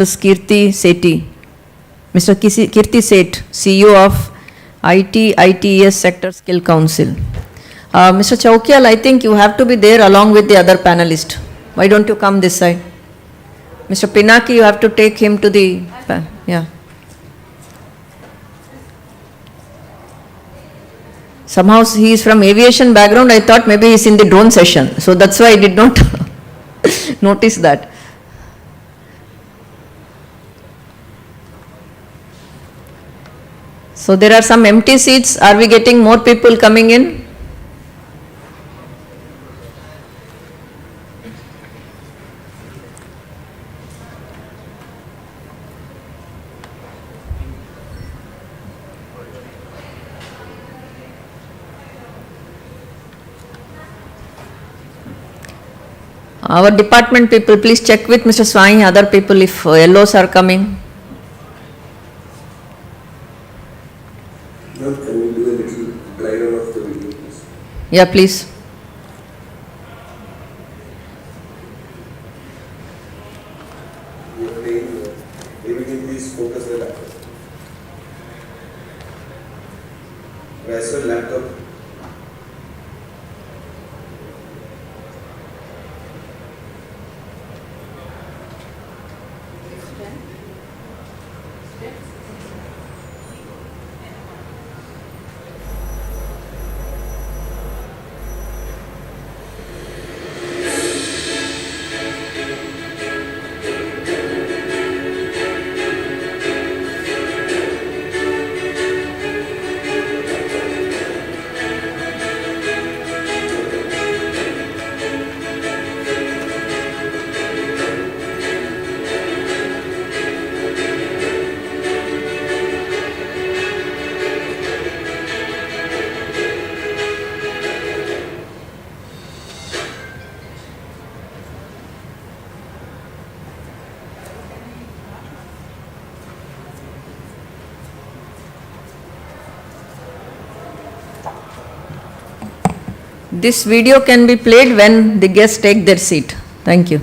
Kirti Sethi. Mr. Kirti Seth, CEO of ITES Sector Skill Council. Mr. Chaukial, I think you have to be there along with the other panelist. Why don't you come this side? Mr. Pinaki, you have to take him to the, yeah. Somehow he is from aviation background. I thought maybe he is in the drone session. So that's why I did not notice that. So there are some empty seats. Are we getting more people coming in? Our department people, please check with Mr. Swami, other people if yellows are coming. Ma'am, can we do a little dry run of the video, please? Yeah, please. We are playing, everything please focus the laptop. Where's your laptop? This video can be played when the guests take their seat. Thank you.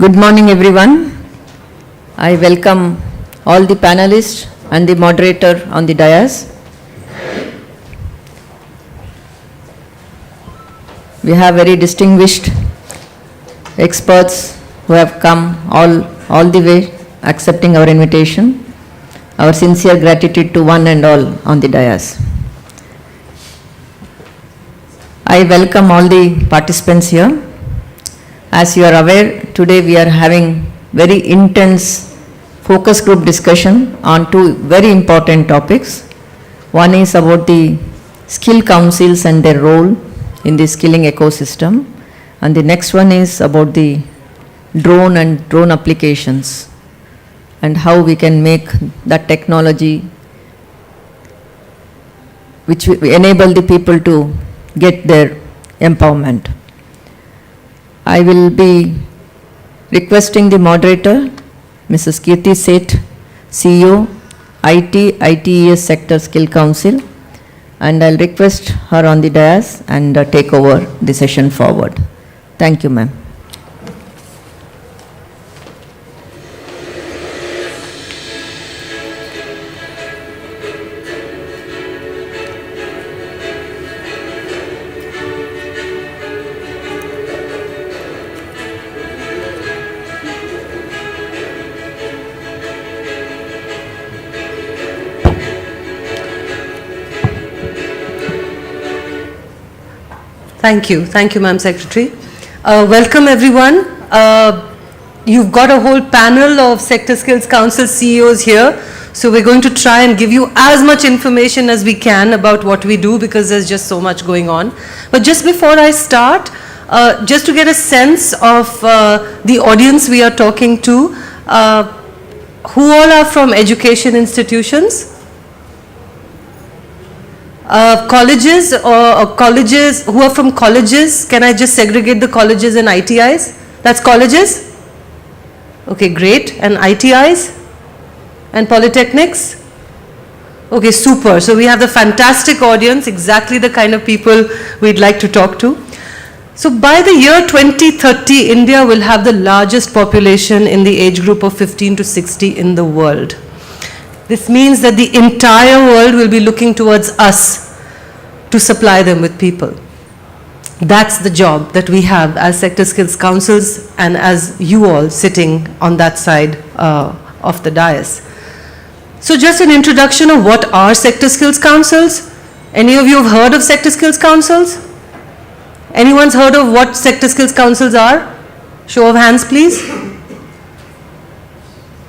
Good morning, everyone. I welcome all the panelists and the moderator on the dais. We have very distinguished experts who have come all the way accepting our invitation. Our sincere gratitude to one and all on the dais. I welcome all the participants here. As you are aware, today we are having very intense focus group discussion on two very important topics. One is about the skill councils and their role in the skilling ecosystem, and the next one is about the drone and drone applications and how we can make that technology which will enable the people to get their empowerment. I will be requesting the moderator, Mrs. Kirti Seth, CEO, ITES Sector Skill Council, and I'll request her on the dais and take over the session forward. Thank you, ma'am. Thank you, Ma'am Secretary. Welcome everyone. You've got a whole panel of Sector Skills Council CEOs here. So we're going to try and give you as much information as we can about what we do, because there's just so much going on. But just before I start, just to get a sense of the audience we are talking to, who all are from education institutions? Colleges, who are from colleges? Can I just segregate the colleges and ITIs? That's colleges? Okay, great. And ITIs? And polytechnics? Okay, super. So we have the fantastic audience, exactly the kind of people we'd like to talk to. So by the year 2030, India will have the largest population in the age group of 15 to 60 in the world. This means that the entire world will be looking towards us to supply them with people. That's the job that we have as Sector Skills Councils and as you all sitting on that side of the dais. So just an introduction of what are Sector Skills Councils. Any of you have heard of Sector Skills Councils? Anyone's heard of what Sector Skills Councils are? Show of hands, please.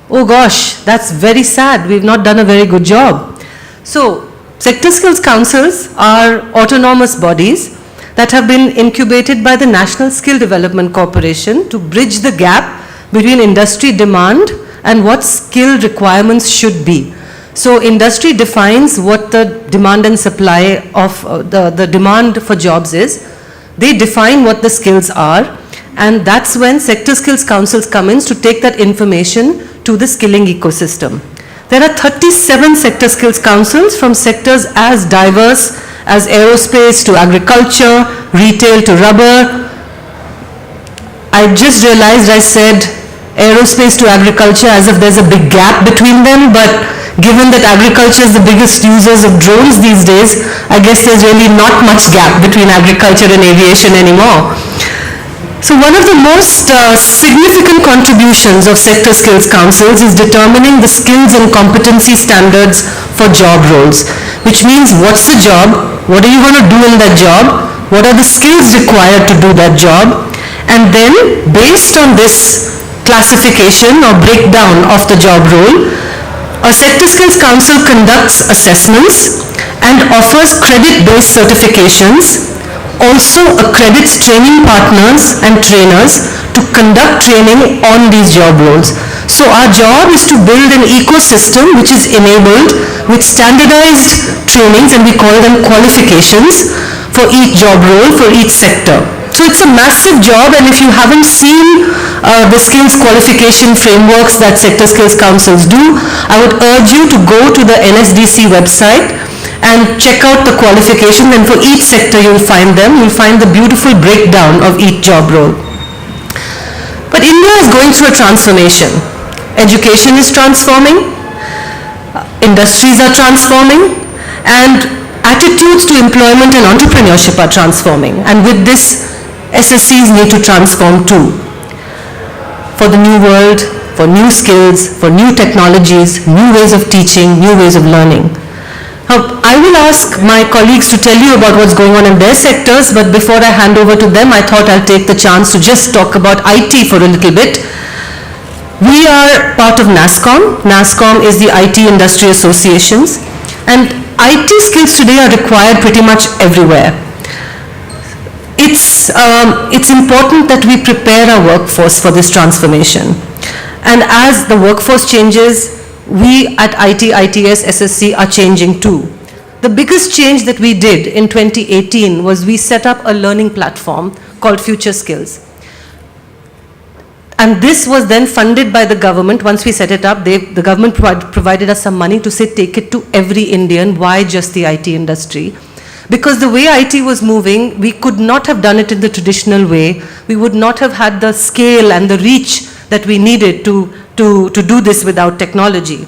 Oh gosh, that's very sad. We've not done a very good job. So, Sector Skills Councils are autonomous bodies that have been incubated by the National Skill Development Corporation to bridge the gap between industry demand and what skill requirements should be. So industry defines what the demand and supply of the demand for jobs is. They define what the skills are, and that's when Sector Skills Councils come in to take that information to the skilling ecosystem. There are 37 Sector Skills Councils from sectors as diverse as aerospace to agriculture, retail to rubber. I just realized I said aerospace to agriculture as if there's a big gap between them, but given that agriculture is the biggest users of drones these days, I guess there's really not much gap between agriculture and aviation anymore. So one of the most significant contributions of Sector Skills Councils is determining the skills and competency standards for job roles, which means what's the job, what are you going to do in that job, what are the skills required to do that job, and then based on this classification or breakdown of the job role, a Sector Skills Council conducts assessments and offers credit-based certifications, also accredits training partners and trainers to conduct training on these job roles. So our job is to build an ecosystem which is enabled with standardized trainings, and we call them qualifications, for each job role, for each sector. So it's a massive job, and if you haven't seen the skills qualification frameworks that Sector Skills Councils do, I would urge you to go to the NSDC website and check out the qualification, and for each sector you'll find them. You'll find the beautiful breakdown of each job role. But India is going through a transformation. Education is transforming, industries are transforming, and attitudes to employment and entrepreneurship are transforming. And with this, SSCs need to transform too. For the new world, for new skills, for new technologies, new ways of teaching, new ways of learning. Now, I will ask my colleagues to tell you about what's going on in their sectors, but before I hand over to them, I thought I'll take the chance to just talk about IT for a little bit. We are part of NASSCOM. NASSCOM is the IT Industry Associations, and IT skills today are required pretty much everywhere. It's important that we prepare our workforce for this transformation. And as the workforce changes, we at IT, ITS, SSC are changing too. The biggest change that we did in 2018 was we set up a learning platform called Future Skills. And this was then funded by the government. Once we set it up, the government provided us some money to say take it to every Indian. Why just the IT industry? Because the way IT was moving, we could not have done it in the traditional way. We would not have had the scale and the reach that we needed to do this without technology.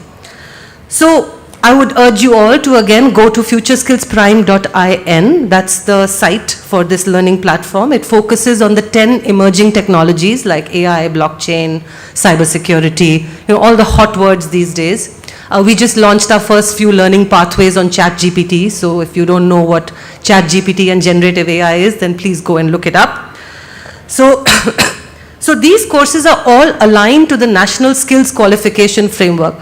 So I would urge you all to again go to futureskillsprime.in. That's the site for this learning platform. It focuses on the 10 emerging technologies like AI, blockchain, cybersecurity, all the hot words these days. We just launched our first few learning pathways on ChatGPT. So if you don't know what ChatGPT and generative AI is, then please go and look it up. So, so these courses are all aligned to the National Skills Qualification Framework.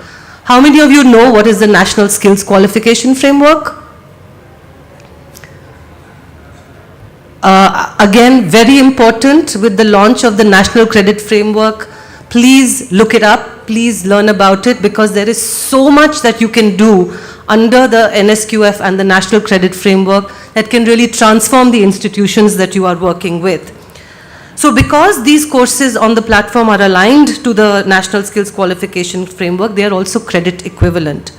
How many of you know what is the National Skills Qualification Framework? Again, very important with the launch of the National Credit Framework. Please look it up, please learn about it, because there is so much that you can do under the NSQF and the National Credit Framework that can really transform the institutions that you are working with. So because these courses on the platform are aligned to the National Skills Qualification Framework, they are also credit equivalent.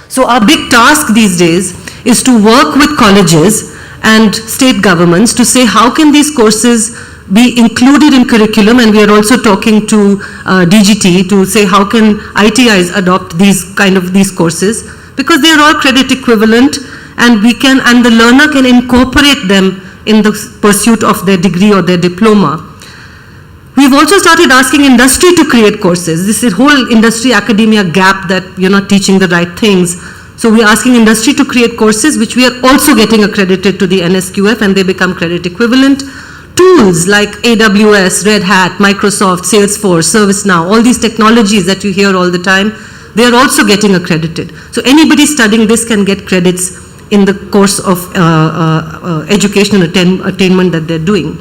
So our big task these days is to work with colleges and state governments to say how can these courses be included in curriculum, and we are also talking to DGT to say how can ITIs adopt these courses, because they are all credit equivalent, and the learner can incorporate them in the pursuit of their degree or their diploma. We've also started asking industry to create courses. This is a whole industry academia gap that you're not teaching the right things. So we're asking industry to create courses which we are also getting accredited to the NSQF, and they become credit equivalent. Tools like AWS, Red Hat, Microsoft, Salesforce, ServiceNow, all these technologies that you hear all the time, they are also getting accredited. So anybody studying this can get credits in the course of educational attainment that they're doing.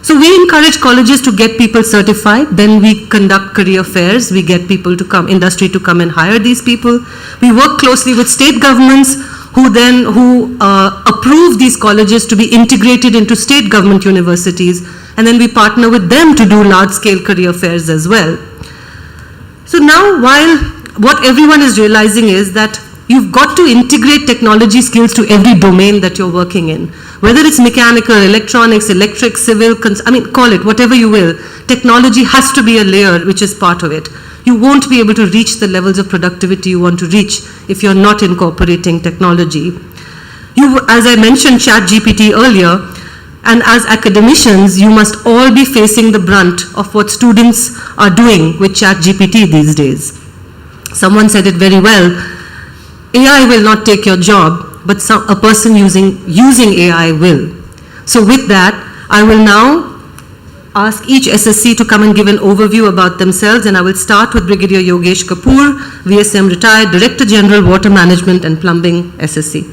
So we encourage colleges to get people certified, then we conduct career fairs, we get people to come, industry to come and hire these people. We work closely with state governments who approve these colleges to be integrated into state government universities, and then we partner with them to do large-scale career fairs as well. So now, while what everyone is realizing is that you've got to integrate technology skills to every domain that you're working in. Whether it's mechanical, electronics, electric, civil, call it whatever you will, technology has to be a layer which is part of it. You won't be able to reach the levels of productivity you want to reach if you're not incorporating technology. As I mentioned ChatGPT earlier, and as academicians, you must all be facing the brunt of what students are doing with ChatGPT these days. Someone said it very well, AI will not take your job, but a person using AI will. So with that, I will now ask each SSC to come and give an overview about themselves, and I will start with Brigadier Yogesh Kapoor, VSM retired, Director General, Water Management and Plumbing, SSC.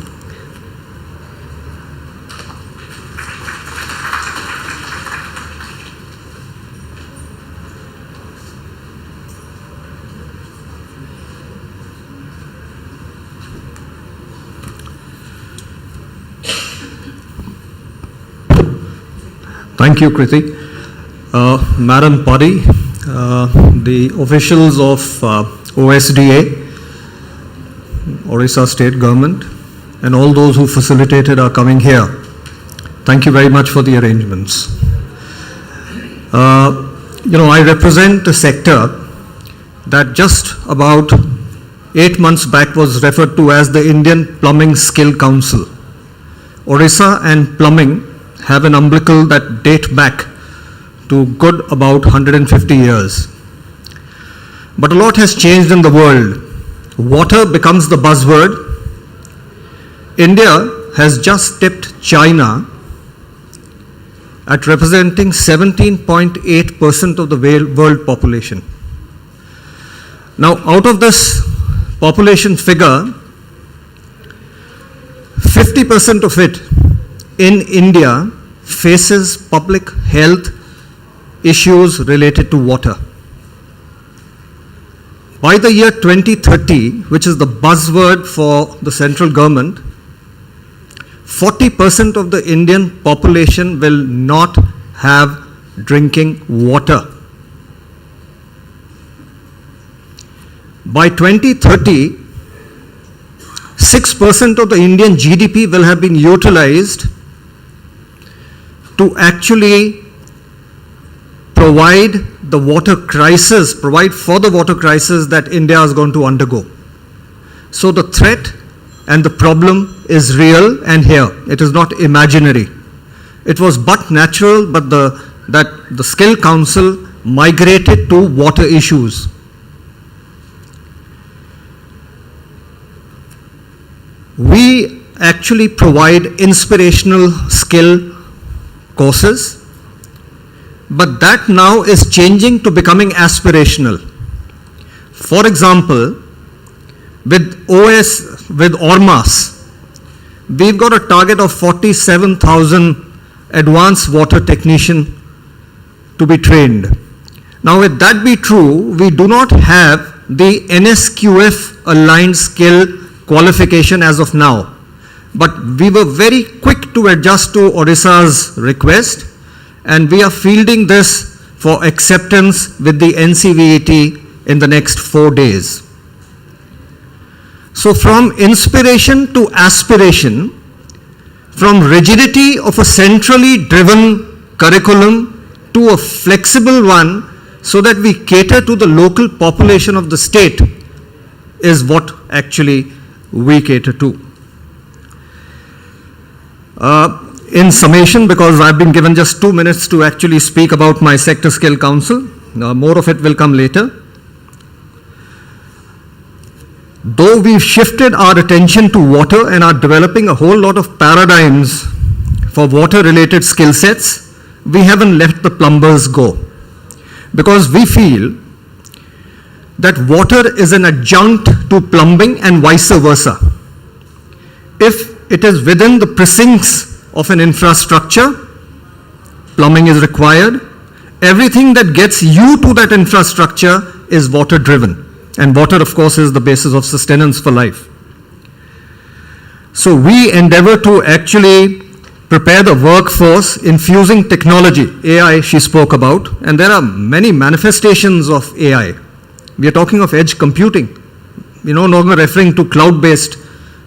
Thank you, Kriti. Madam Padi, the officials of OSDA, Orissa State Government, and all those who facilitated our coming here, thank you very much for the arrangements. I represent a sector that just about 8 months back was referred to as the Indian Plumbing Skill Council. Orissa and plumbing have an umbilical that date back to good about 150 years. But a lot has changed in the world. Water becomes the buzzword. India has just tipped China at representing 17.8% of the world population. Now, out of this population figure, 50% of it in India faces public health issues related to water. By the year 2030, which is the buzzword for the central government, 40% of the Indian population will not have drinking water. By 2030, 6% of the Indian GDP will have been utilized to actually provide for the water crisis that India is going to undergo. So the threat and the problem is real and here. It is not imaginary. It was but natural that the Skill Council migrated to water issues. we actually provide inspirational skill courses, but that now is changing to becoming aspirational. For example, with ORMAS, we've got a target of 47,000 advanced water technician to be trained. Now, if that be true, we do not have the NSQF aligned skill qualification as of now. But we were very quick to adjust to Odisha's request, and we are fielding this for acceptance with the NCVET in the next 4 days. So from inspiration to aspiration, from rigidity of a centrally driven curriculum to a flexible one so that we cater to the local population of the state is what actually we cater to. In summation, because I've been given just 2 minutes to actually speak about my Sector Skill Council, more of it will come later. Though we've shifted our attention to water and are developing a whole lot of paradigms for water-related skill sets, we haven't let the plumbers go. Because we feel that water is an adjunct to plumbing and vice versa. If it is within the precincts of an infrastructure, plumbing is required. Everything that gets you to that infrastructure is water driven. And water, of course, is the basis of sustenance for life. So we endeavor to actually prepare the workforce infusing technology. AI, she spoke about, and there are many manifestations of AI. We are talking of edge computing. We're no longer referring to cloud-based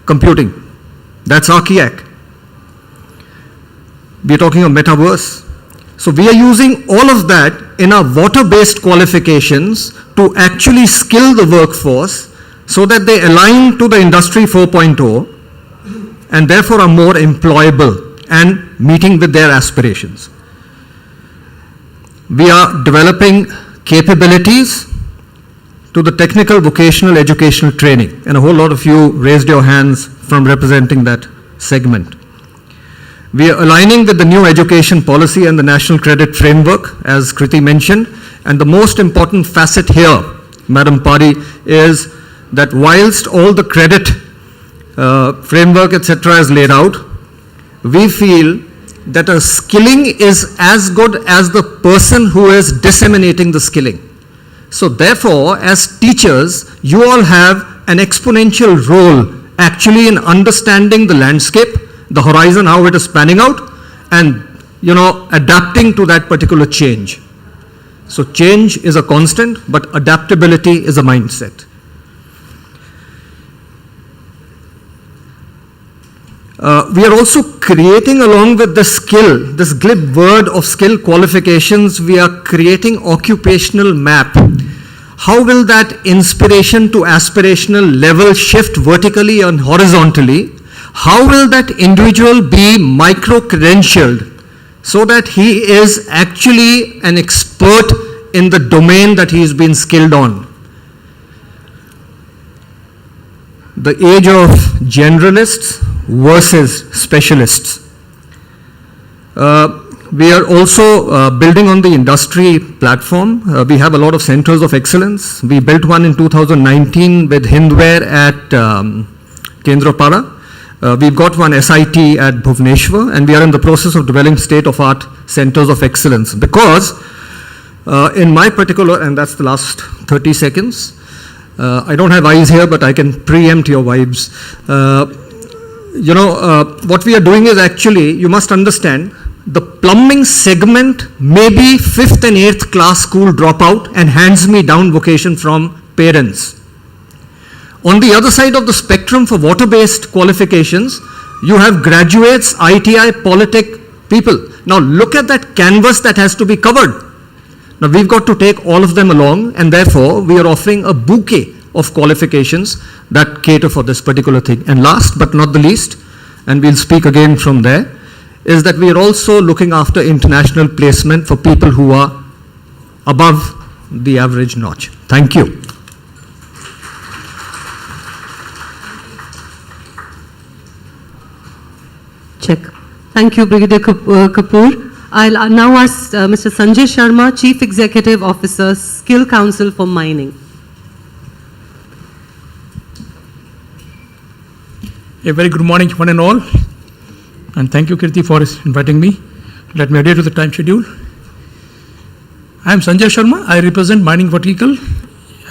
computing. That's archaic. We are talking of metaverse. So we are using all of that in our water-based qualifications to actually skill the workforce so that they align to the Industry 4.0 and therefore are more employable and meeting with their aspirations. We are developing capabilities to the technical vocational educational training, and a whole lot of you raised your hands from representing that segment. We are aligning with the new education policy and the National Credit Framework, as Kriti mentioned, and the most important facet here, Madam Pari, is that whilst all the credit framework, etc. is laid out, we feel that a skilling is as good as the person who is disseminating the skilling. So therefore, as teachers, you all have an exponential role actually in understanding the landscape, the horizon, how it is panning out, and adapting to that particular change. So change is a constant, but adaptability is a mindset. We are also creating, along with the skill, this glib word of skill qualifications, we are creating occupational map. How will that inspiration to aspirational level shift vertically and horizontally? How will that individual be micro-credentialed so that he is actually an expert in the domain that he has been skilled on? The age of generalists versus specialists. We are also building on the industry platform. We have a lot of centers of excellence. We built one in 2019 with Hindware at Kendrapara. We've got one SIT at Bhubaneswar, and we are in the process of developing state-of-art centers of excellence. Because in my particular, and that's the last 30 seconds, I don't have eyes here, but I can preempt your vibes. What we are doing is actually, you must understand, the plumbing segment may be 5th and 8th class school dropout and hands me down vocation from parents. On the other side of the spectrum for water-based qualifications, you have graduates, ITI, Polytech people. Now look at that canvas that has to be covered. Now we've got to take all of them along, and therefore we are offering a bouquet of qualifications that cater for this particular thing. And last but not the least, and we'll speak again from there, is that we are also looking after international placement for people who are above the average notch. Thank you. Thank you, Brigadier Kapoor. I'll now ask Mr. Sanjay Sharma, Chief Executive Officer, Skill Council for Mining. A very good morning, one and all, and thank you, Kirti, for inviting me. Let me adhere to the time schedule. I am Sanjay Sharma. I represent Mining Vertical,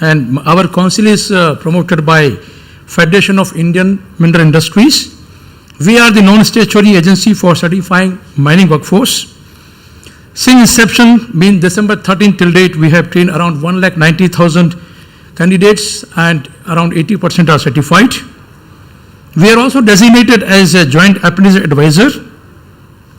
and our council is promoted by Federation of Indian Mineral Industries. We are the non-statutory agency for certifying mining workforce. Since inception, mean December 13 till date, we have trained around 190,000 candidates, and around 80% are certified. We are also designated as a joint apprentice advisor.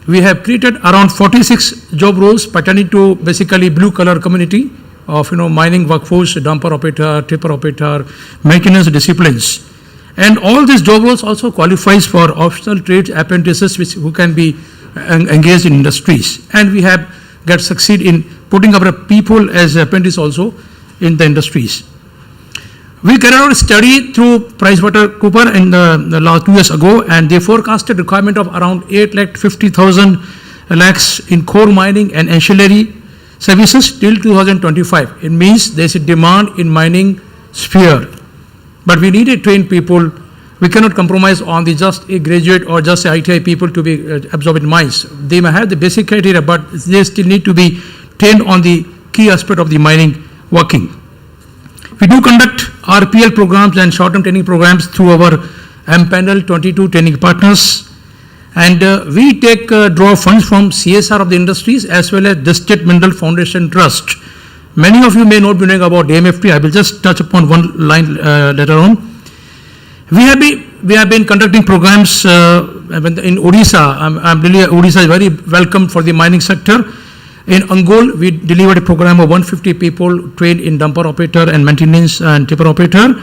We have created around 46 job roles pertaining to basically blue collar community of mining workforce, dumper operator, tipper operator, maintenance disciplines. And all these job roles also qualifies for optional trades apprentices who can be engaged in industries. And we have succeed in putting our people as apprentices also in the industries. We carried out a study through PricewaterhouseCoopers in the last 2 years ago, and they forecasted requirement of around 8,50,000 lakhs in core mining and ancillary services till 2025. It means there is a demand in mining sphere. But we need to train people. We cannot compromise on the just a graduate or just a ITI people to be absorbed in mines. They may have the basic criteria, but they still need to be trained on the key aspect of the mining working. We do conduct RPL programs and short-term training programs through our M-Panel 22 training partners. And we draw funds from CSR of the industries as well as District Mineral Foundation Trust. Many of you may not be knowing about DMFT. I will just touch upon one line later on. We have been conducting programs in Odisha. I'm really, Odisha is very welcome for the mining sector. In Angol, we delivered a program of 150 people trained in dumper operator and maintenance and tipper operator.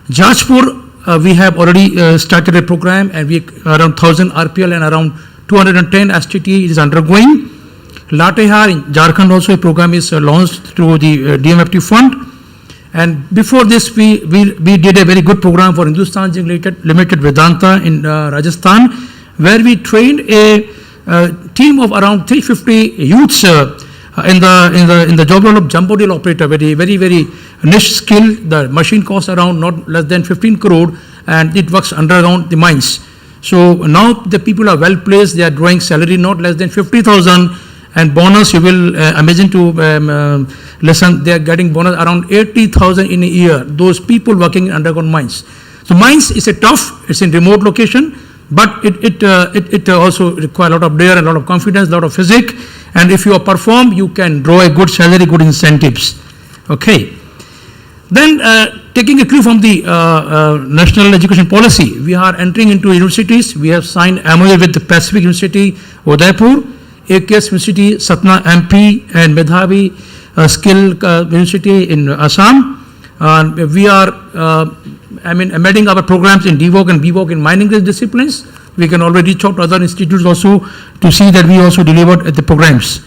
Jajpur, we have already started a program, and we around 1,000 RPL and around 210 STT is undergoing. Latehar in Jharkhand also a program is launched through the DMFT fund. And before this, we did a very good program for Hindustan Zinc Limited Vedanta in Rajasthan, where we trained a team of around 350 youths in the job role of jumbo drill operator, very niche skill. The machine costs around not less than 15 crore, and it works underground the mines. So now the people are well placed. They are drawing salary not less than 50,000, and bonus you will imagine to listen. They are getting bonus around 80,000 in a year. Those people working in underground mines. So mines is a tough. It's in remote location. But it also requires a lot of dare, a lot of confidence, a lot of physics. And if you perform, you can draw a good salary, good incentives. Okay. Then taking a clue from the National Education Policy, we are entering into universities. We have signed MOU with the Pacific University, Udaipur, AKS University, Satna MP, and Medhavi Skill University in Assam. We are embedding our programs in DVOC and BVOC in mining disciplines. We can already reach out to other institutes also to see that we also delivered at the programs.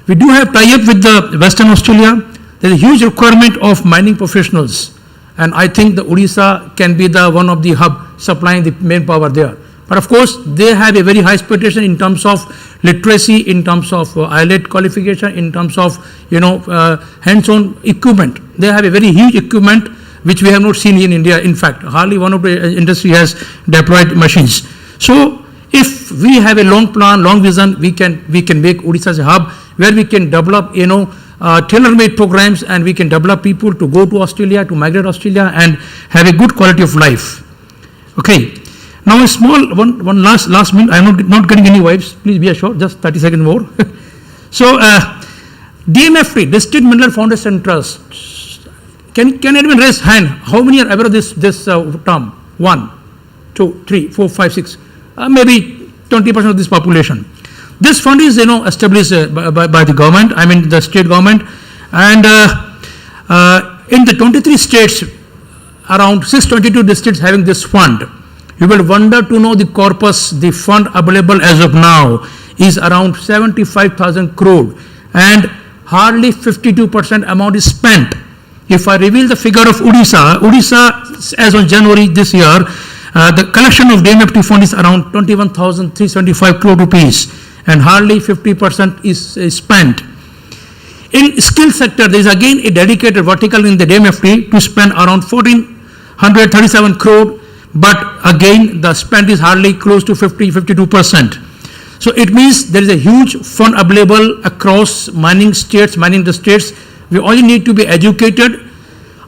We do have tie-up with the Western Australia. There is a huge requirement of mining professionals, and I think the Odisha can be the one of the hub supplying the main power there. But of course, they have a very high expectation in terms of literacy, in terms of IELTS qualification, in terms of hands-on equipment. They have a very huge equipment which we have not seen in India. In fact, hardly one of the industry has deployed machines. So, if we have a long plan, long vision, we can make Odisha as a hub where we can develop tailor-made programs, and we can develop people to go to Australia, to migrate to Australia, and have a good quality of life. Okay. Now a small one last minute. I am not getting any vibes. Please be assured. Just 30 seconds more. So DMFT, District Mineral Foundation Trust. Can anyone raise hand? How many are aware of this term? 1, 2, 3, 4, 5, 6. Maybe 20% of this population. This fund is established by the government. I mean the state government, and in the 23 states, around 622 districts having this fund. You will wonder to know the corpus, the fund available as of now is around 75,000 crore, and hardly 52% amount is spent. If I reveal the figure of Odisha as on January this year, The collection of DMFT fund is around 21,375 crore rupees, and hardly 50% is spent. In skill sector, there is again a dedicated vertical in the DMFT to spend around 1,437 crore, but again the spend is hardly close to 52%. So it means there is a huge fund available across mining the states. We only need to be educated.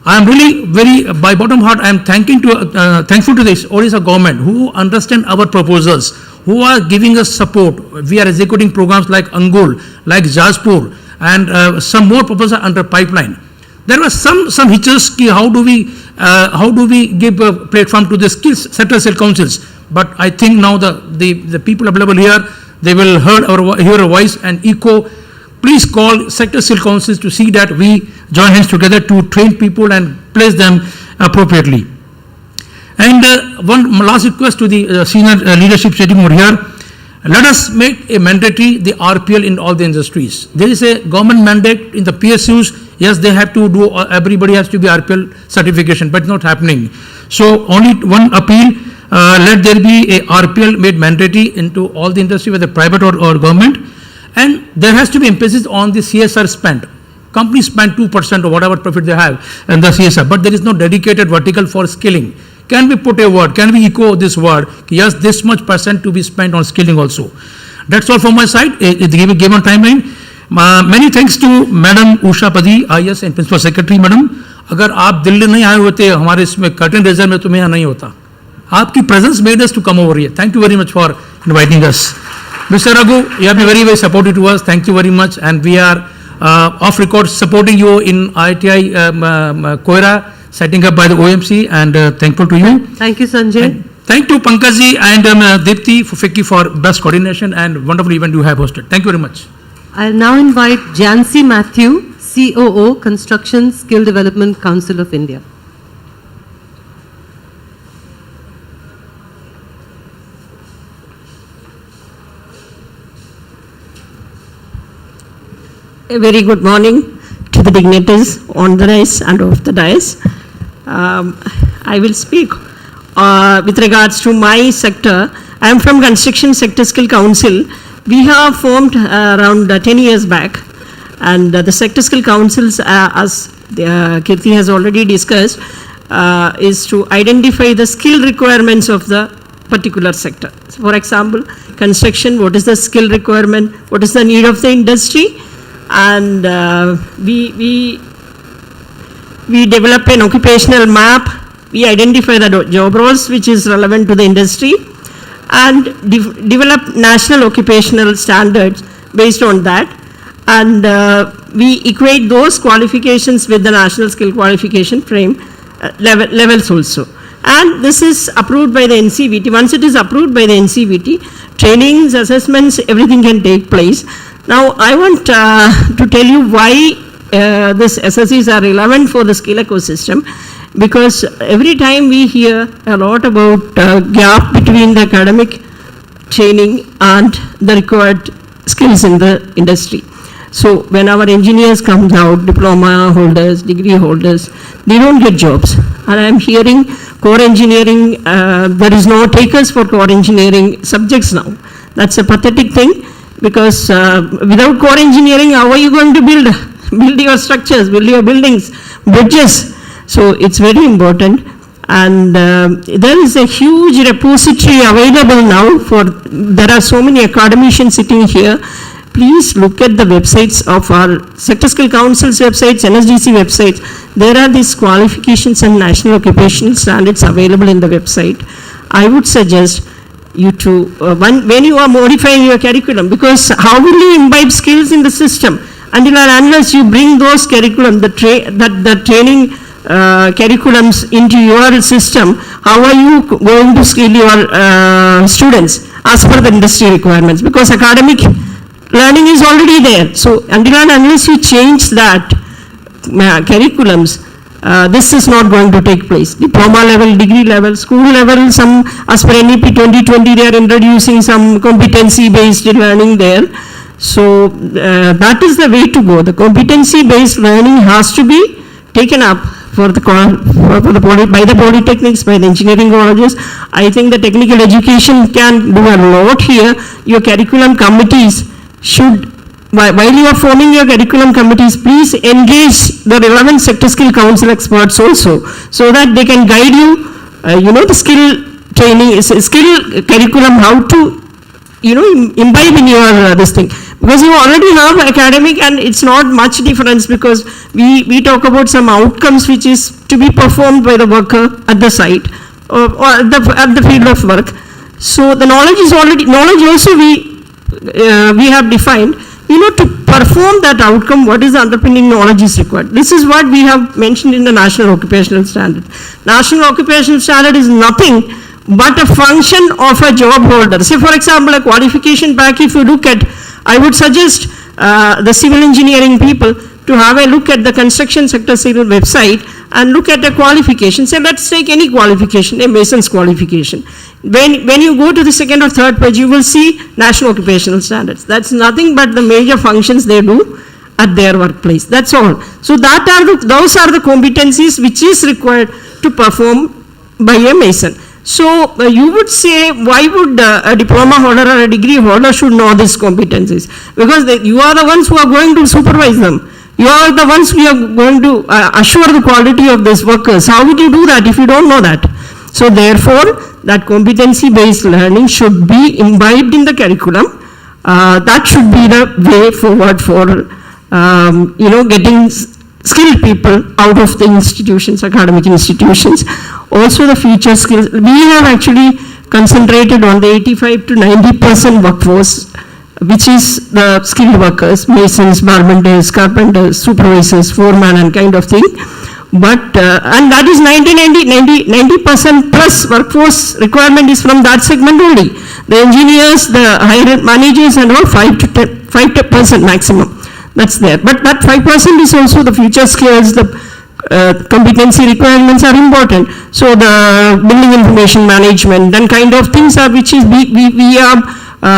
I am really by bottom heart, I am thankful to this Odisha government who understand our proposals, who are giving us support. We are executing programs like Angul, like Jajpur, and some more proposals under pipeline. There were some hitches. How do we give a platform to the sector skill councils? But I think now the people available here, they will hear our voice and echo. Please call sector skill councils to see that we join hands together to train people and place them appropriately. And one last request to the senior leadership sitting over here. Let us make a mandatory the RPL in all the industries. There is a government mandate in the PSUs. Yes, they have to do, everybody has to be RPL certification, but not happening. So only one appeal, let there be a RPL made mandatory into all the industry, whether private or government. And there has to be emphasis on the CSR spend. Companies spend 2% or whatever profit they have in the CSR, but there is no dedicated vertical for skilling. Can we put a word? Can we echo this word? Yes, this much % to be spent on skilling also. That's all from my side. Given timeline. Many thanks to Madam Usha Padi, IS and Principal Secretary, Madam. अगर आप दिल्ली नहीं आए होते हमारे इसमें curtain raiser में तो मैं यहाँ नहीं होता. आपकी presence made us to come over here. Thank you very much for inviting us. Mr. Raghu, you have been very, very supportive to us. Thank you very much. And we are off record supporting you in ITI Koira, setting up by the OMC, and thankful to you. Thank you, Sanjay. And thank you, Pankajji and Dipti for best coordination and wonderful event you have hosted. Thank you very much. I'll now invite Jancy Matthew, COO, Construction Skill Development Council of India. A very good morning to the dignitaries on the dais and off the dais. I will speak with regards to my sector. I am from Construction Sector Skill Council. We have formed around 10 years back, and the Sector Skill Councils, as Kirti has already discussed, is to identify the skill requirements of the particular sector. So for example, construction, what is the skill requirement, what is the need of the industry, and we develop an occupational map, we identify the job roles which is relevant to the industry, and develop national occupational standards based on that, and we equate those qualifications with the national skill qualification frame levels also. And this is approved by the NCVT. Once it is approved by the NCVT, trainings, assessments, everything can take place. Now, I want to tell you why these SSCs are relevant for the skill ecosystem, because every time we hear a lot about gap between the academic training and the required skills in the industry. So when our engineers come out, diploma holders, degree holders, they don't get jobs. And I'm hearing core engineering, there is no takers for core engineering subjects now. That's a pathetic thing, because without core engineering, how are you going to build your structures, build your buildings, bridges? So it's very important. And there is a huge repository available now there are so many academicians sitting here. Please look at the websites of our Sector Skill Council's websites, NSDC websites. There are these qualifications and national occupational standards available in the website. I would suggest you to, when you are modifying your curriculum, because how will you imbibe skills in the system unless you bring those curriculum, the training curriculums into your system? How are you going to skill your students as per the industry requirements? Because academic learning is already there. So unless you change that curriculums, this is not going to take place. Diploma level, degree level, school level, some as per NEP 2020, they are introducing some competency based learning there. So that is the way to go. The competency based learning has to be taken up for the by the polytechnics, by the engineering colleges. I think the technical education can do a lot here. Your curriculum committees should, while you are forming your curriculum committees, please engage the relevant sector skill council experts also, so that they can guide you, the skill training, skill curriculum, how to, imbibe in your this thing. Because you already have academic and it's not much difference, because we talk about some outcomes which is to be performed by the worker at the site or at the field of work. So the knowledge also we have defined, to perform that outcome, what is the underpinning knowledge is required. This is what we have mentioned in the National Occupational Standard. National Occupational Standard is nothing but a function of a job holder. Say for example, a qualification pack, if you look at, I would suggest the civil engineering people to have a look at the construction sector civil website and look at the qualification. Say let's take any qualification, a mason's qualification. When you go to the second or third page, you will see National Occupational Standards. That's nothing but the major functions they do at their workplace. That's all. So those are the competencies which is required to perform by a mason. So you would say, why would a diploma holder or a degree holder should know these competencies? Because you are the ones who are going to supervise them. You are the ones who are going to assure the quality of these workers. How would you do that if you don't know that? So therefore, that competency-based learning should be imbibed in the curriculum. That should be the way forward for, getting skilled people out of the institutions, academic institutions. Also the future skills. We have actually concentrated on the 85 to 90% workforce, which is the skilled workers, masons, carpenters, supervisors, foreman and kind of thing. But, and that is 90% plus workforce requirement is from that segment only. The engineers, the higher managers and all 5% maximum. That's there. But that 5% is also the future skills, the competency requirements are important. So the building information management and kind of things are which is we have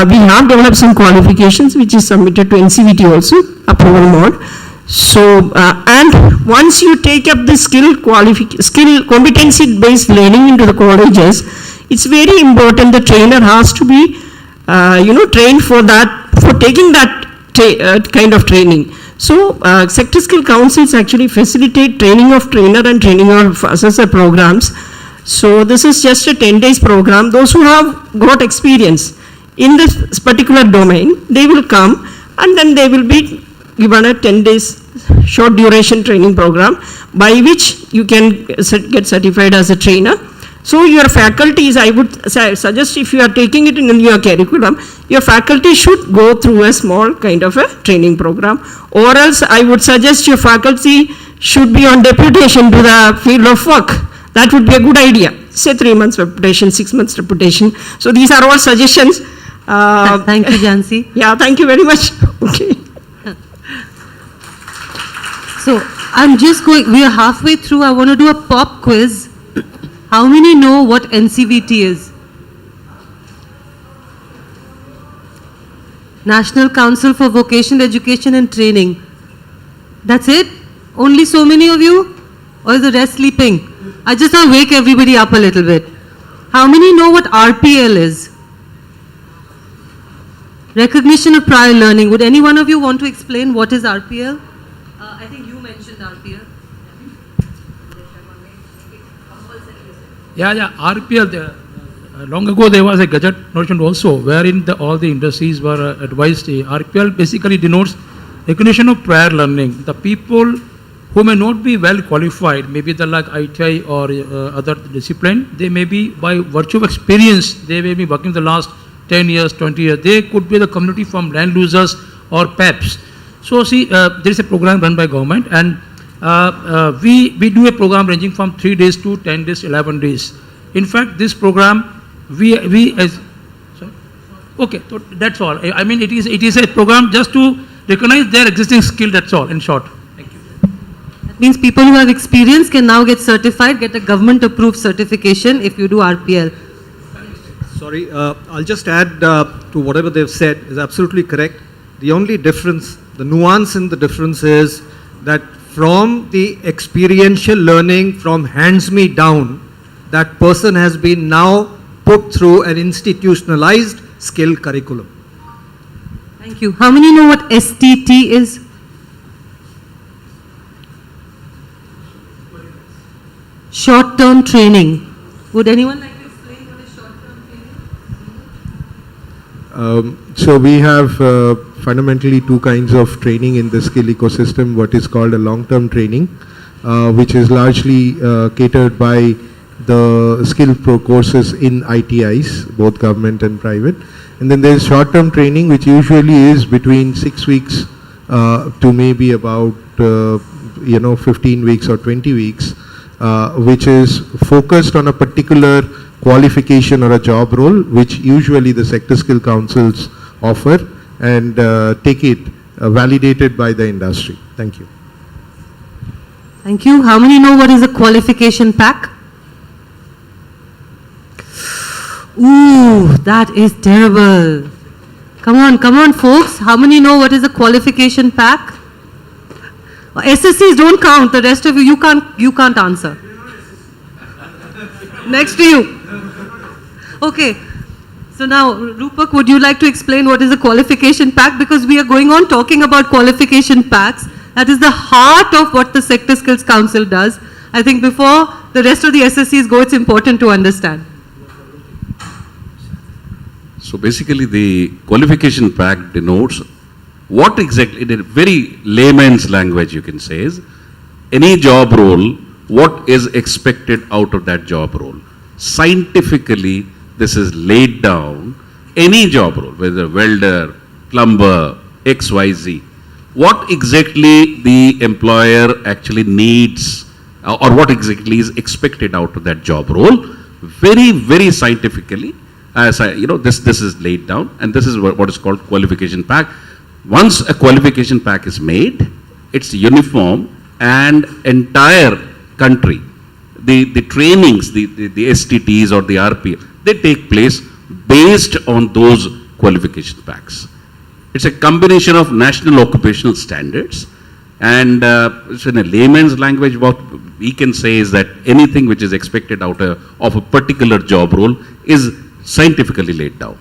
developed some qualifications which is submitted to NCVT also, approval mode. So and once you take up the skill competency based learning into the colleges, it's very important the trainer has to be trained for taking that kind of training. So sector skill councils actually facilitate training of trainer and training of assessor programs. So this is just a 10 days program. Those who have got experience in this particular domain, they will come and then they will be given a 10 days short duration training program by which you can get certified as a trainer. So your faculties, I would suggest if you are taking it in your curriculum, your faculty should go through a small kind of a training program, or else I would suggest your faculty should be on deputation to the field of work. That would be a good idea. Say 3 months deputation, 6 months deputation. So these are all suggestions. Thank you, Jansi. Yeah, thank you very much. Okay. So I'm just going, we are halfway through. I want to do a pop quiz. How many know what NCVT is? National Council for Vocational Education and Training. That's it? Only so many of you? Or is the rest sleeping? I just want to wake everybody up a little bit. How many know what RPL is? Recognition of prior learning. Would any one of you want to explain what is RPL? I think you mentioned RPL. Yeah, RPL, long ago there was a gadget notion also, wherein all the industries were advised. RPL basically denotes recognition of prior learning. The people who may not be well qualified, maybe they're like ITI or other discipline, they may be by virtue of experience, they may be working the last 10 years, 20 years. They could be the community from land losers or PEPs. So see, there is a program run by government, and we do a program ranging from 3 days to 10 days, 11 days. In fact, this program, okay, so that's all. I mean, it is a program just to recognize their existing skill, that's all, in short. Thank you. That means people who have experience can now get certified, get a government approved certification if you do RPL. Sorry, I'll just add to whatever they've said is absolutely correct. The only difference, the nuance in the difference is that from the experiential learning, from hands me down, that person has been now put through an institutionalized skill curriculum. Thank you. How many know what STT is? Short-term training. Would anyone like to explain what is short-term training? So we have fundamentally two kinds of training in the skill ecosystem. What is called a long-term training, which is largely catered by the skill pro courses in ITIs, both government and private. And then there's short-term training, which usually is between 6 weeks to maybe about 15 weeks or 20 weeks, which is focused on a particular qualification or a job role, which usually the sector skill councils offer and take it validated by the industry. Thank you. Thank you. How many know what is a qualification pack? Ooh, that is terrible. Come on, folks. How many know what is a qualification pack? SSCs don't count. The rest of you can't answer. Next to you. Okay. So now, Rupak, would you like to explain what is a qualification pack? Because we are going on talking about qualification packs. That is the heart of what the Sector Skills Council does. I think before the rest of the SSCs go, it's important to understand. So basically the qualification pack denotes what exactly, in a very layman's language you can say, is any job role, what is expected out of that job role. Scientifically, this is laid down, any job role, whether welder, plumber, XYZ, what exactly the employer actually needs or what exactly is expected out of that job role, very, very scientifically. As this is laid down, and this is what is called qualification pack. Once a qualification pack is made, it's uniform, and entire country, the trainings, the STTs or the RP, they take place based on those qualification packs. It's a combination of national occupational standards, and it's in a layman's language. What we can say is that anything which is expected out of a particular job role is scientifically laid down.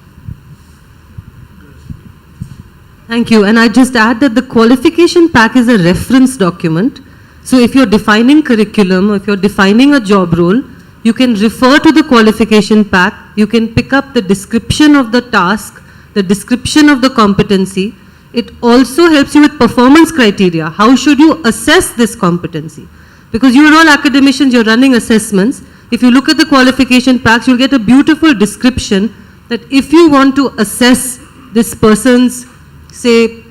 Thank you. And I just add that the qualification pack is a reference document. So if you're defining curriculum, or if you're defining a job role, you can refer to the qualification pack. You can pick up the description of the task, the description of the competency. It also helps you with performance criteria. How should you assess this competency? Because you're all academicians, you're running assessments. If you look at the qualification packs, you'll get a beautiful description that if you want to assess this person's, say,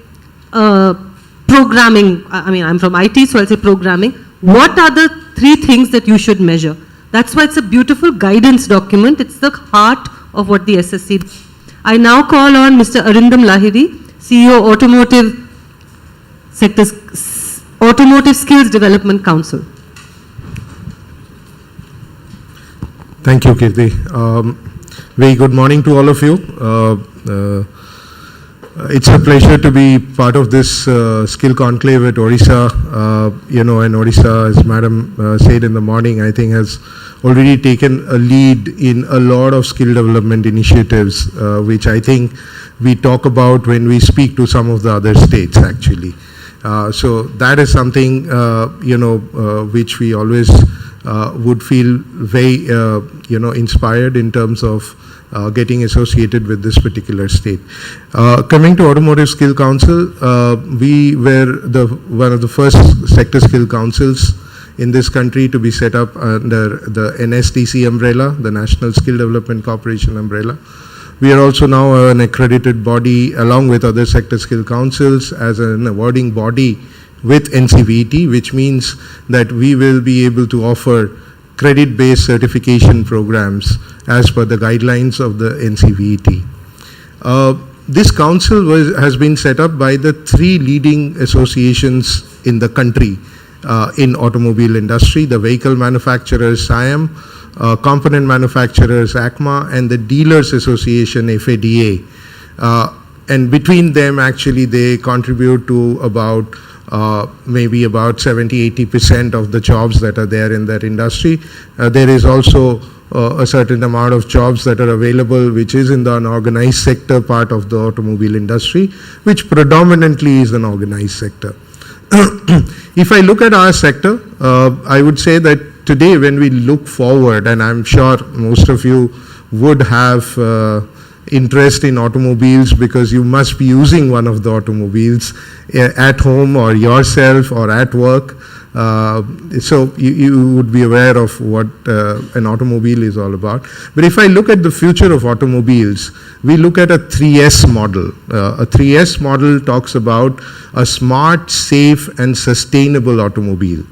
programming, I mean, I'm from IT, so I'll say programming, what are the 3 things that you should measure? That's why it's a beautiful guidance document. It's the heart of what the SSC does. I now call on Mr. Arindam Lahiri, CEO, Automotive Skills Development Council. Thank you, Kirti. Very good morning to all of you. It's a pleasure to be part of this skill conclave at Odisha. And Odisha, as Madam said in the morning, I think has already taken a lead in a lot of skill development initiatives, which I think we talk about when we speak to some of the other states, actually. So that is something, which we always would feel very, inspired in terms of getting associated with this particular state. Coming to Automotive Skill Council, we were one of the first sector skill councils in this country to be set up under the NSTC umbrella, the National Skill Development Corporation umbrella. We are also now an accredited body along with other sector skill councils as an awarding body with NCVT, which means that we will be able to offer credit-based certification programs as per the guidelines of the NCVT. This council has been set up by the 3 leading associations in the country in automobile industry: the vehicle manufacturers, SIAM, component manufacturers, ACMA, and the Dealers Association, FADA. And between them, actually, they contribute to about maybe about 70-80% of the jobs that are there in that industry. There is also a certain amount of jobs that are available which is in the unorganized sector part of the automobile industry, which predominantly is an organized sector. If I look at our sector, I would say that today when we look forward, and I'm sure most of you would have interest in automobiles because you must be using one of the automobiles at home or yourself or at work. So you would be aware of what an automobile is all about. But if I look at the future of automobiles, we look at a 3S model. A 3S model talks about a smart, safe, and sustainable automobile.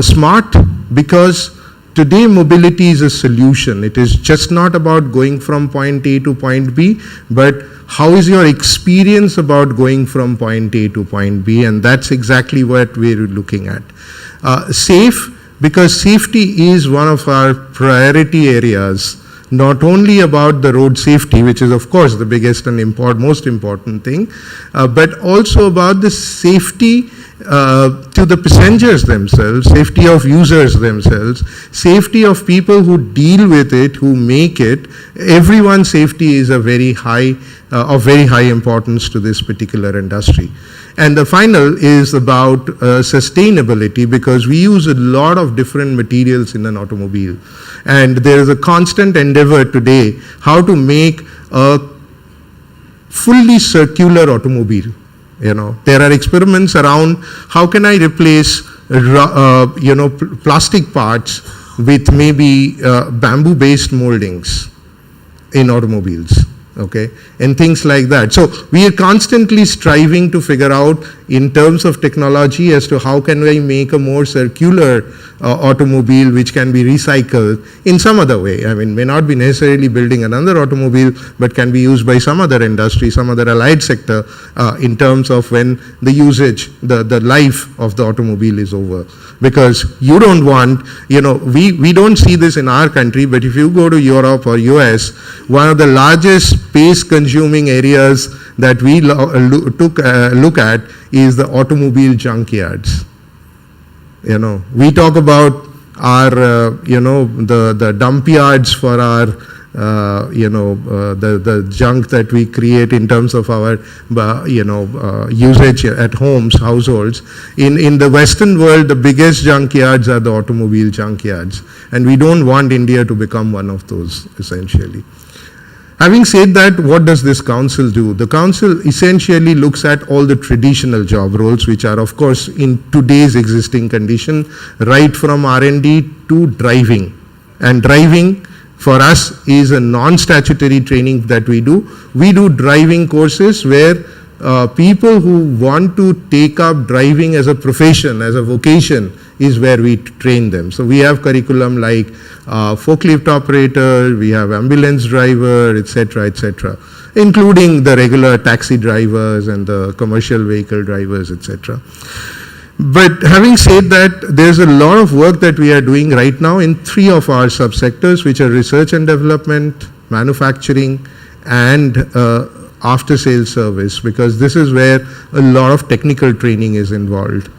Smart because today mobility is a solution. It is just not about going from point A to point B, but how is your experience about going from point A to point B, and that's exactly what we're looking at. Safe, because safety is one of our priority areas, not only about the road safety, which is of course the biggest and most important thing, but also about the safety to the passengers themselves, safety of users themselves, safety of people who deal with it, who make it. Everyone's safety is a very high, of very high importance to this particular industry. And the final is about sustainability, because we use a lot of different materials in an automobile. And there is a constant endeavor today how to make a fully circular automobile. You know, there are experiments around how can I replace, plastic parts with maybe bamboo-based moldings in automobiles, okay, and things like that. So we are constantly striving to figure out in terms of technology as to how can we make a more circular automobile which can be recycled in some other way. I mean, may not be necessarily building another automobile, but can be used by some other industry, some other allied sector in terms of when the usage, the life of the automobile is over. Because you don't want, we don't see this in our country, but if you go to Europe or US, one of the largest space consuming areas that we look at is the automobile junkyards. We talk about our, the dump yards for our, the junk that we create in terms of our, usage at homes, households. In the Western world, the biggest junkyards are the automobile junkyards. And we don't want India to become one of those, essentially. Having said that, what does this council do? The council essentially looks at all the traditional job roles, which are of course in today's existing condition, right from R&D to driving. And driving for us is a non-statutory training that we do. We do driving courses where people who want to take up driving as a profession, as a vocation, is where we train them. So we have curriculum like forklift operator, we have ambulance driver, etc., including the regular taxi drivers and the commercial vehicle drivers, etc. But having said that, there's a lot of work that we are doing right now in 3 of our subsectors, which are research and development, manufacturing, and after sales service, because this is where a lot of technical training is involved,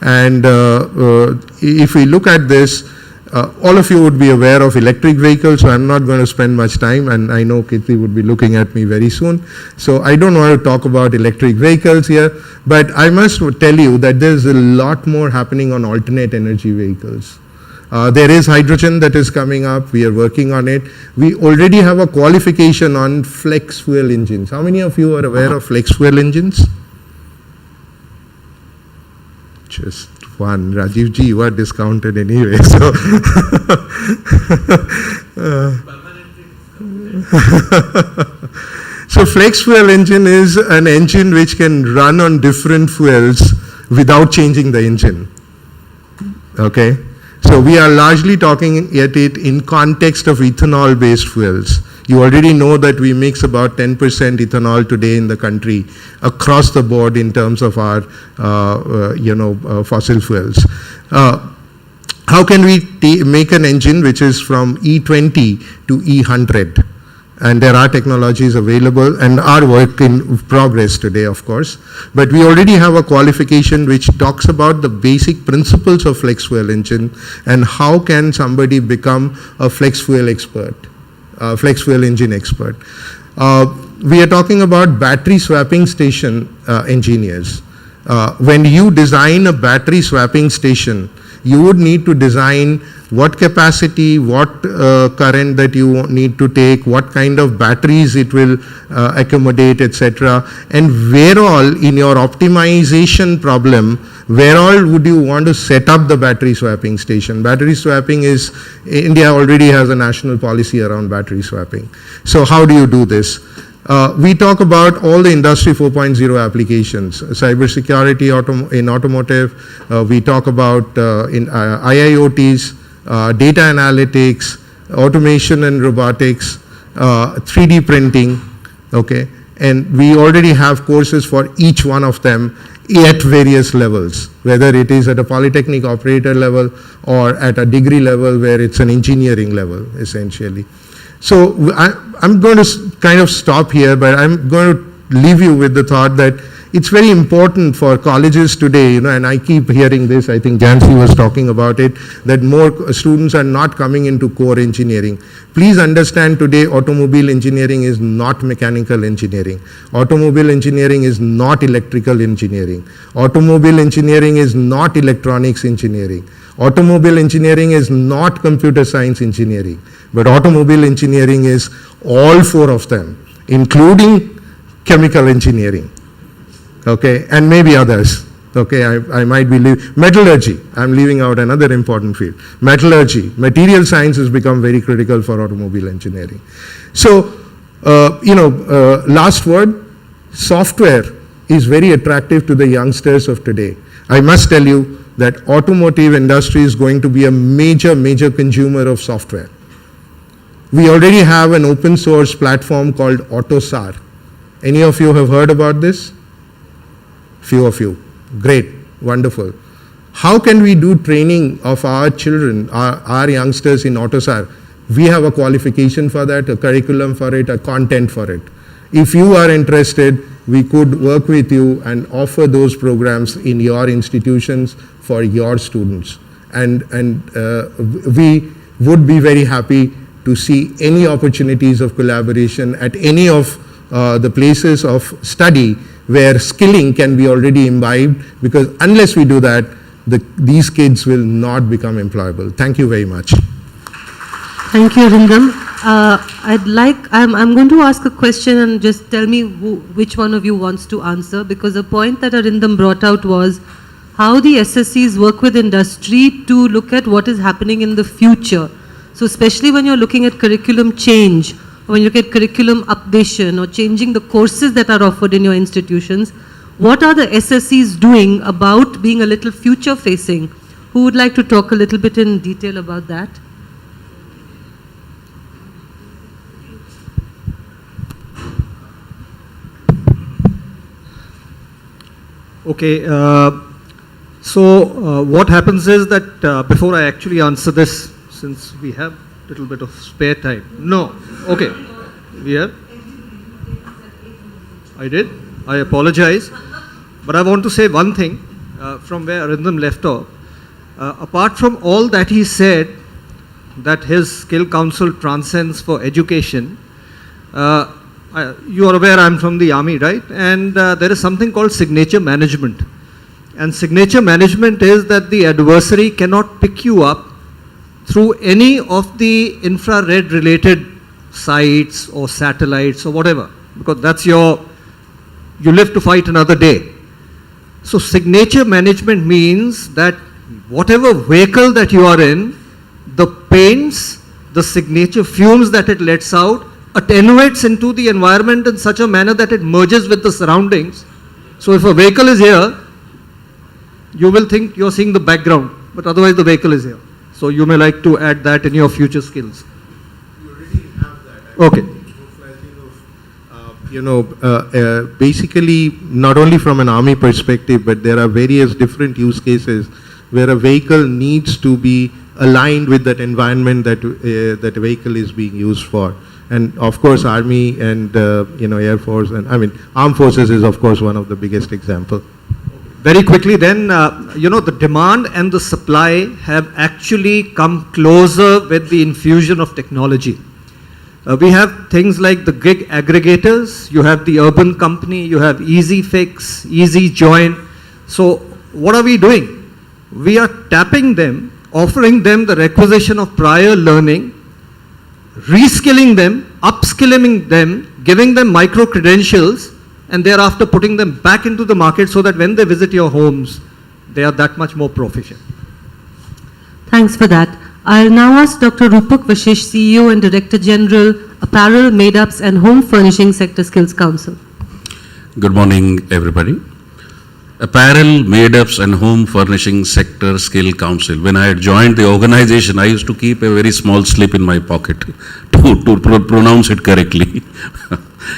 And if we look at this, all of you would be aware of electric vehicles, so I'm not going to spend much time, and I know Kirti would be looking at me very soon. So I don't want to talk about electric vehicles here, but I must tell you that there's a lot more happening on alternate energy vehicles. There is hydrogen that is coming up. We are working on it. We already have a qualification on flex fuel engines. How many of you are aware of flex fuel engines? Just one. Rajiv ji, you are discounted anyway. So, so flex fuel engine is an engine which can run on different fuels without changing the engine. Okay? So we are largely talking at it in context of ethanol-based fuels. You already know that we mix about 10% ethanol today in the country across the board in terms of our, fossil fuels. How can we make an engine which is from E20 to E100? And there are technologies available and are work in progress today, of course. But we already have a qualification which talks about the basic principles of flex fuel engine and how can somebody become a flex fuel expert, flex fuel engine expert. We are talking about battery swapping station engineers. When you design a battery swapping station, you would need to design what capacity, what current that you need to take, what kind of batteries it will accommodate, etc. And where all in your optimization problem, where all would you want to set up the battery swapping station? Battery swapping is, India already has a national policy around battery swapping. So how do you do this? We talk about all the Industry 4.0 applications, cybersecurity in automotive, we talk about in IIoTs, data analytics, automation and robotics, 3D printing, okay? And we already have courses for each one of them at various levels, whether it is at a polytechnic operator level or at a degree level where it's an engineering level, essentially. So I'm going to kind of stop here, but I'm going to leave you with the thought that it's very important for colleges today, and I keep hearing this, I think Jansi was talking about it, that more students are not coming into core engineering. Please understand today automobile engineering is not mechanical engineering. Automobile engineering is not electrical engineering. Automobile engineering is not electronics engineering. Automobile engineering is not computer science engineering. But automobile engineering is all four of them, including chemical engineering, okay, and maybe others, okay, I might be metallurgy, I'm leaving out another important field. Metallurgy, material science has become very critical for automobile engineering. So, last word, software is very attractive to the youngsters of today. I must tell you that automotive industry is going to be a major consumer of software. We already have an open source platform called AutoSAR. Any of you have heard about this? Few of you. Great, wonderful. How can we do training of our children, our youngsters in AutoSAR? We have a qualification for that, a curriculum for it, a content for it. If you are interested, we could work with you and offer those programs in your institutions for your students. And we would be very happy to see any opportunities of collaboration at any of the places of study where skilling can be already imbibed, because unless we do that, these kids will not become employable. Thank you very much. Thank you, Arindam. I'm going to ask a question and just tell me which one of you wants to answer, because the point that Arindam brought out was how the SSCs work with industry to look at what is happening in the future. So especially when you're looking at curriculum change, or when you look at curriculum updation or changing the courses that are offered in your institutions, what are the SSCs doing about being a little future facing? Who would like to talk a little bit in detail about that? Okay, so what happens is that before I actually answer this, since we have a little bit of spare time. No, okay, we have. I did, I apologize. But I want to say one thing from where Arindam left off. Apart from all that he said, that his skill council transcends for education, you are aware I'm from the army, right? And there is something called signature management. And signature management is that the adversary cannot pick you up through any of the infrared related sites or satellites or whatever, because that's you live to fight another day. So signature management means that whatever vehicle that you are in, the paints, the signature fumes that it lets out attenuates into the environment in such a manner that it merges with the surroundings. So if a vehicle is here, you will think you're seeing the background, but otherwise the vehicle is here. So you may like to add that in your future skills. You already have that. Okay. Basically, not only from an army perspective, but there are various different use cases where a vehicle needs to be aligned with that environment that that vehicle is being used for. And of course, Army and, Air Force, and I mean, Armed Forces is of course one of the biggest example. Very quickly then, the demand and the supply have actually come closer with the infusion of technology. We have things like the gig aggregators, you have the urban company, you have Easy Fix, Easy Join. So what are we doing? We are tapping them, offering them the requisition of prior learning, reskilling them, upskilling them, giving them micro credentials, and thereafter putting them back into the market so that when they visit your homes, they are that much more proficient. Thanks for that. I'll now ask Dr. Rupak Vashish, CEO and Director General, Apparel, Made-ups and Home Furnishing Sector Skills Council. Good morning, everybody. Apparel, Made-ups and Home Furnishing Sector Skill Council. When I had joined the organization, I used to keep a very small slip in my pocket to pronounce it correctly.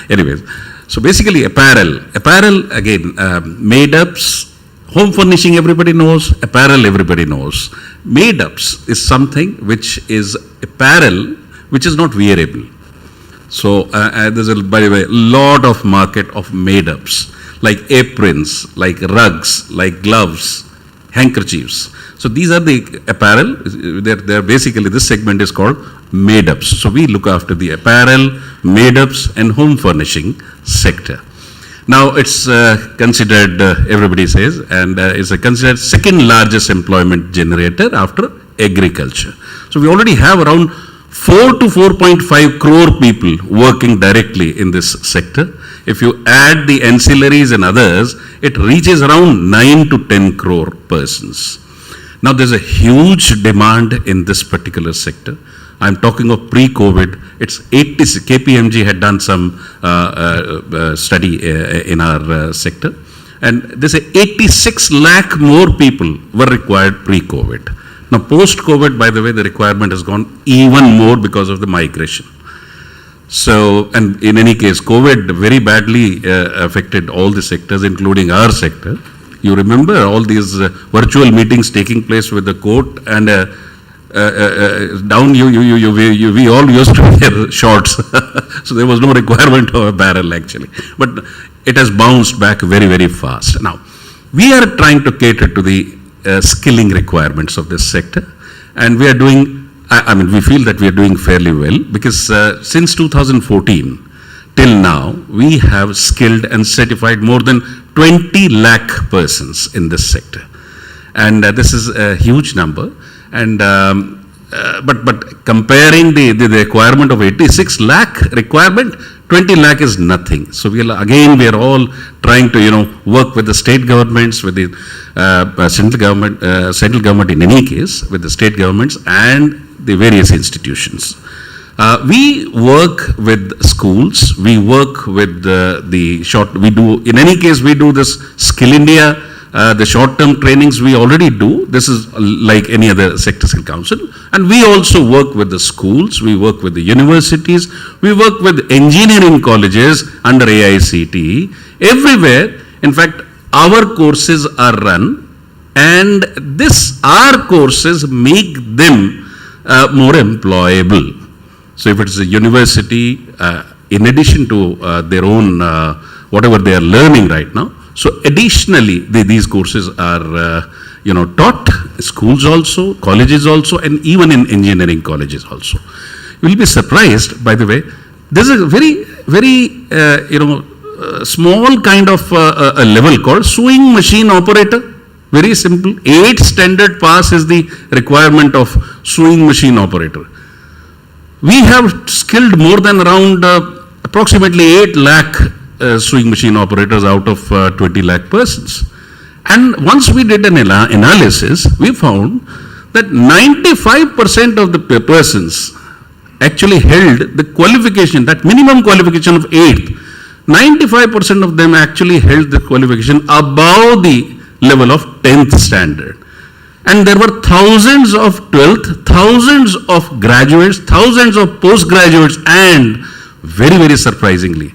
Anyways, so basically apparel again, Made-ups, home furnishing everybody knows, apparel everybody knows. Made-ups is something which is apparel which is not wearable. So there's by the way, lot of market of made-ups, like aprons, like rugs, like gloves, handkerchiefs. So these are the apparel. They're basically, this segment is called made-ups. So we look after the apparel, made-ups and home furnishing sector. Now it's considered, everybody says, and it's considered second largest employment generator after agriculture. So we already have around 4 to 4.5 crore people working directly in this sector. If you add the ancillaries and others, it reaches around 9 to 10 crore persons. Now there's a huge demand in this particular sector. I'm talking of pre-COVID. It's 86, KPMG had done some study in our sector. And they say 86 lakh more people were required pre-COVID. Now post-COVID, by the way, the requirement has gone even more because of the migration. So, and in any case, COVID very badly affected all the sectors, including our sector. You remember all these virtual meetings taking place with the court and down we all used to wear shorts. So there was no requirement of apparel actually. But it has bounced back very, very fast. Now, we are trying to cater to the skilling requirements of this sector, and we are doing, I mean, we feel that we are doing fairly well because since 2014 till now, we have skilled and certified more than 20 lakh persons in this sector. And this is a huge number. And but comparing the requirement of 86 lakh requirement, 20 lakh is nothing. So we are all trying to work with the state governments, with the central government in any case, with the state governments and the various institutions. We work with schools. We work with in any case we do this Skill India. The short-term trainings we already do. This is like any other sector skill council. And we also work with the schools, we work with the universities, we work with engineering colleges under AICTE. Everywhere, in fact, our courses are run, and our courses make them more employable. So if it's a university, in addition to their own, whatever they are learning right now, so additionally, these courses are, taught, schools also, colleges also, and even in engineering colleges also. You will be surprised, by the way, there's a very, very, small kind of a level called sewing machine operator. Very simple. 8 standard pass is the requirement of sewing machine operator. We have skilled more than around approximately 8 lakh sewing machine operators out of 20 lakh persons. And once we did an analysis, we found that 95% of the persons actually held the qualification, that minimum qualification of 8th. 95% of them actually held the qualification above the level of 10th standard. And there were thousands of 12th, thousands of graduates, thousands of postgraduates, and very, very surprisingly,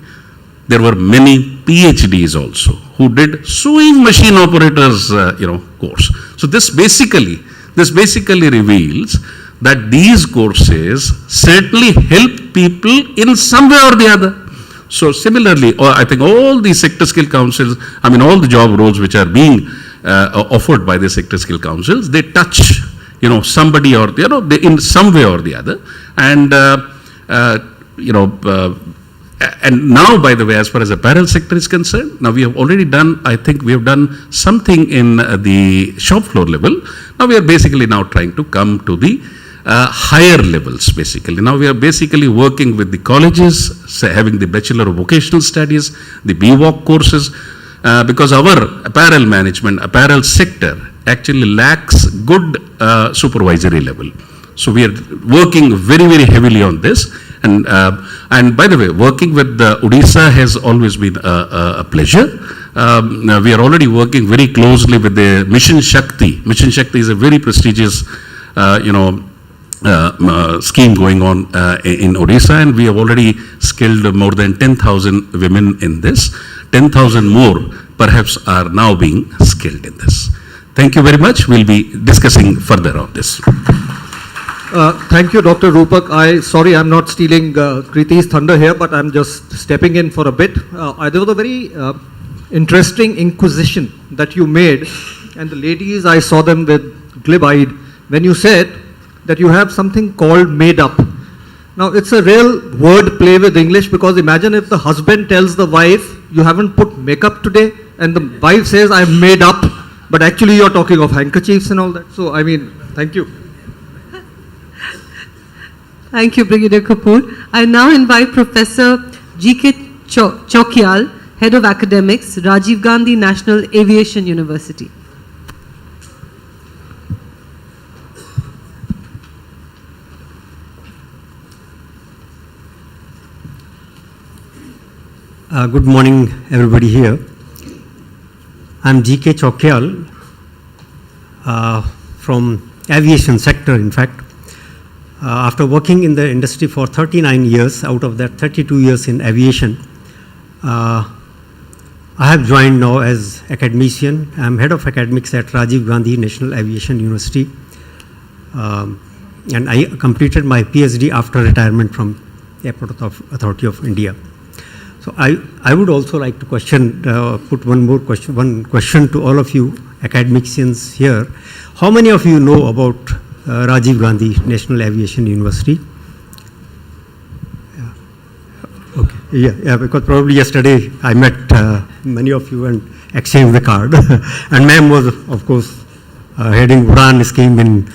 there were many PhDs also who did sewing machine operators, course. So this basically reveals that these courses certainly help people in some way or the other. So similarly, I think all the sector skill councils, all the job roles which are being offered by the sector skill councils, they touch, somebody or, they, in some way or the other. And, and now, by the way, as far as apparel sector is concerned, now we have already done, I think we have done something in the shop floor level. Now we are basically now trying to come to the higher levels, basically. Now we are basically working with the colleges, say, having the Bachelor of Vocational Studies, the BVOC courses, because our apparel management, apparel sector actually lacks good supervisory level. So we are working very, very heavily on this. And by the way, working with Odisha has always been a pleasure. We are already working very closely with the Mission Shakti. Mission Shakti is a very prestigious, scheme going on in Odisha, and we have already skilled more than 10,000 women in this. 10,000 more perhaps are now being skilled in this. Thank you very much. We'll be discussing further on this. Thank you, Dr. Rupak. Sorry, I'm not stealing Kriti's thunder here, but I'm just stepping in for a bit. There was a very interesting inquisition that you made, and the ladies, I saw them with glib-eyed, when you said that you have something called made up. Now, it's a real word play with English, because imagine if the husband tells the wife, you haven't put makeup today, and the wife says, I've made up, but actually you're talking of handkerchiefs and all that. So, thank you. Thank you, Brigadier Kapoor. I now invite Professor G.K. Chokyal, Head of Academics, Rajiv Gandhi National Aviation University. Good morning, everybody here. I'm G.K. Chokyal from aviation sector, in fact. After working in the industry for 39 years, out of that 32 years in aviation, I have joined now as academician. I'm head of academics at Rajiv Gandhi National Aviation University. And I completed my PhD after retirement from Airport Authority of India. So I would also like to put one question to all of you academicians here. How many of you know about Rajiv Gandhi National Aviation University? Yeah. Okay. Yeah, because probably yesterday I met many of you and exchanged the card. And ma'am was, of course, heading Udan scheme in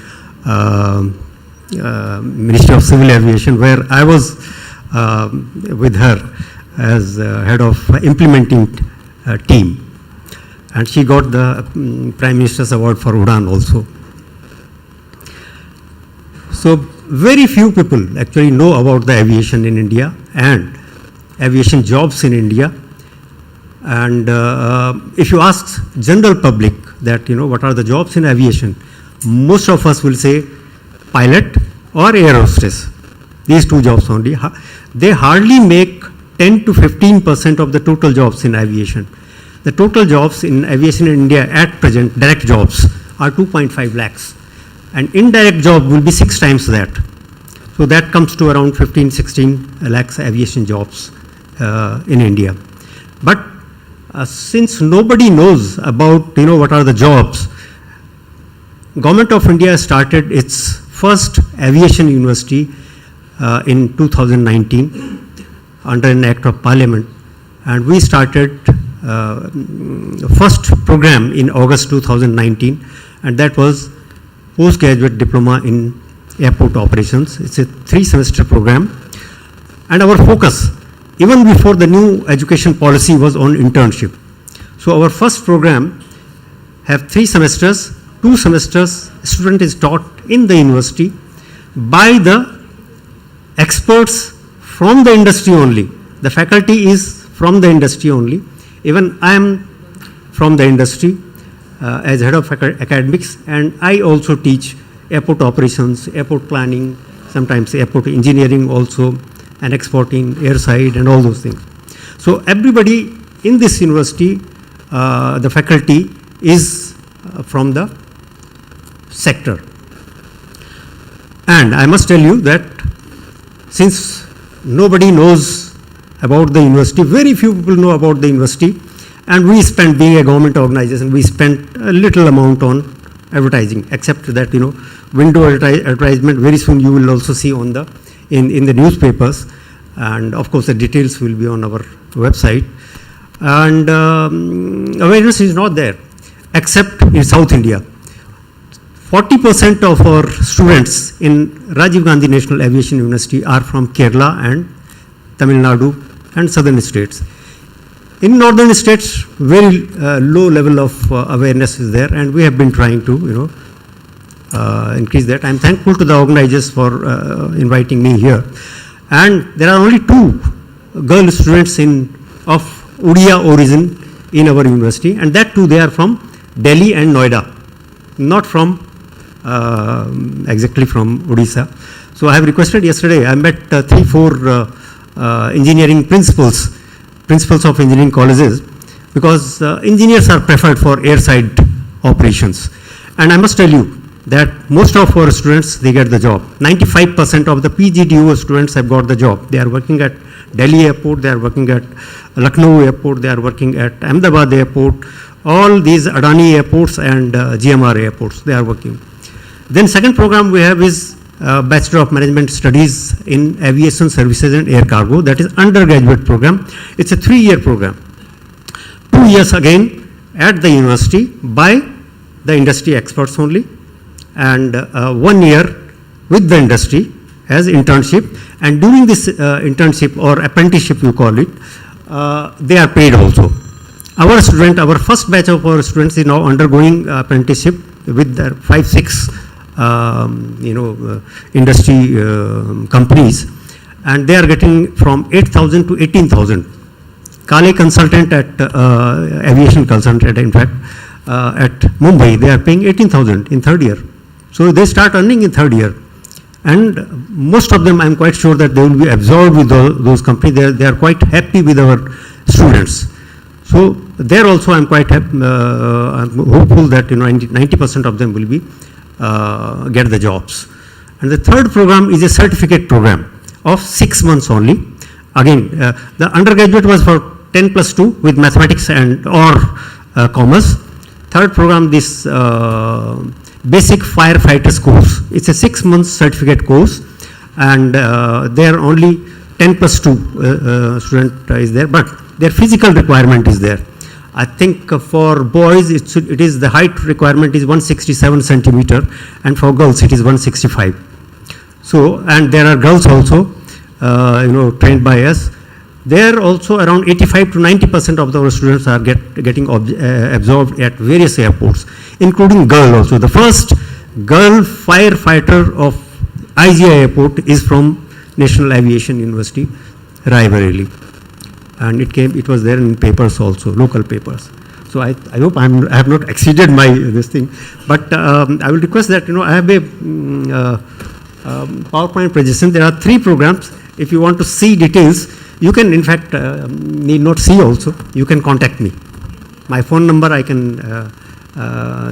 Ministry of Civil Aviation, where I was with her as head of implementing team. And she got the Prime Minister's Award for Udan also. So very few people actually know about the aviation in India and aviation jobs in India. And if you ask general public that, what are the jobs in aviation, most of us will say pilot or air hostess. These two jobs only. They hardly make 10 to 15% of the total jobs in aviation. The total jobs in aviation in India at present, direct jobs, are 2.5 lakhs. And indirect job will be 6 times that. So that comes to around 15-16 lakhs aviation jobs in India. But since nobody knows about what are the jobs, Government of India started its first aviation university in 2019 under an act of parliament, and we started first program in August 2019, and that was postgraduate diploma in airport operations. It's a 3-semester program, and our focus even before the new education policy was on internship. So our first program have 3 semesters. 2 semesters student is taught in the university by the experts from the industry only. The faculty is from the industry only. Even I am from the industry as head of academics, and I also teach airport operations, airport planning, sometimes airport engineering also, and exporting, airside, and all those things. So everybody in this university, the faculty is from the sector. And I must tell you that since nobody knows about the university, very few people know about the university, and we spend, being a government organization, we spend a little amount on advertising, except that, window advertisement very soon you will also see on the, in the newspapers, and of course the details will be on our website. And awareness is not there, except in South India. 40% of our students in Rajiv Gandhi National Aviation University are from Kerala and Tamil Nadu and southern states. In northern states, very low level of awareness is there, and we have been trying to, increase that. I'm thankful to the organizers for inviting me here. And there are only 2 girl students of Odia origin in our university, and that too they are from Delhi and Noida, not from exactly from Odisha. So I have requested yesterday, I met 3-4 engineering principals of engineering colleges, because engineers are preferred for airside operations. And I must tell you that most of our students, they get the job. 95% of the PGDU students have got the job. They are working at Delhi airport, they are working at Lucknow airport, they are working at Ahmedabad airport, all these Adani airports and GMR airports, they are working. Then second program we have is Bachelor of Management Studies in Aviation Services and Air Cargo, that is undergraduate program. It's a 3-year program. 2 years again at the university by the industry experts only, and 1 year with the industry as internship. And during this internship or apprenticeship you call it, they are paid also. Our first batch of our students is now undergoing apprenticeship with their 5-6 industry companies, and they are getting from 8,000 to 18,000. Kale consultant at aviation consultant, in fact, at Mumbai, they are paying 18,000 in 3rd year. So they start earning in 3rd year, and most of them, I am quite sure that they will be absorbed with those companies. They are quite happy with our students. So there also, I am quite I'm hopeful that 90% of them will be get the jobs. And the third program is a certificate program of 6 months only. Again, the undergraduate was for 10+2 with mathematics and or commerce. Third program, this basic firefighters course. It's a 6 months certificate course, and there only 10+2 student is there, but their physical requirement is there. I think for boys it is the height requirement is 167 centimeter, and for girls it is 165. So, and there are girls also trained by us. There also around 85 to 90% of our students are getting absorbed at various airports, including girl also. The first girl firefighter of IGI airport is from National Aviation University, Raebareli. And it was there in papers also, local papers. So I hope I have not exceeded my this thing, but I will request that I have a PowerPoint presentation. There are 3 programs. If you want to see details, you can in fact need not see also. You can contact me. My phone number I can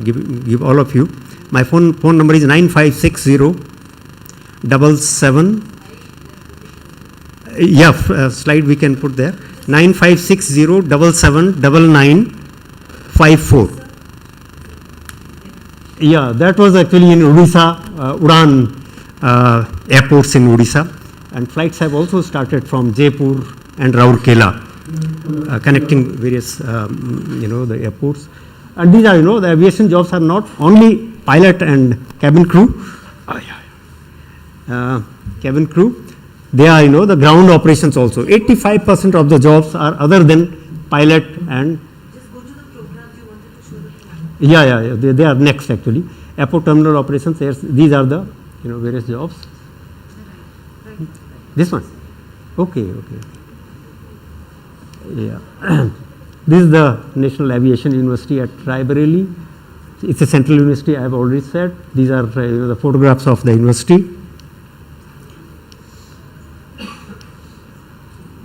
give all of you. My phone number is 9560 77. Yeah, slide we can put there. 9560 779954. Yeah, that was actually in Odisha, Udan airports in Odisha, and flights have also started from Jaipur and Rourkela, connecting various the airports. And these are the aviation jobs are not only pilot and cabin crew. Cabin crew. They are, the ground operations also. 85% of the jobs are other than pilot and. Just go to the programs you wanted to show the program. Yeah, they are next actually. Airport terminal operations. These are the various jobs. Right. This one. Okay. Yeah. This is the National Aviation University at Raebareli. It's a central university. I have already said. These are the photographs of the university.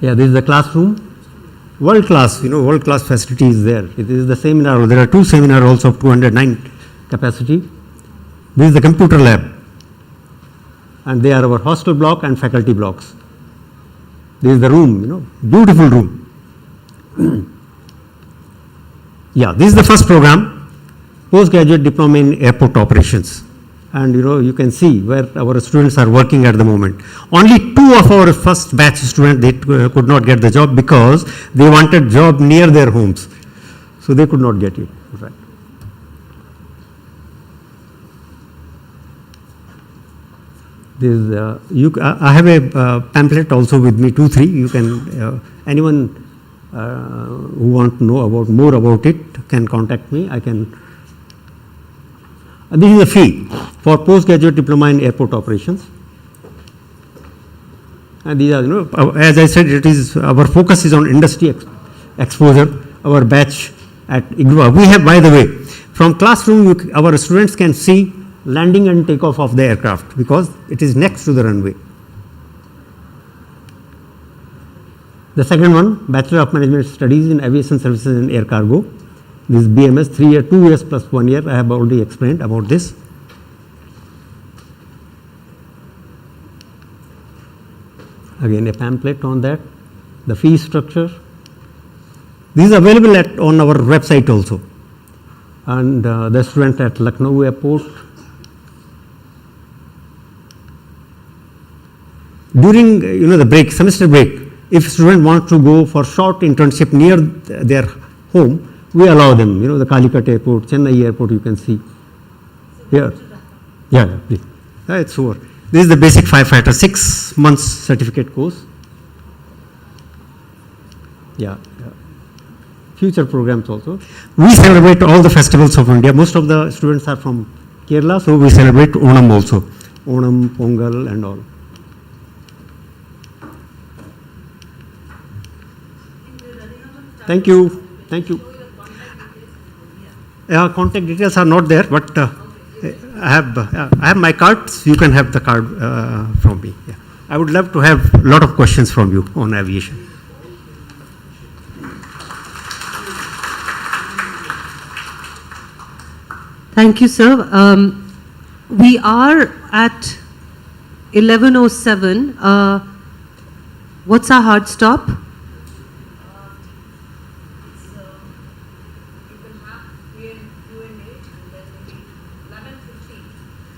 Yeah, this is the classroom. World class, world class facility is there. It is the seminar hall. There are 2 seminar halls of 209 capacity. This is the computer lab. and they are our hostel block and faculty blocks. This is the room, beautiful room. Yeah, this is the first program, postgraduate diploma in airport operations. And you can see where our students are working at the moment. Only 2 of our first batch students, they could not get the job because they wanted job near their homes. So they could not get it. Right. I have a pamphlet also with me, 2-3. You can, anyone who want to know more about it can contact me. I can. This is the fee for postgraduate diploma in airport operations. And these are, as I said, our focus is on industry exposure. Our batch at IGWA. We have, by the way, from classroom, our students can see landing and takeoff of the aircraft because it is next to the runway. The second one, Bachelor of Management Studies in Aviation Services and Air Cargo. This BMS, 3 years, 2 years plus 1 year. I have already explained about this. Again, a pamphlet on that. The fee structure. This is available on our website also. And the student at Lucknow Airport. During the break, semester break, if student wants to go for short internship near their home, we allow them. The Calicut Airport, Chennai Airport, you can see here. Yeah, please. It's over. This is the basic firefighter, 6 months certificate course. Yeah. Future programs also. We celebrate all the festivals of India. Most of the students are from Kerala, so we celebrate Onam also. Onam, Pongal and all. Thank you. Thank you. Contact details are not there, but I have my cards. You can have the card from me. Yeah. I would love to have a lot of questions from you on aviation. Thank you, sir. We are at 11:07. What's our hard stop?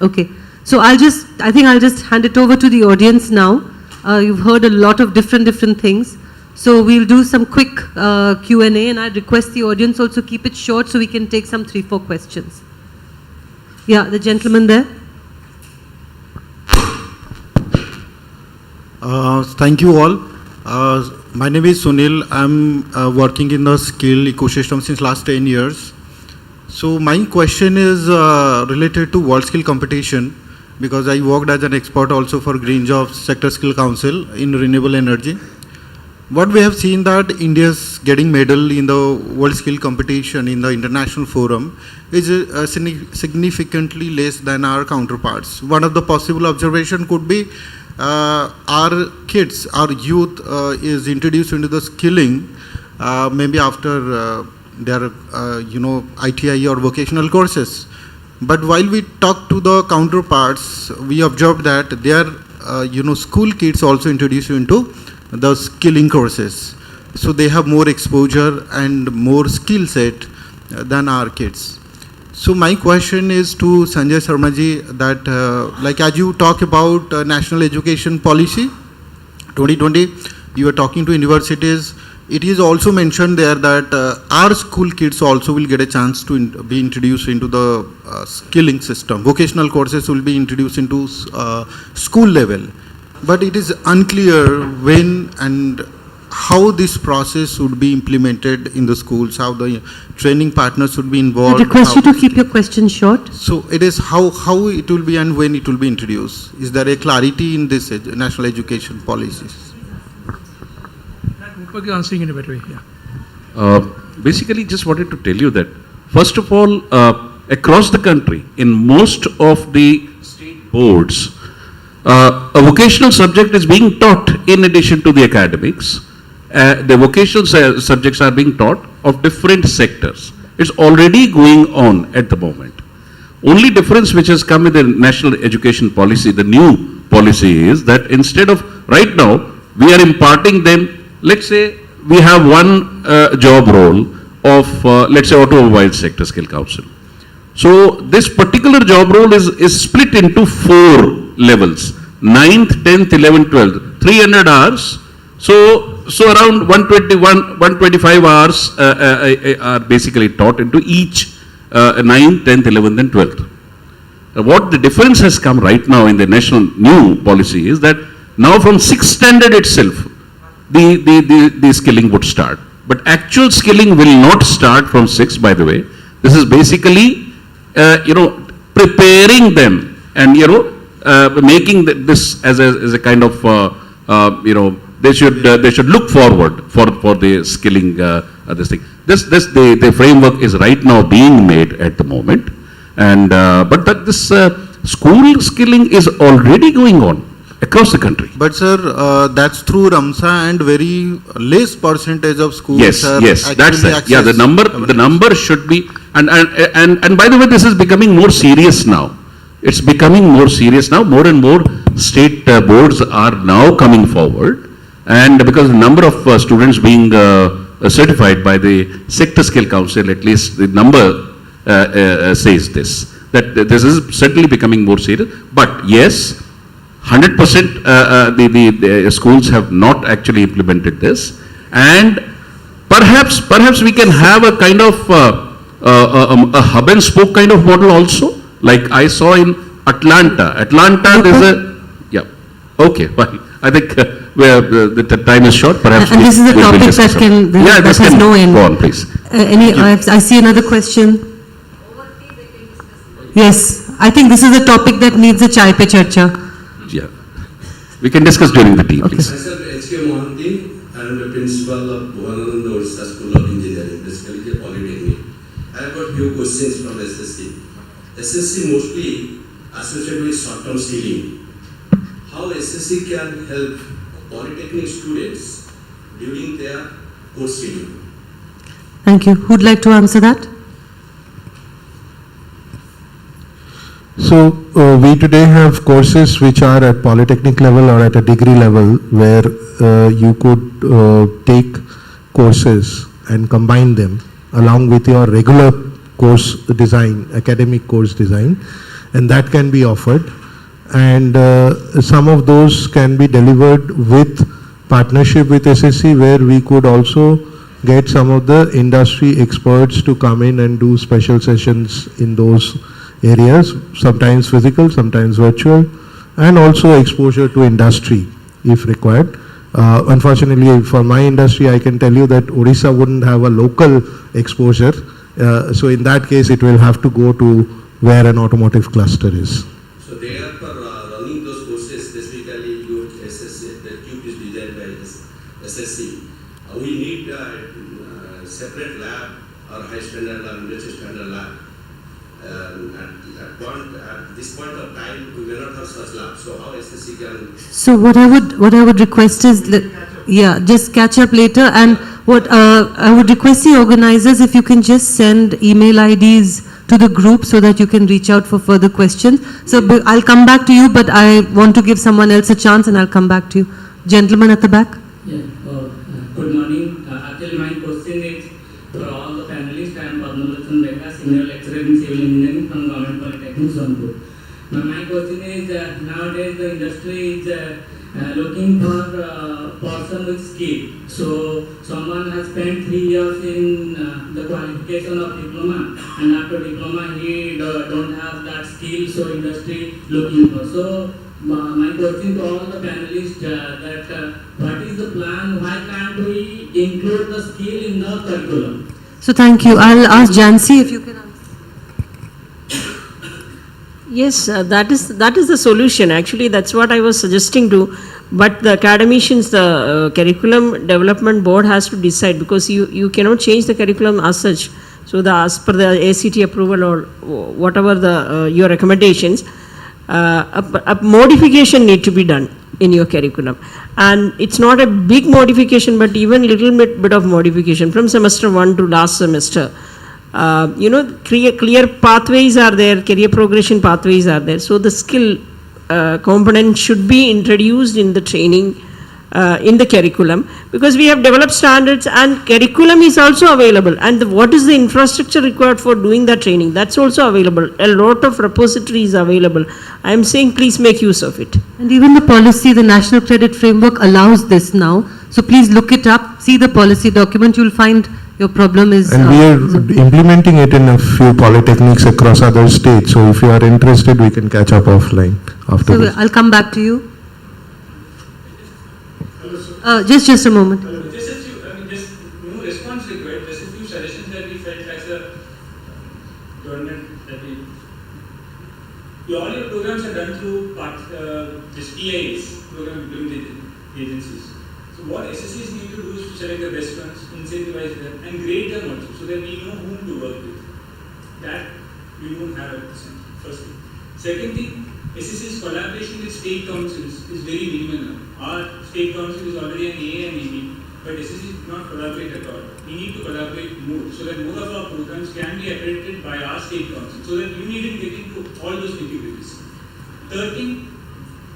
Okay, so I think I'll just hand it over to the audience now. You've heard a lot of different things. So we'll do some quick Q&A, and I'd request the audience also keep it short so we can take some 3-4 questions. Yeah, the gentleman there. Thank you all. My name is Sunil. I'm working in the skill ecosystem since last 10 years. So my question is related to World Skill Competition, because I worked as an expert also for Green Jobs Sector Skill Council in renewable energy. What we have seen that India's getting medal in the World Skill Competition in the international forum is significantly less than our counterparts. One of the possible observation could be our kids, our youth is introduced into the skilling maybe after their ITI or vocational courses. But while we talk to the counterparts, we observe that their school kids also introduced into the skilling courses. So they have more exposure and more skill set than our kids. So my question is to Sanjay Sharma-ji that like as you talk about National Education Policy 2020, you are talking to universities. It is also mentioned there that our school kids also will get a chance to be introduced into the skilling system. Vocational courses will be introduced into school level. But it is unclear when and how this process would be implemented in the schools, how the training partners would be involved. I request you to keep your question short. So it is how it will be and when it will be introduced. Is there a clarity in this national education policies? Answering in a better way, yeah. Basically, just wanted to tell you that, first of all, across the country, in most of the state boards, a vocational subject is being taught in addition to the academics. The vocational subjects are being taught of different sectors. It's already going on at the moment. Only difference which has come with the National Education Policy, the new policy is that instead of, right now, we are imparting them, let's say, we have one job role of, let's say, automobile sector skill council. So this particular job role is split into 4 levels, 9th, 10th, 11th, 12th, 300 hours. So around 125 hours are basically taught into each 9th, 10th, 11th and 12th. What the difference has come right now in the national new policy is that now from 6th standard itself, the skilling would start. But actual skilling will not start from 6th, by the way. This is basically, preparing them and, making this as a kind of, they should look forward for the skilling, this thing. The framework is right now being made at the moment. And, but this school skilling is already going on across the country. But sir, that's through Ramsa and very less percentage of schools Yes, are yes, that's actually it. Yeah, the number should be, and by the way, this is becoming more serious now. It's becoming more serious now. More and more state boards are now coming forward, and because the number of students being certified by the sector skill council, at least the number says this, that this is certainly becoming more serious. But yes, 100% the schools have not actually implemented this, and perhaps we can have a kind of a hub and spoke kind of model also, like I saw in Atlanta. There's a, yeah, okay, fine. I think the time is short, perhaps. And this is a topic that has no end. Go on, please. I see another question. Yes, I think this is a topic that needs a chai pe charcha. Yeah, we can discuss during the tea, please. Myself, H.K. Mohanty, I am the principal of Bhuvanananda Odisha School of Engineering, basically a polytechnic. I have got few questions from SSC. SSC mostly associated with short-term skilling. How SSC can help polytechnic students during their course schedule? Thank you. Who'd like to answer that? So we today have courses which are at polytechnic level or at a degree level where you could take courses and combine them along with your regular course design, academic course design, and that can be offered. And some of those can be delivered with partnership with SSC, where we could also get some of the industry experts to come in and do special sessions in those areas, sometimes physical, sometimes virtual, and also exposure to industry if required. Unfortunately for my industry, I can tell you that Odisha wouldn't have a local exposure. So in that case, it will have to go to where an automotive cluster is. So they are for running those courses, specifically your SSC, the tube is designed by SSC. We need a separate lab or high standard lab, industry standard lab. At this point of time, we may not have such lab. So how SSC can? So what I would request is, just catch up later. And what I would request the organizers, if you can just send email IDs to the group so that you can reach out for further questions. So I'll come back to you, but I want to give someone else a chance, and I'll come back to you. Gentleman at the back. Yeah. Good morning. Actually, my question is for all the panelists. I am Padmalochan Beka, senior lecturer in civil engineering from Government Polytechnic, Sonpur. Now, my question is nowadays the industry is looking for person with skill. So someone has spent 3 years in the qualification of diploma, and after diploma he don't have that skill. So industry looking for. So my question to all the panelists that what is the plan? Why can't we include the skill in the curriculum? So thank you. I'll ask Jansi if you can answer. Yes, that is the solution. Actually, that's what I was suggesting to. But the academicians, the curriculum development board has to decide, because you cannot change the curriculum as such. So as per the ACT approval or whatever your recommendations, a modification need to be done in your curriculum. And it's not a big modification, but even little bit of modification from semester 1 to last semester. Clear pathways are there, career progression pathways are there. So the skill component should be introduced in the training, in the curriculum, because we have developed standards and curriculum is also available, and what is the infrastructure required for doing the training, that's also available. A lot of repositories available. I am saying please make use of it. And even the policy, the National Credit Framework allows this now. So please look it up, see the policy document, you'll find your problem is... And we are implementing it in a few polytechnics across other states. So if you are interested, we can catch up offline after So this. I'll come back to you. Just a moment. Just a few, just no response required, just a few suggestions that we felt as a government that all your programs are done through this PIs, program implementation agencies. So what SSCs need to do is to select the best ones, incentivize them, and grade them also, so that we know whom to work with. That we don't have at the center, first thing. Second thing, SSC's collaboration with state councils is very minimal now. Our state council is already an A and EB, but SSC does not collaborate at all. We need to collaborate more, so that more of our programs can be accredited by our state council, so that you needn't get into all those nitty-gritties. Third thing,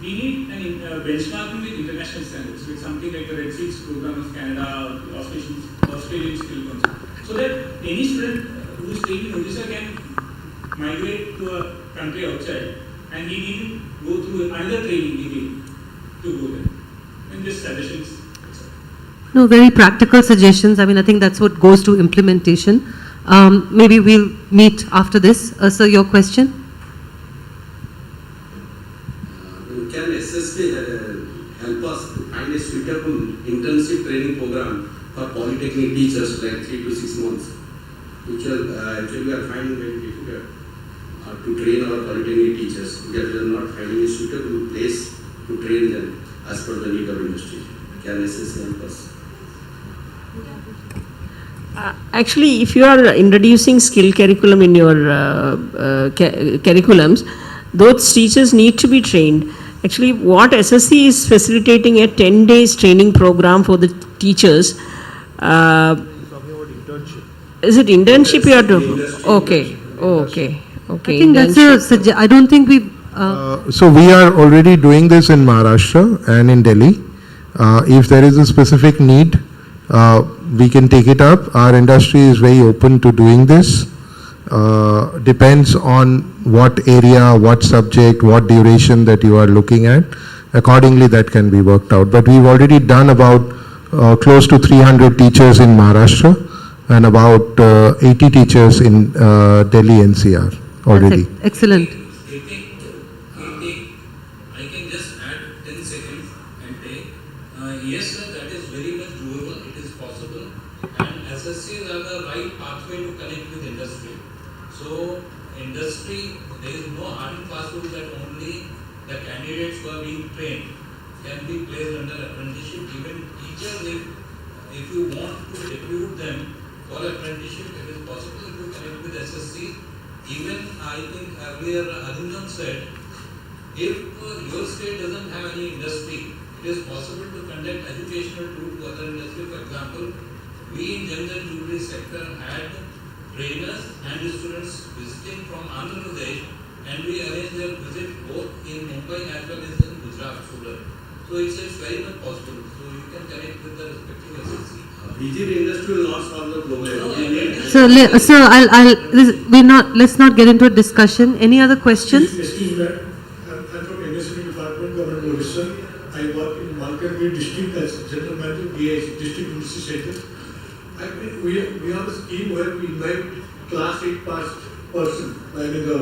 we need an benchmarking with international standards, with something like the Red Seals program of Canada, Australian Skill Council, so that any student who is trained in Odisha can migrate to a country outside, and he need to go through another training again to go there. And just suggestions. No, very practical suggestions. I mean, I think that's what goes to implementation. Maybe we'll meet after this. Sir, your question? Can SSC help us to find a suitable intensive training program for polytechnic teachers, like 3 to 6 months, which actually we are finding very difficult to train our polytechnic teachers, because we are not finding a suitable place to train them as per the need of industry. Can SSC help us? Actually, if you are introducing skill curriculum in your curriculums, those teachers need to be trained. Actually, what SSC is facilitating a 10 days training program for the teachers. Is it internship you are doing? Okay. I think that's I don't think we... So we are already doing this in Maharashtra and in Delhi. If there is a specific need, we can take it up. Our industry is very open to doing this. Depends on what area, what subject, what duration that you are looking at. Accordingly, that can be worked out. But we've already done about close to 300 teachers in Maharashtra and about 80 teachers in Delhi NCR already. Excellent. I can just add 10 seconds and say, yes sir, that is very much doable, it is possible, and SSCs are the right pathway to connect with industry. So industry, there is no hard and fast rule that only the candidates who are being trained can be placed under apprenticeship. Even teachers, if you want to recruit them for apprenticeship, it is possible to connect with SSC. Even I think earlier Arindam said, if your state doesn't have any industry, it is possible to conduct educational tour to other industry. For example, we in general jewelry sector had trainers and students visiting from Andhra Pradesh, and we arranged their visit both in Mumbai as well as in Gujarat, Surat. So it's very much possible. So you can connect with the respective SSC. Rigid industry will not solve the problem. Sir, let's not get into a discussion. Any other questions? Excuse me, I'm from Industry Department, Government of Odisha. I work in Malkangiri district as General Manager, DAY, District Industry Center. We have a scheme where we invite class 8 passed person, I mean the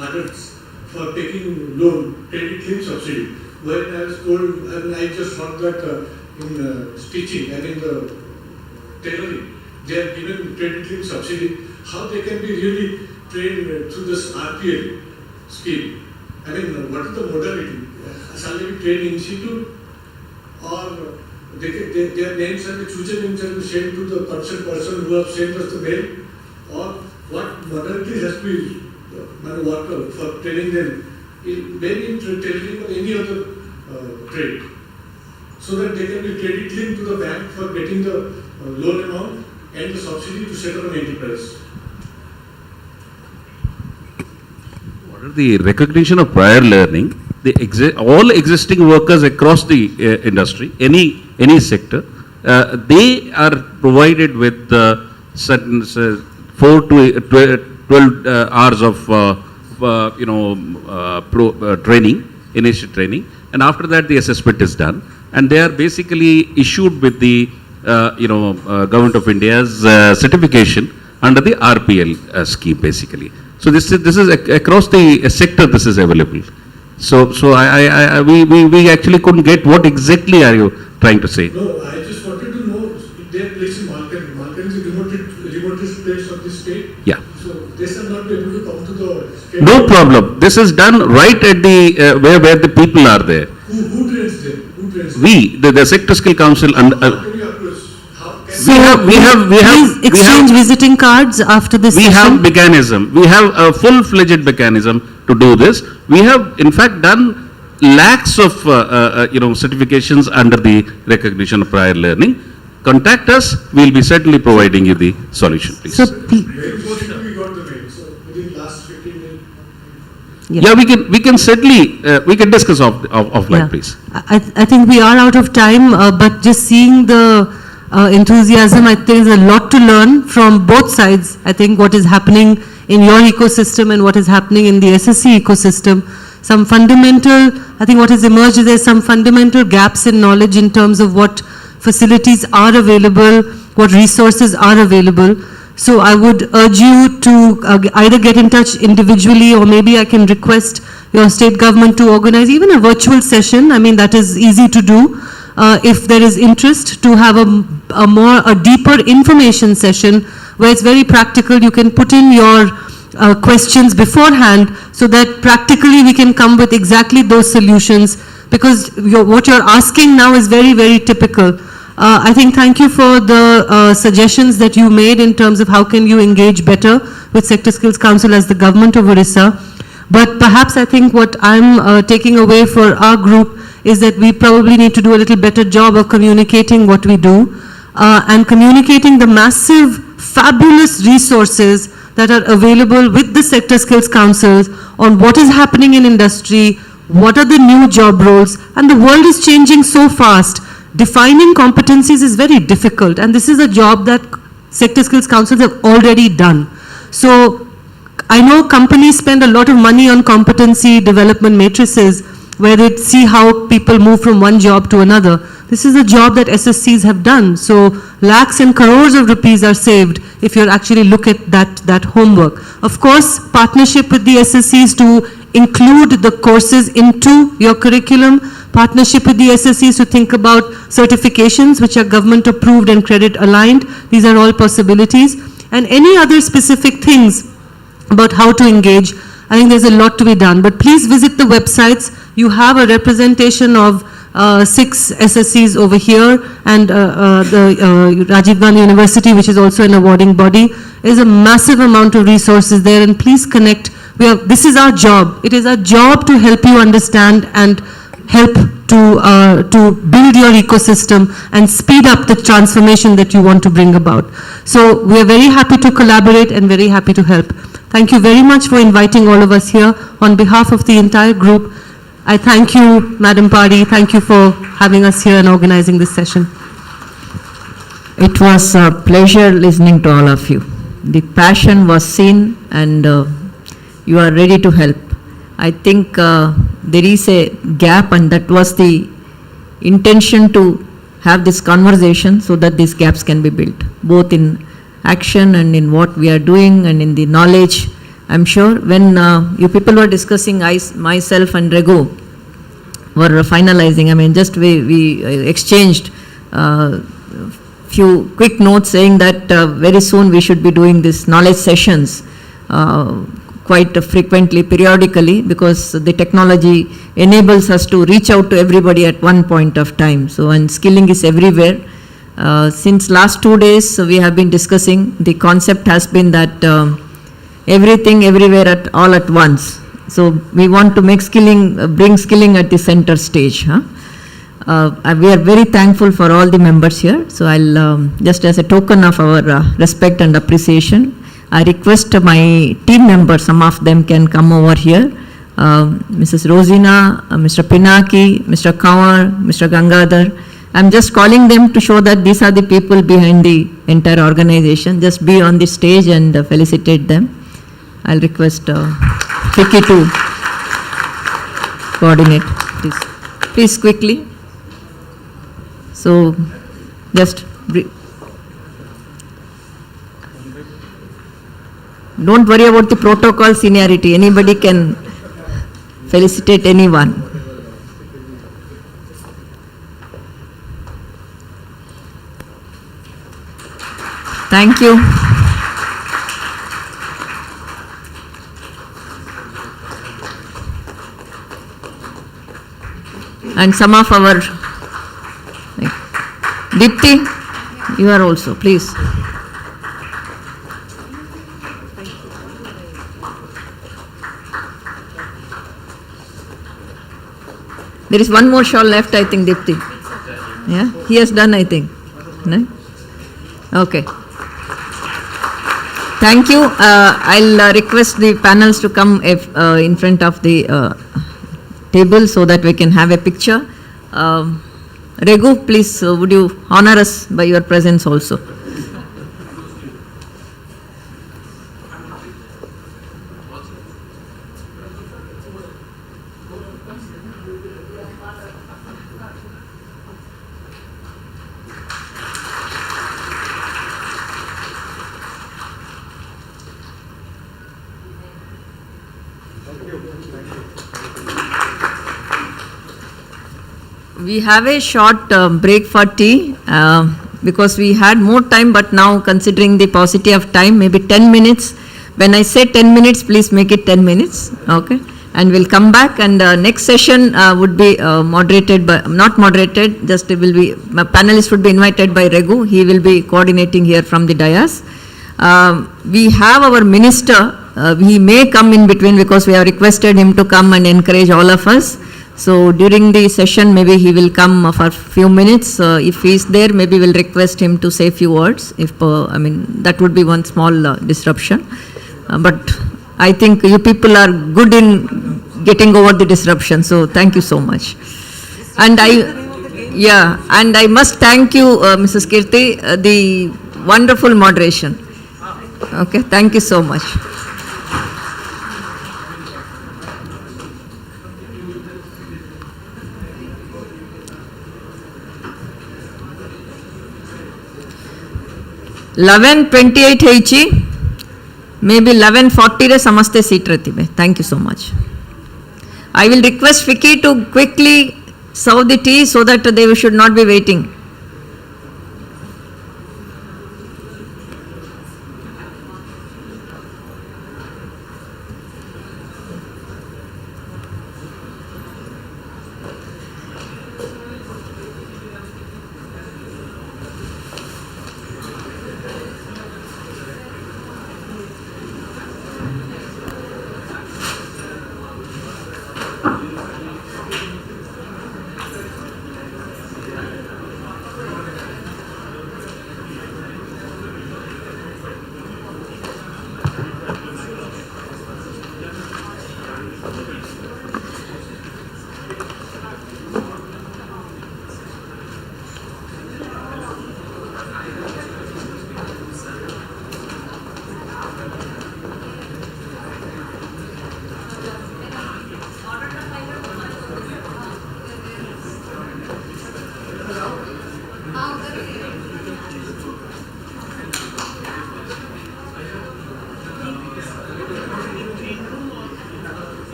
adults, for taking loan, credit link subsidy. When I was told, and I just heard that in stitching and in the tailoring, they are given credit link subsidy. How they can be really trained through this RPL scheme? I mean, what is the modality? Shall they be trained in situ, or their names and the future names are sent to the concerned person who have sent us the mail, or what modality has to be worked out for training them, maybe in tailoring or any other trade, so that they can be credit linked to the bank for getting the loan amount and the subsidy to set up an enterprise. What The recognition of prior learning, all existing workers across the industry, any sector, they are provided with certain 4 to 12 hours of training, initial training, and after that the assessment is done, and they are basically issued with the Government of India's certification under the RPL scheme basically. So this is across the sector this is available. So we actually couldn't get what exactly are you trying to say? No, I just wanted to know if they are placed in Malkan. Malkan is the remotest place of the state. Yeah. So they shall not be able to come to the state. No problem. This is done right at the where the people are there. Who trains them? Who trains them? We, the Sector Skill Council, and How can you approach? we have Please exchange visiting cards after this we session. have mechanism. We have a full-fledged mechanism to do this. We have in fact done lakhs of certifications under the recognition of prior learning. Contact us. We will be certainly providing you the solution, please. So, We got the mail. So within last 15 minutes. Yeah, we can certainly we can discuss offline, please. I think we are out of time, but just seeing the enthusiasm, I think there's a lot to learn from both sides. I think what is happening in your ecosystem and what is happening in the SSC ecosystem. Some fundamental, I think what has emerged is there's some fundamental gaps in knowledge in terms of what facilities are available, what resources are available. So I would urge you to either get in touch individually, or maybe I can request your state government to organize even a virtual session. I mean, that is easy to do. If there is interest to have a deeper information session where it's very practical, you can put in your questions beforehand so that practically we can come with exactly those solutions, because what you're asking now is very, very typical. I think thank you for the suggestions that you made in terms of how can you engage better with Sector Skills Council as the government of Orissa. But perhaps I think what I'm taking away for our group is that we probably need to do a little better job of communicating what we do and communicating the massive, fabulous resources that are available with the Sector Skills Councils on what is happening in industry, what are the new job roles, and the world is changing so fast. Defining competencies is very difficult, and this is a job that Sector Skills Councils have already done. So I know companies spend a lot of money on competency development matrices where they see how people move from one job to another. This is a job that SSCs have done. So lakhs and crores of rupees are saved if you actually look at that homework. Of course, partnership with the SSCs to include the courses into your curriculum, partnership with the SSCs to think about certifications which are government approved and credit aligned. These are all possibilities. And any other specific things about how to engage, I think there's a lot to be done. But please visit the websites. You have a representation of 6 SSCs over here, and the Rajiv Gandhi University, which is also an awarding body. There's a massive amount of resources there, and please connect. This is our job. It is our job to help you understand and help to build your ecosystem and speed up the transformation that you want to bring about. So we are very happy to collaborate and very happy to help. Thank you very much for inviting all of us here. On behalf of the entire group, I thank you, Madam Padi. Thank you for having us here and organizing this session. It was a pleasure listening to all of you. The passion was seen, and you are ready to help. I think there is a gap, and that was the intention to have this conversation so that these gaps can be built, both in action and in what we are doing and in the knowledge. I'm sure when you people were discussing, myself and Rego were finalizing, I mean, just we exchanged few quick notes saying that very soon we should be doing this knowledge sessions quite frequently, periodically, because the technology enables us to reach out to everybody at one point of time. So, and skilling is everywhere. Since last 2 days, we have been discussing, the concept has been that everything, everywhere, all at once. So we want to make skilling, bring skilling at the center stage. We are very thankful for all the members here. So I'll, just as a token of our respect and appreciation, I request my team members, some of them can come over here. Mrs. Rosina, Mr. Pinaki, Mr. Kanwar, Mr. Gangadhar. I'm just calling them to show that these are the people behind the entire organization. Just be on the stage and felicitate them. I'll request Vicky to coordinate this. Please quickly. So, just don't worry about the protocol seniority. Anybody can felicitate anyone. Thank you. And some of our, Dipti, you are also, please. There is one more shawl left, I think, Dipti. Yeah, he has done, I think. No? Okay. Thank you. I'll request the panels to come in front of the table so that we can have a picture. Regu, please, would you honor us by your presence also? We have a short break for tea because we had more time, but now considering the paucity of time, maybe 10 minutes. When I say 10 minutes, please make it 10 minutes, okay? And we'll come back, and next session would be moderated by, not moderated, just it will be, my panelist would be invited by Regu. He will be coordinating here from the dais. We have our minister, he may come in between because we have requested him to come and encourage all of us. So during the session, maybe he will come for a few minutes. If he is there, maybe we'll request him to say a few words. If I mean, that would be one small disruption. But I think you people are good in getting over the disruption. So thank you so much. And I must thank you, Mrs. Kirti, the wonderful moderation. Okay, thank you so much. $11:28 ହେଇଛି maybe 11:40 ରେ ସମସ୍ତେ ସିଟ୍ରେ ଥିବେ. Thank you so much. I will request Vicky to quickly serve the tea so that they should not be waiting.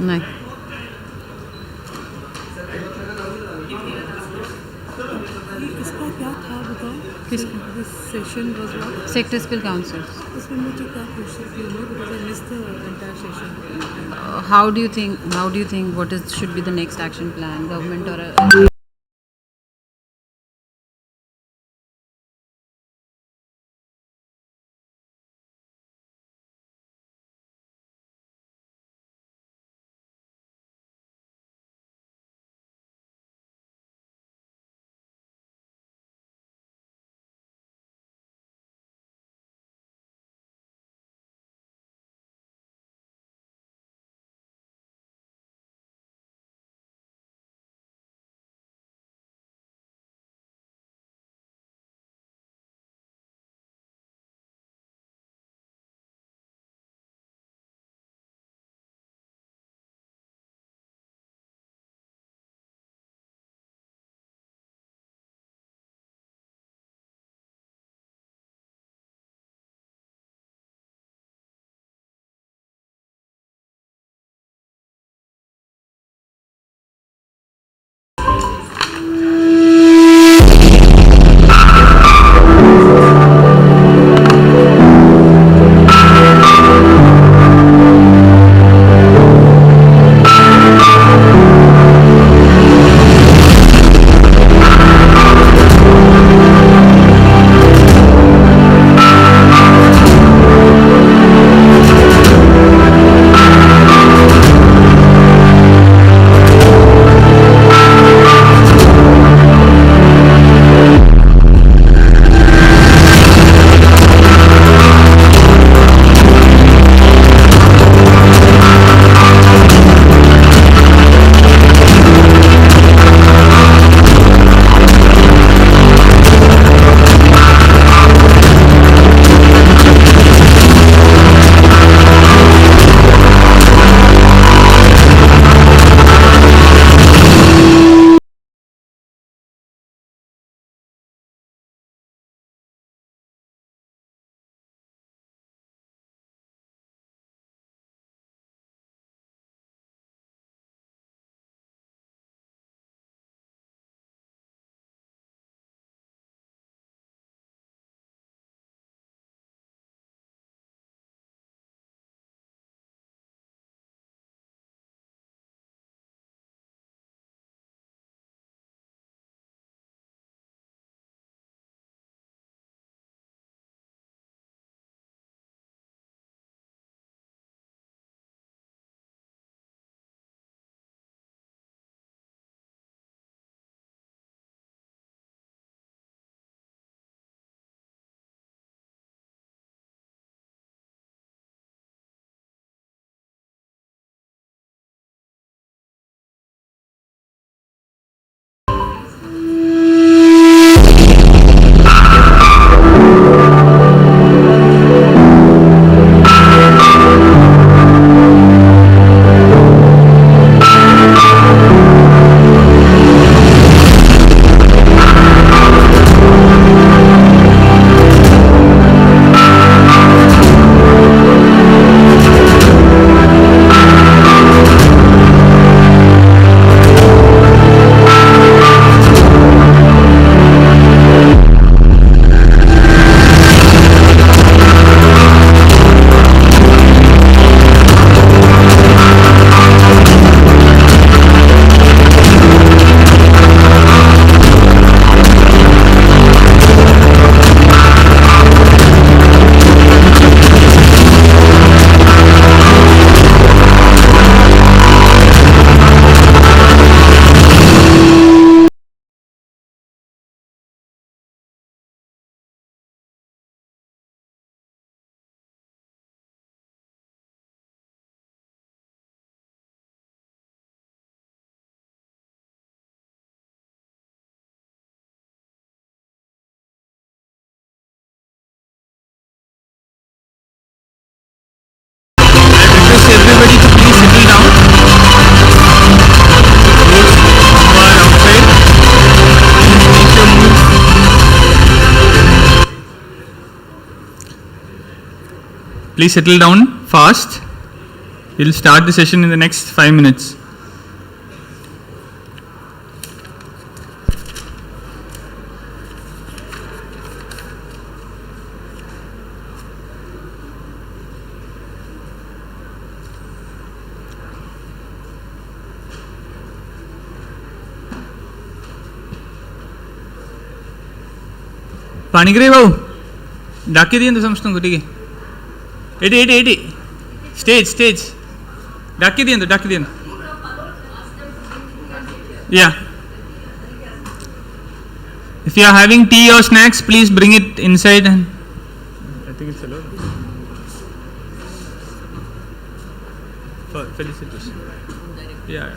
नहीं. इसका क्या था बताओ? किसका? This session was what? Sector skill councils. इसमें मुझे क्या क्वेश्चन थी because I missed the entire session. How do you think what is should be the next action plan, government or a Please settle down fast. We'll start the session in the next 5 minutes. पाणिग्रे बाबू डाके दिए समझता ठीक है eighty stage डाके दिए yeah, if you are having tea or snacks please bring it inside and I think it's allowed for felicitation. Yeah.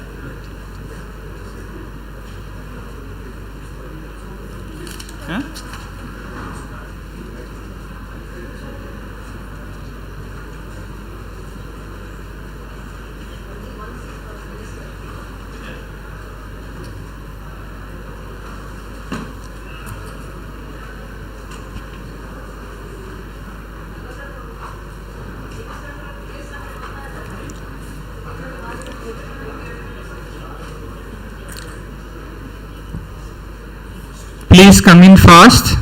Huh? Please come in fast.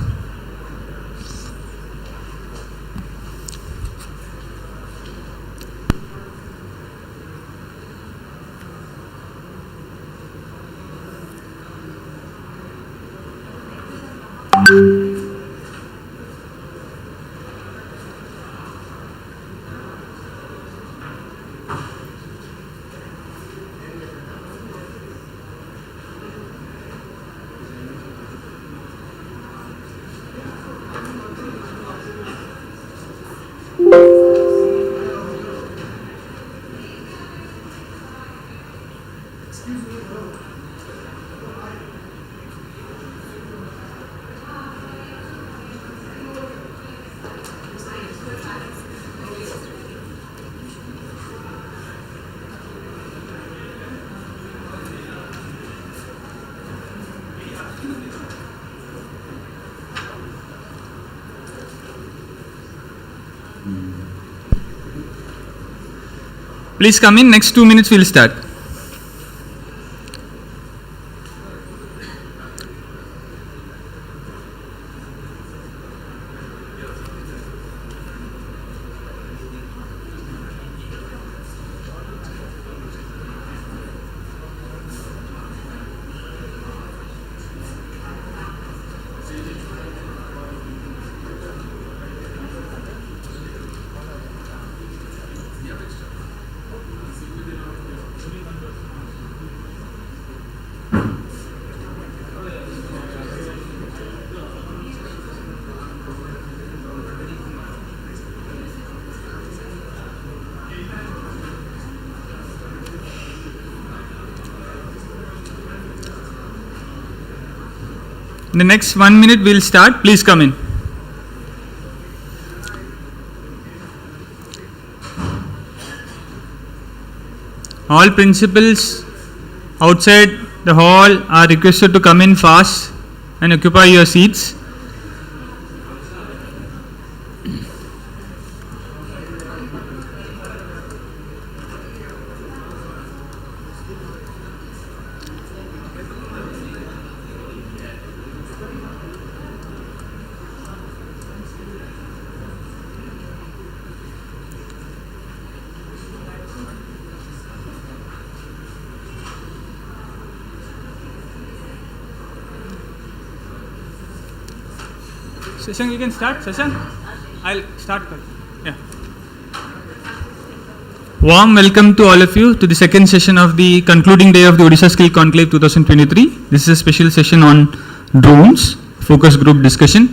Please come in, next 2 minutes we'll start. In the next 1 minute we'll start. Please come in. All principals outside the hall are requested to come in fast and occupy your seats. Session, you can start. Session, I'll start. Yeah. Warm welcome to all of you to the second session of the concluding day of the Odisha Skill Conclave 2023. This is a special session on drones, focus group discussion.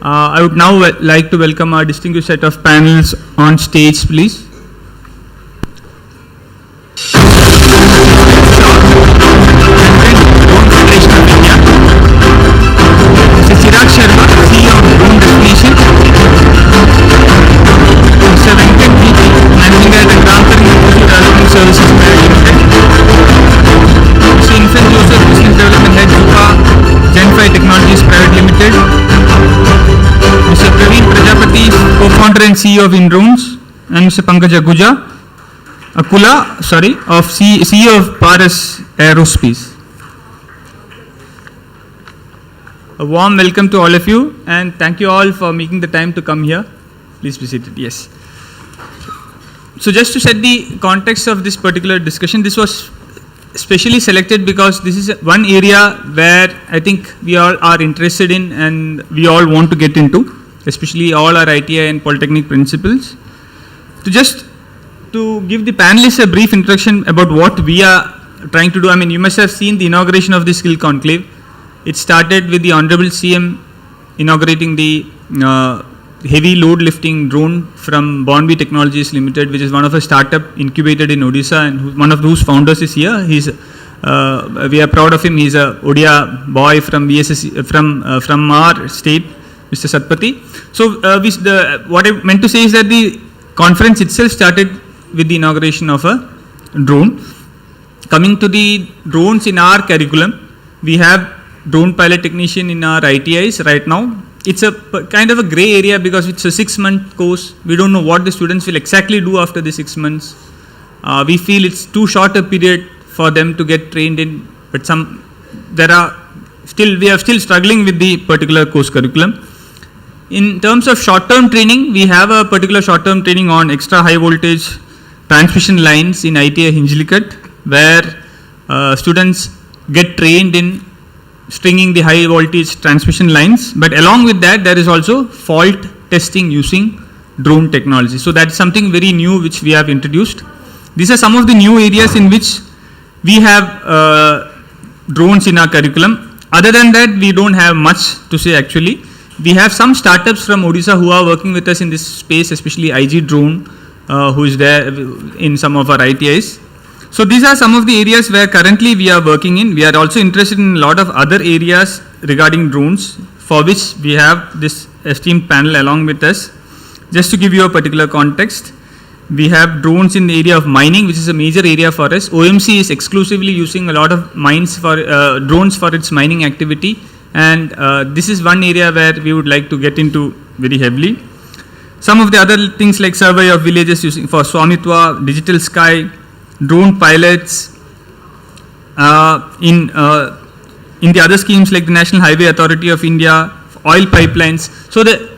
I would now like to welcome our distinguished set of panels on stage, please. Co-founder and CEO of InDrones, and Mr. Pankaj Aguja, Akula, of CEO of Paras Aerospace. A warm welcome to all of you, and thank you all for making the time to come here. Please be seated. Yes. So just to set the context of this particular discussion, this was specially selected because this is one area where I think we all are interested in and we all want to get into, especially all our ITI and Polytechnic principals. To give the panelists a brief introduction about what we are trying to do. I mean, you must have seen the inauguration of the Skill Conclave. It started with the Honorable CM inaugurating the heavy load lifting drone from Bonby Technologies Limited, which is one of a startup incubated in Odisha, and one of whose founders is here. We are proud of him. He's a Odia boy from VSSC, from our state, Mr. Satpathy. So what I meant to say is that the conference itself started with the inauguration of a drone. Coming to the drones in our curriculum, we have drone pilot technician in our ITIs right now. It's a kind of a gray area because it's a 6-month course. We don't know what the students will exactly do after the 6 months. We feel it's too short a period for them to get trained in, but we are still struggling with the particular course curriculum. In terms of short-term training, we have a particular short-term training on extra high voltage transmission lines in ITI Hinjalikat, where students get trained in stringing the high voltage transmission lines, but along with that there is also fault testing using drone technology. So that's something very new which we have introduced. These are some of the new areas in which we have drones in our curriculum. Other than that, we don't have much to say actually. We have some startups from Odisha who are working with us in this space, especially IG Drone, who is there in some of our ITIs. So these are some of the areas where currently we are working in. We are also interested in a lot of other areas regarding drones, for which we have this esteemed panel along with us. Just to give you a particular context, we have drones in the area of mining, which is a major area for us. OMC is exclusively using a lot of drones for its mining activity, and this is one area where we would like to get into very heavily. Some of the other things like survey of villages using for Swamitwa, digital sky, drone pilots, in the other schemes like the National Highway Authority of India, oil pipelines. So the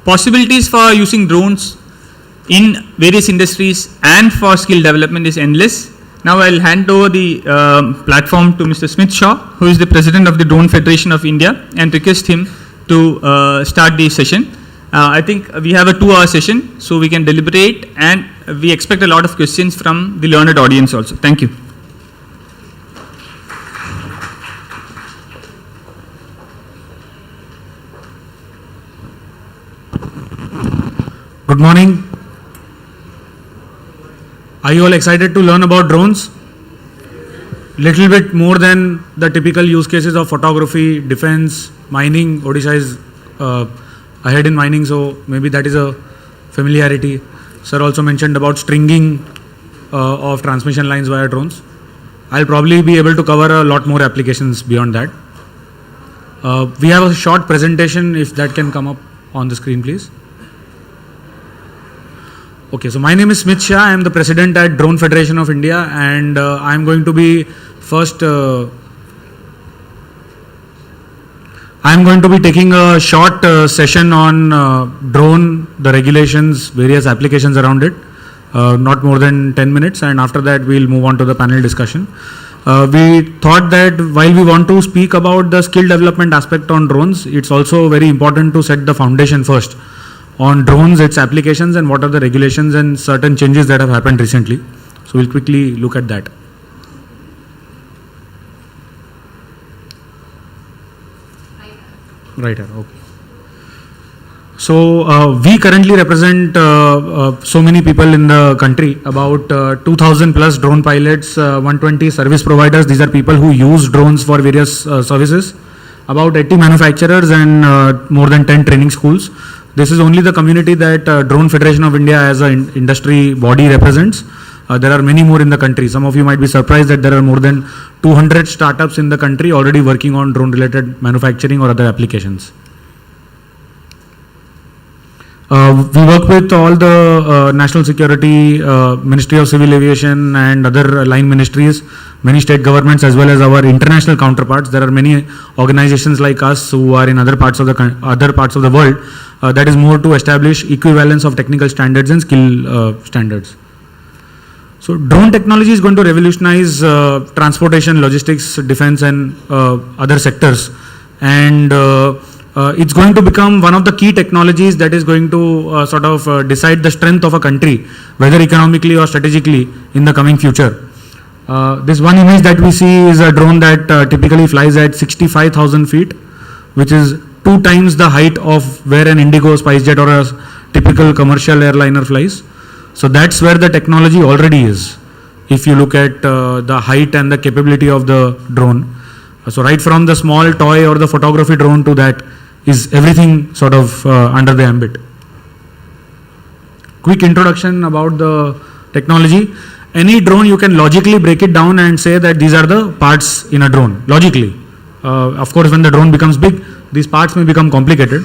possibilities for using drones in various industries and for skill development is endless. Now I'll hand over the platform to Mr. Smith Shaw, who is the President of the Drone Federation of India, and request him to start the session. I think we have a 2-hour session, so we can deliberate, and we expect a lot of questions from the learned audience also. Thank you. Good morning. Are you all excited to learn about drones? Little bit more than the typical use cases of photography, defense, mining. Odisha is ahead in mining, so maybe that is a familiarity. Sir also mentioned about stringing of transmission lines via drones. I'll probably be able to cover a lot more applications beyond that. We have a short presentation, if that can come up on the screen, please. Okay, so my name is Smith Shah. I am the President at Drone Federation of India, and I am going to be taking a short session on drone, the regulations, various applications around it, not more than 10 minutes, and after that we'll move on to the panel discussion. We thought that while we want to speak about the skill development aspect on drones, it's also very important to set the foundation first on drones, its applications, and what are the regulations and certain changes that have happened recently. So we'll quickly look at that. Right here, okay. So we currently represent so many people in the country, about 2000 plus drone pilots, 120 service providers. These are people who use drones for various services, about 80 manufacturers, and more than 10 training schools. This is only the community that Drone Federation of India as an industry body represents. There are many more in the country. Some of you might be surprised that there are more than 200 startups in the country already working on drone related manufacturing or other applications. We work with all the national security, Ministry of Civil Aviation and other line ministries, many state governments as well as our international counterparts. There are many organizations like us who are in other parts of the world that is more to establish equivalence of technical standards and skill standards. So drone technology is going to revolutionize transportation, logistics, defense and other sectors, and it's going to become one of the key technologies that is going to decide the strength of a country, whether economically or strategically in the coming future. This one image that we see is a drone that typically flies at 65,000 feet, which is 2 times the height of where an Indigo, SpiceJet or a typical commercial airliner flies. So that's where the technology already is, if you look at the height and the capability of the drone. So right from the small toy or the photography drone to that is everything sort of under the ambit. Quick introduction about the technology. Any drone, you can logically break it down and say that these are the parts in a drone, logically. Of course, when the drone becomes big, these parts may become complicated.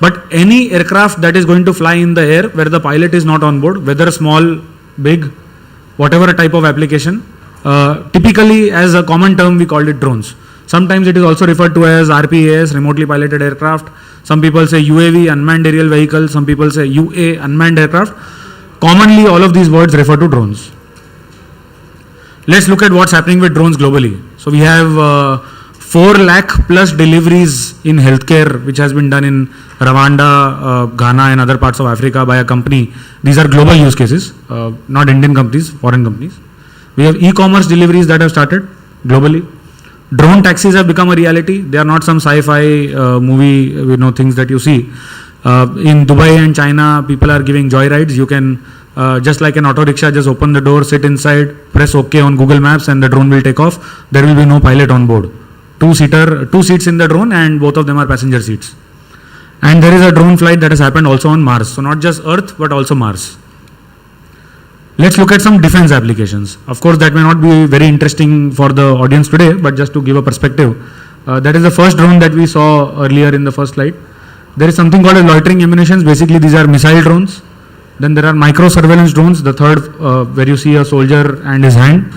But any aircraft that is going to fly in the air where the pilot is not on board, whether small, big, whatever type of application, typically as a common term we called it drones. Sometimes it is also referred to as RPAS, remotely piloted aircraft. Some people say UAV, unmanned aerial vehicle. Some people say UA, unmanned aircraft. Commonly all of these words refer to drones. Let's look at what's happening with drones globally. So we have 4 lakh plus deliveries in healthcare, which has been done in Rwanda, Ghana and other parts of Africa by a company. These are global use cases, not Indian companies, foreign companies. We have e-commerce deliveries that have started globally. Drone taxis have become a reality. They are not some sci-fi movie, things that you see. In Dubai and China, people are giving joyrides. You can, just like an auto rickshaw, just open the door, sit inside, press OK on Google Maps and the drone will take off. There will be no pilot on board. 2 seats in the drone and both of them are passenger seats. And there is a drone flight that has happened also on Mars. So not just Earth, but also Mars. Let's look at some defense applications. Of course, that may not be very interesting for the audience today, but just to give a perspective. That is the first drone that we saw earlier in the first slide. There is something called as loitering ammunitions. Basically, these are missile drones. Then there are micro surveillance drones, the third where you see a soldier and his hand.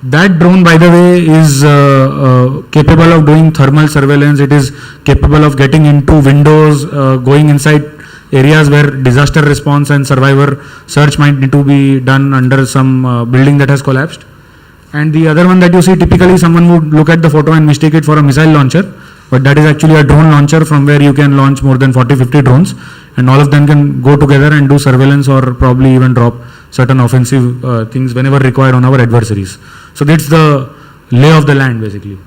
That drone, by the way, is capable of doing thermal surveillance. It is capable of getting into windows, going inside areas where disaster response and survivor search might need to be done under some building that has collapsed. And the other one that you see, typically someone would look at the photo and mistake it for a missile launcher, but that is actually a drone launcher from where you can launch more than 40-50 drones, and all of them can go together and do surveillance or probably even drop certain offensive things whenever required on our adversaries. So that's the lay of the land basically.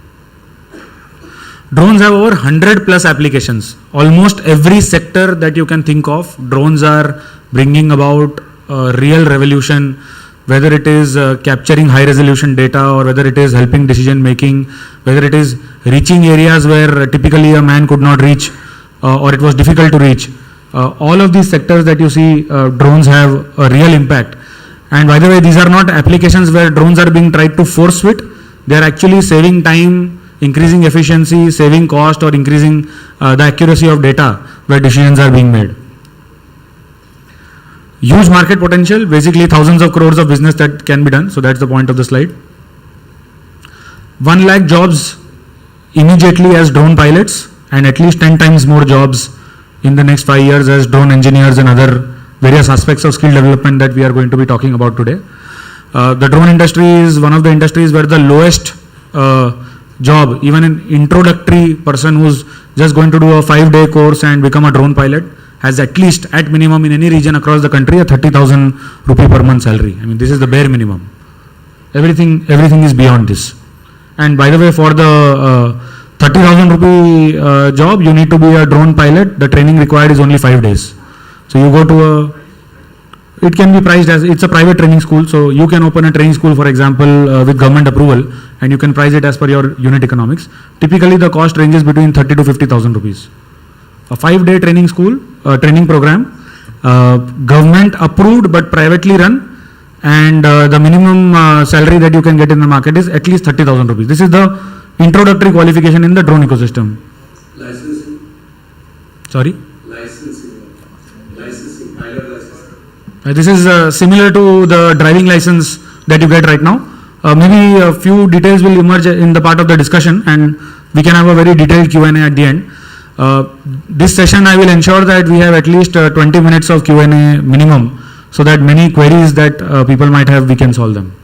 Drones have over 100 plus applications. Almost every sector that you can think of, drones are bringing about real revolution, whether it is capturing high resolution data or whether it is helping decision making, whether it is reaching areas where typically a man could not reach or it was difficult to reach. All of these sectors that you see, drones have a real impact. And by the way, these are not applications where drones are being tried to force fit. They are actually saving time, increasing efficiency, saving cost or increasing the accuracy of data where decisions are being made. Huge market potential, basically thousands of crores of business that can be done. So that's the point of the slide. 1 lakh jobs immediately as drone pilots and at least 10 times more jobs in the next 5 years as drone engineers and other various aspects of skill development that we are going to be talking about today. The drone industry is one of the industries where the lowest job, even an introductory person who's just going to do a 5-day course and become a drone pilot, has at least, at minimum in any region across the country, a 30,000 rupee per month salary. I mean, this is the bare minimum. Everything is beyond this. And by the way, for the 30,000 rupee job, you need to be a drone pilot. The training required is only 5 days. So you go to it can be priced as, it's a private training school. So you can open a training school, for example, with government approval, and you can price it as per your unit economics. Typically, the cost ranges between 30 to 50,000 rupees. A 5-day training school, training program, government approved but privately run, and the minimum salary that you can get in the market is at least 30,000 rupees. This is the introductory qualification in the drone ecosystem. Licensing? Sorry? Licensing. This is similar to the driving license that you get right now. Maybe a few details will emerge in the part of the discussion, and we can have a very detailed Q&A at the end. This session I will ensure that we have at least 20 minutes of Q&A minimum, so that many queries that people might have, we can solve them.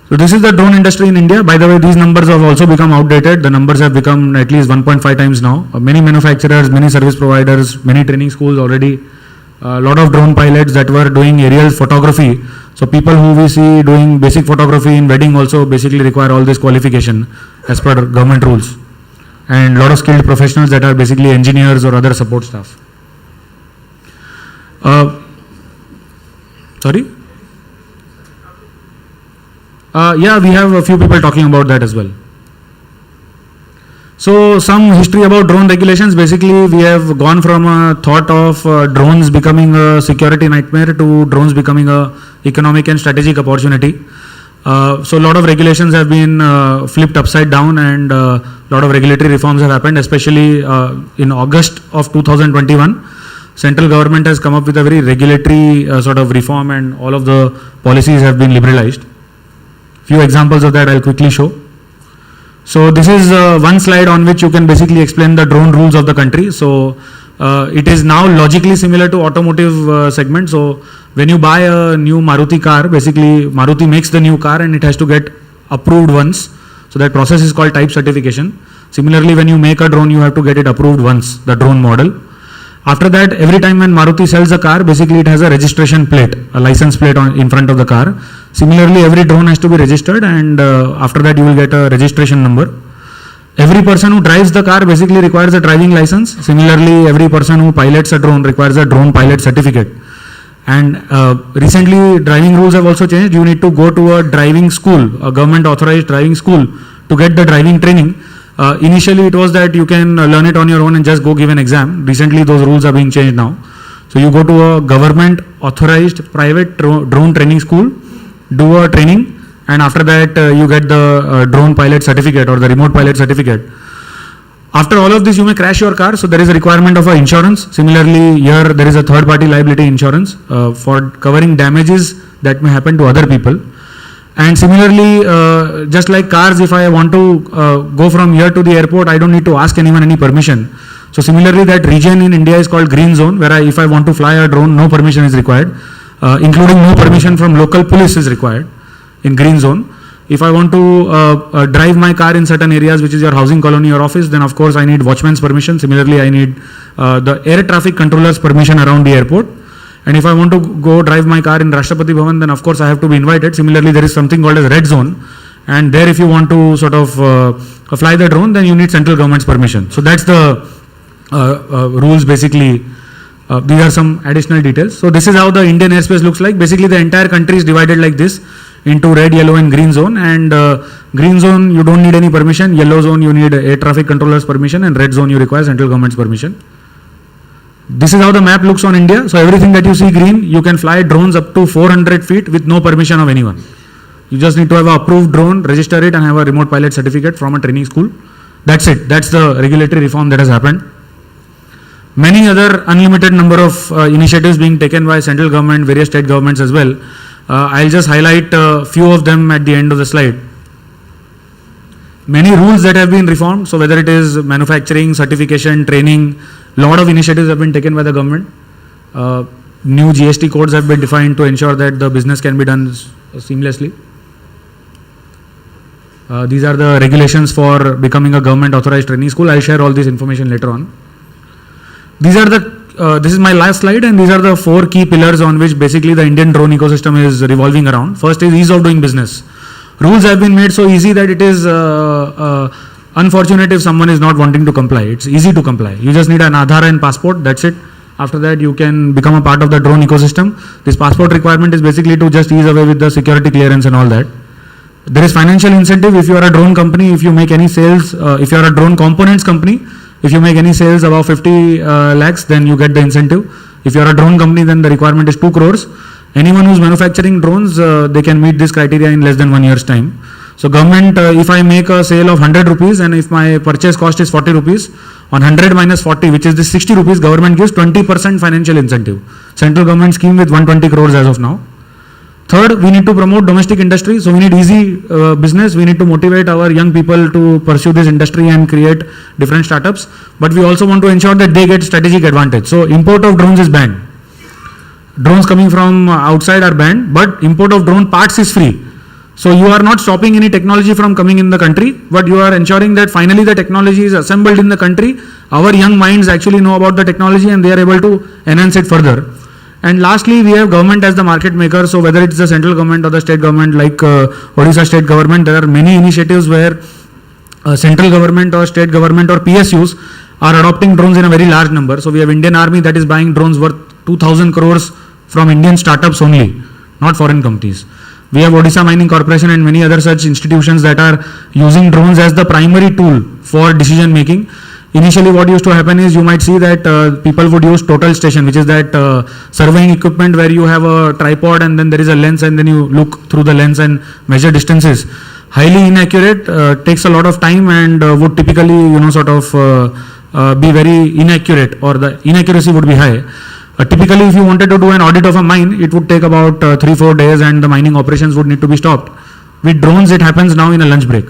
So this is the drone industry in India. By the way, these numbers have also become outdated. The numbers have become at least 1.5 times now. Many manufacturers, many service providers, many training schools already. A lot of drone pilots that were doing aerial photography. So people who we see doing basic photography in wedding also basically require all this qualification as per government rules. And a lot of skilled professionals that are basically engineers or other support staff. Sorry? Yeah, we have a few people talking about that as well. So some history about drone regulations. Basically, we have gone from a thought of drones becoming a security nightmare to drones becoming a economic and strategic opportunity. So a lot of regulations have been flipped upside down, and a lot of regulatory reforms have happened, especially in August of 2021. Central government has come up with a very regulatory sort of reform, and all of the policies have been liberalized. Few examples of that I'll quickly show. So this is one slide on which you can basically explain the drone rules of the country. So it is now logically similar to automotive segment. So when you buy a new Maruti car, basically Maruti makes the new car and it has to get approved once. So that process is called type certification. Similarly, when you make a drone, you have to get it approved once, the drone model. After that, every time when Maruti sells a car, basically it has a registration plate, a license plate in front of the car. Similarly, every drone has to be registered, and after that you will get a registration number. Every person who drives the car basically requires a driving license. Similarly, every person who pilots a drone requires a drone pilot certificate. And recently, driving rules have also changed. You need to go to a driving school, a government authorized driving school, to get the driving training. Initially, it was that you can learn it on your own and just go give an exam. Recently, those rules are being changed now. So you go to a government authorized private drone training school, do a training, and after that you get the drone pilot certificate or the remote pilot certificate. After all of this, you may crash your car, so there is a requirement of insurance. Similarly, here there is a third party liability insurance for covering damages that may happen to other people. And similarly, just like cars, if I want to go from here to the airport, I don't need to ask anyone any permission. So similarly, that region in India is called green zone, where if I want to fly a drone, no permission is required, including no permission from local police is required in green zone. If I want to drive my car in certain areas, which is your housing colony or office, then of course I need watchman's permission. Similarly, I need the air traffic controller's permission around the airport. And if I want to go drive my car in Rashtrapati Bhavan, then of course I have to be invited. Similarly, there is something called as red zone. And there, if you want to sort of fly the drone, then you need central government's permission. So that's the rules basically. These are some additional details. So this is how the Indian airspace looks like. Basically, the entire country is divided like this into red, yellow and green zone. And green zone, you don't need any permission. Yellow zone, you need air traffic controller's permission. And red zone, you require central government's permission. This is how the map looks on India. So everything that you see green, you can fly drones up to 400 feet with no permission of anyone. You just need to have an approved drone, register it and have a remote pilot certificate from a training school. That's it. That's the regulatory reform that has happened. Many other unlimited number of initiatives being taken by central government, various state governments as well. I'll just highlight a few of them at the end of the slide. Many rules that have been reformed. So whether it is manufacturing, certification, training, lot of initiatives have been taken by the government. New GST codes have been defined to ensure that the business can be done seamlessly. These are the regulations for becoming a government authorized training school. I'll share all this information later on. These are the, this is my last slide, and these are the 4 key pillars on which basically the Indian drone ecosystem is revolving around. First is ease of doing business. Rules have been made so easy that it is unfortunate if someone is not wanting to comply. It's easy to comply. You just need an Aadhaar and passport, that's it. After that, you can become a part of the drone ecosystem. This passport requirement is basically to just ease away with the security clearance and all that. There is financial incentive if you are a drone company, if you make any sales, if you are a drone components company, if you make any sales above 50 lakhs, then you get the incentive. If you are a drone company, then the requirement is 2 crores. Anyone who's manufacturing drones, they can meet this criteria in less than 1 year's time. So government, if I make a sale of 100 rupees and if my purchase cost is 40 rupees, On 100 minus 40, which is the 60 rupees, government gives 20% financial incentive. Central government scheme with 120 crores as of now. Third, we need to promote domestic industry. So we need easy business. We need to motivate our young people to pursue this industry and create different startups. But we also want to ensure that they get strategic advantage. So import of drones is banned. Drones coming from outside are banned, but import of drone parts is free. So you are not stopping any technology from coming in the country, but you are ensuring that finally the technology is assembled in the country. Our young minds actually know about the technology and they are able to enhance it further. And lastly, we have government as the market maker. So whether it's the central government or the state government, like Odisha state government, there are many initiatives where central government or state government or PSUs are adopting drones in a very large number. So we have Indian Army that is buying drones worth 2,000 crores from Indian startups only, not foreign companies. We have Odisha Mining Corporation and many other such institutions that are using drones as the primary tool for decision making. Initially what used to happen is you might see that people would use total station, which is that surveying equipment where you have a tripod and then there is a lens and then you look through the lens and measure distances. Highly inaccurate, takes a lot of time and would typically be very inaccurate, or the inaccuracy would be high. Typically if you wanted to do an audit of a mine, it would take about 3-4 days and the mining operations would need to be stopped. With drones it happens now in a lunch break.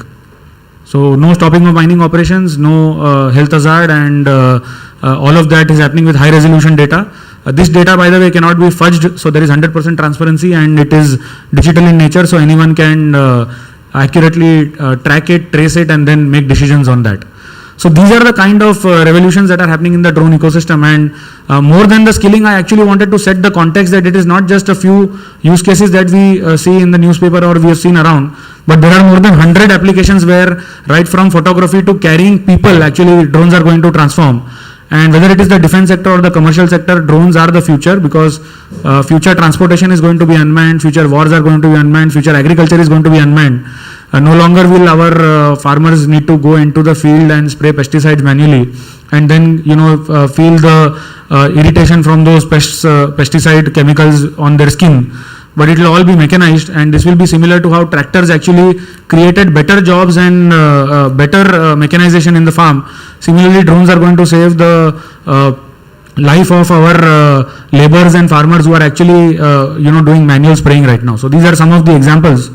So no stopping of mining operations, no health hazard, and all of that is happening with high resolution data. This data, by the way, cannot be fudged, so there is 100% transparency and it is digital in nature, so anyone can accurately track it, trace it, and then make decisions on that. So these are the kind of revolutions that are happening in the drone ecosystem, and more than the skilling, I actually wanted to set the context that it is not just a few use cases that we see in the newspaper or we have seen around, but there are more than 100 applications where right from photography to carrying people, actually drones are going to transform. And whether it is the defense sector or the commercial sector, drones are the future, because future transportation is going to be unmanned, future wars are going to be unmanned, future agriculture is going to be unmanned. No longer will our farmers need to go into the field and spray pesticides manually and then feel the irritation from those pesticide chemicals on their skin. But it will all be mechanized, and this will be similar to how tractors actually created better jobs and better mechanization in the farm. Similarly, drones are going to save the life of our laborers and farmers who are actually doing manual spraying right now. So these are some of the examples.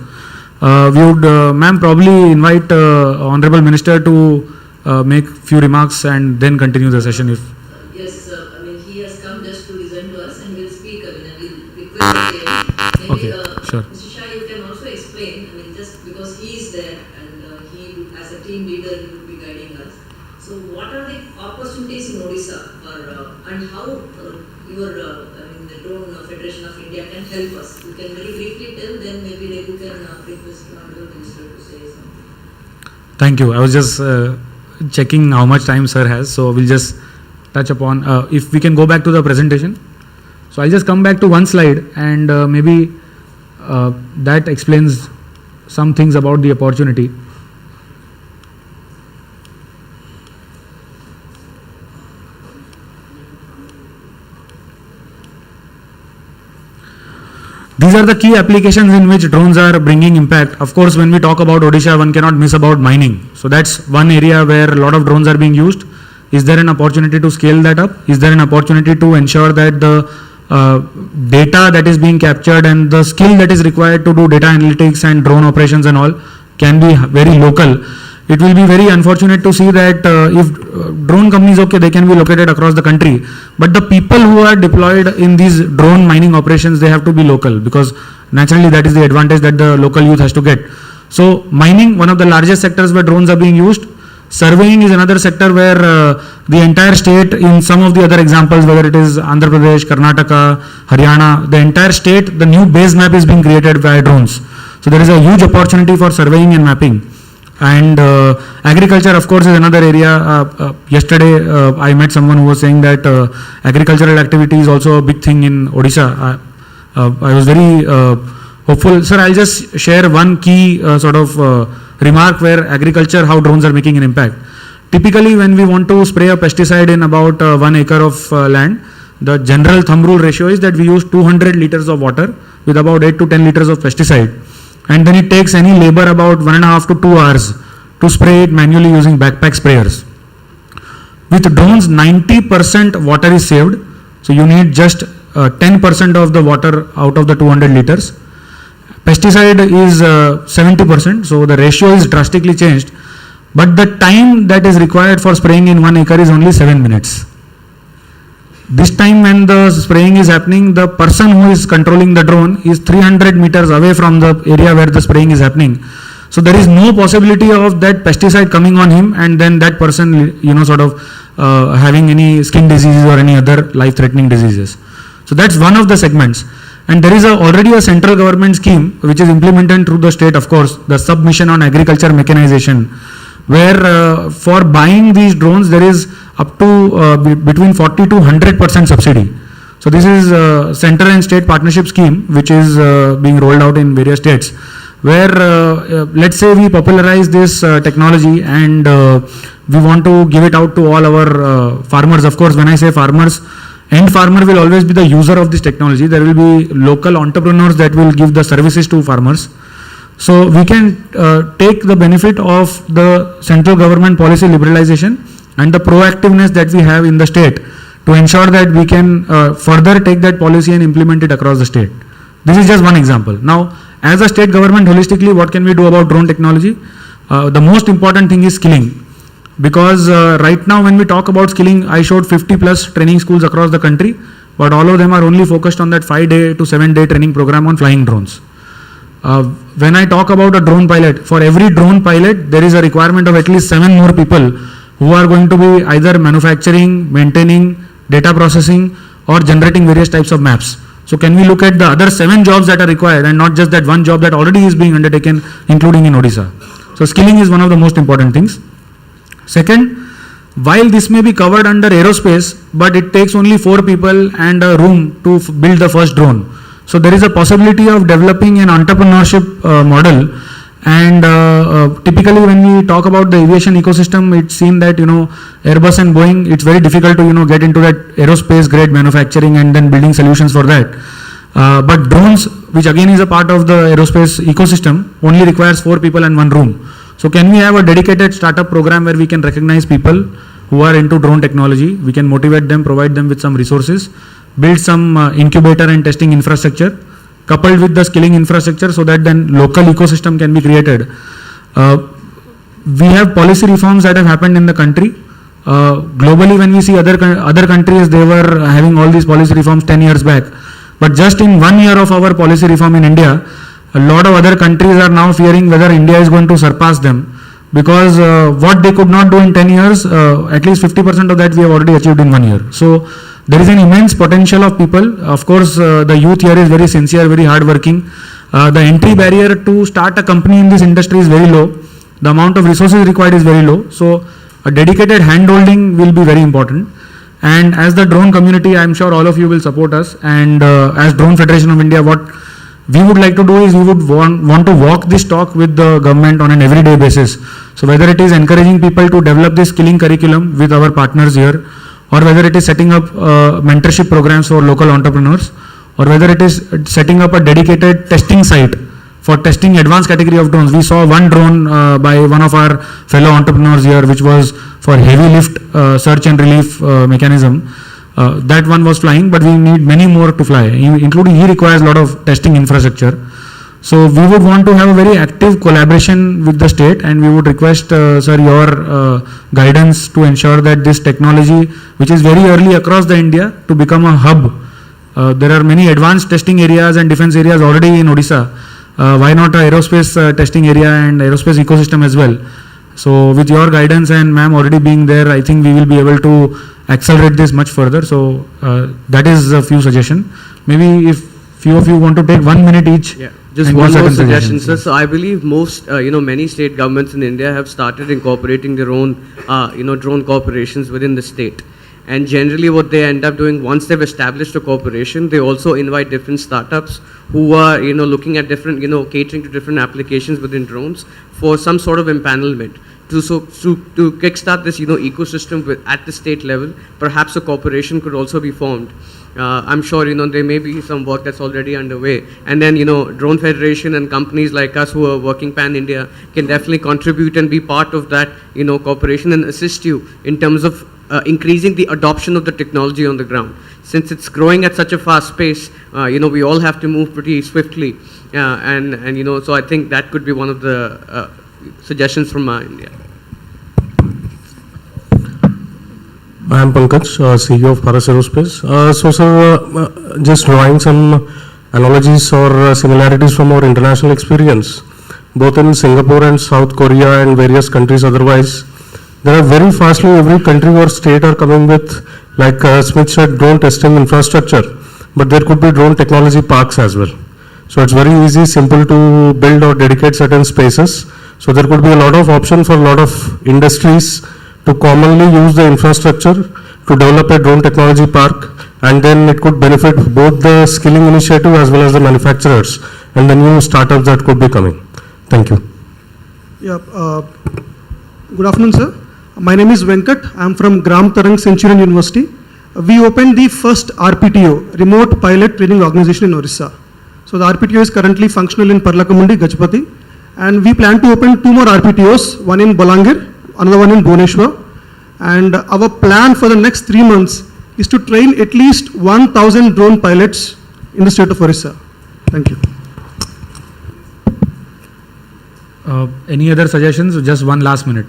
We would, ma'am, probably invite Honorable Minister to make few remarks and then continue the session if. Yes, he has come just to listen to us and will speak. We'll request him. Maybe, sure. Mr. Shah, you can also explain. Just because he is there and he, as a team leader, he will be guiding us. So, what are the opportunities in Odisha, and how the Drone Federation of India can help us? You can very briefly tell, then maybe you can request the Honorable Minister to say something. Thank you. I was just checking how much time sir has, so we'll just touch upon, if we can go back to the presentation. So I'll just come back to one slide and maybe that explains some things about the opportunity. These are the key applications in which drones are bringing impact. Of course, when we talk about Odisha, one cannot miss about mining. So that's one area where a lot of drones are being used. Is there an opportunity to scale that up? Is there an opportunity to ensure that the data that is being captured and the skill that is required to do data analytics and drone operations and all can be very local? It will be very unfortunate to see that if drone companies, okay, they can be located across the country, but the people who are deployed in these drone mining operations, they have to be local, because naturally that is the advantage that the local youth has to get. So mining, one of the largest sectors where drones are being used. Surveying is another sector where the entire state, in some of the other examples, whether it is Andhra Pradesh, Karnataka, Haryana, the entire state, the new base map is being created by drones. So there is a huge opportunity for surveying and mapping. And agriculture, of course, is another area. Yesterday, I met someone who was saying that agricultural activity is also a big thing in Odisha. I was very hopeful. Sir, I'll just share one key remark where agriculture, how drones are making an impact. Typically, when we want to spray a pesticide in about 1 acre of land, the general thumb rule ratio is that we use 200 liters of water with about 8 to 10 liters of pesticide. And then it takes any labor about 1.5 to 2 hours to spray it manually using backpack sprayers. With drones, 90% water is saved. So you need just 10% of the water out of the 200 liters. Pesticide is 70%, so the ratio is drastically changed. But the time that is required for spraying in 1 acre is only 7 minutes. This time when the spraying is happening, the person who is controlling the drone is 300 meters away from the area where the spraying is happening. So there is no possibility of that pesticide coming on him and then that person, having any skin diseases or any other life-threatening diseases. So that's one of the segments. And there is already a central government scheme which is implemented through the state, of course, the submission on agriculture mechanization, where for buying these drones there is up to between 40 to 100% subsidy. So this is a center and state partnership scheme which is being rolled out in various states, where let's say we popularize this technology and we want to give it out to all our farmers. Of course, when I say farmers, end farmer will always be the user of this technology. There will be local entrepreneurs that will give the services to farmers. So we can take the benefit of the central government policy liberalization and the proactiveness that we have in the state to ensure that we can further take that policy and implement it across the state. This is just one example. Now, as a state government holistically, what can we do about drone technology? The most important thing is skilling. Because right now when we talk about skilling, I showed 50 plus training schools across the country, but all of them are only focused on that 5-day to 7-day training program on flying drones. When I talk about a drone pilot, for every drone pilot, there is a requirement of at least 7 more people who are going to be either manufacturing, maintaining, data processing, or generating various types of maps. So can we look at the other 7 jobs that are required and not just that one job that already is being undertaken, including in Odisha. So skilling is one of the most important things. Second, while this may be covered under aerospace, but it takes only 4 people and a room to build the first drone. So there is a possibility of developing an entrepreneurship model. And typically when we talk about the aviation ecosystem, it's seen that, Airbus and Boeing, it's very difficult to, get into that aerospace grade manufacturing and then building solutions for that. But drones, which again is a part of the aerospace ecosystem, only requires 4 people and 1 room. So can we have a dedicated startup program where we can recognize people who are into drone technology? We can motivate them, provide them with some resources, build some incubator and testing infrastructure, coupled with the skilling infrastructure, so that then local ecosystem can be created. We have policy reforms that have happened in the country. Globally, when we see other countries, they were having all these policy reforms 10 years back. But just in 1 year of our policy reform in India, a lot of other countries are now fearing whether India is going to surpass them, because what they could not do in 10 years, at least 50% of that we have already achieved in 1 year. So there is an immense potential of people. Of course, the youth here is very sincere, very hardworking. The entry barrier to start a company in this industry is very low. The amount of resources required is very low. So a dedicated hand-holding will be very important. And as the drone community, I am sure all of you will support us. And as Drone Federation of India, what we would like to do is we would want to walk this talk with the government on an everyday basis. So whether it is encouraging people to develop this skilling curriculum with our partners here, or whether it is setting up mentorship programs for local entrepreneurs, or whether it is setting up a dedicated testing site for testing advanced category of drones. We saw one drone by one of our fellow entrepreneurs here, which was for heavy lift search and relief mechanism. That one was flying, but we need many more to fly, including he requires a lot of testing infrastructure. So we would want to have a very active collaboration with the state, and we would request, sir, your guidance to ensure that this technology, which is very early across the India, to become a hub. There are many advanced testing areas and defense areas already in Odisha. Why not a aerospace testing area and aerospace ecosystem as well? So with your guidance and ma'am already being there, I think we will be able to accelerate this much further. So that is a few suggestions. Maybe if few of you want to take 1 minute each. Yeah. Just one more suggestion, sir. So I believe most, many state governments in India have started incorporating their own, drone corporations within the state. And generally what they end up doing, once they've established a corporation, they also invite different startups who are, looking at different, catering to different applications within drones for some sort of empanelment. To kickstart this, ecosystem at the state level, perhaps a corporation could also be formed. I'm sure, there may be some work that's already underway. And then, Drone Federation and companies like us who are working pan-India can definitely contribute and be part of that, corporation and assist you in terms of increasing the adoption of the technology on the ground. Since it's growing at such a fast pace, we all have to move pretty swiftly. So I think that could be one of the suggestions from my end. I am Pankaj, CEO of Paras Aerospace. Sir, just drawing some analogies or similarities from our international experience, both in Singapore and South Korea and various countries otherwise, there are very fastly every country or state are coming with, like Smith said, drone testing infrastructure, but there could be drone technology parks as well. So it's very easy, simple to build or dedicate certain spaces. So there could be a lot of option for a lot of industries to commonly use the infrastructure to develop a drone technology park, and then it could benefit both the skilling initiative as well as the manufacturers and the new startups that could be coming. Thank you. Yeah, good afternoon, sir. My name is Venkat. I am from Gram Tarang Centurion University. We opened the first RPTO, Remote Pilot Training Organization in Orissa. So the RPTO is currently functional in Parlakamundi, Gajapati, and we plan to open 2 more RPTOs, one in Bolangir, another one in Bhubaneswar. And our plan for the next 3 months is to train at least 1,000 drone pilots in the state of Orissa. Thank you. Any other suggestions? Just one last minute.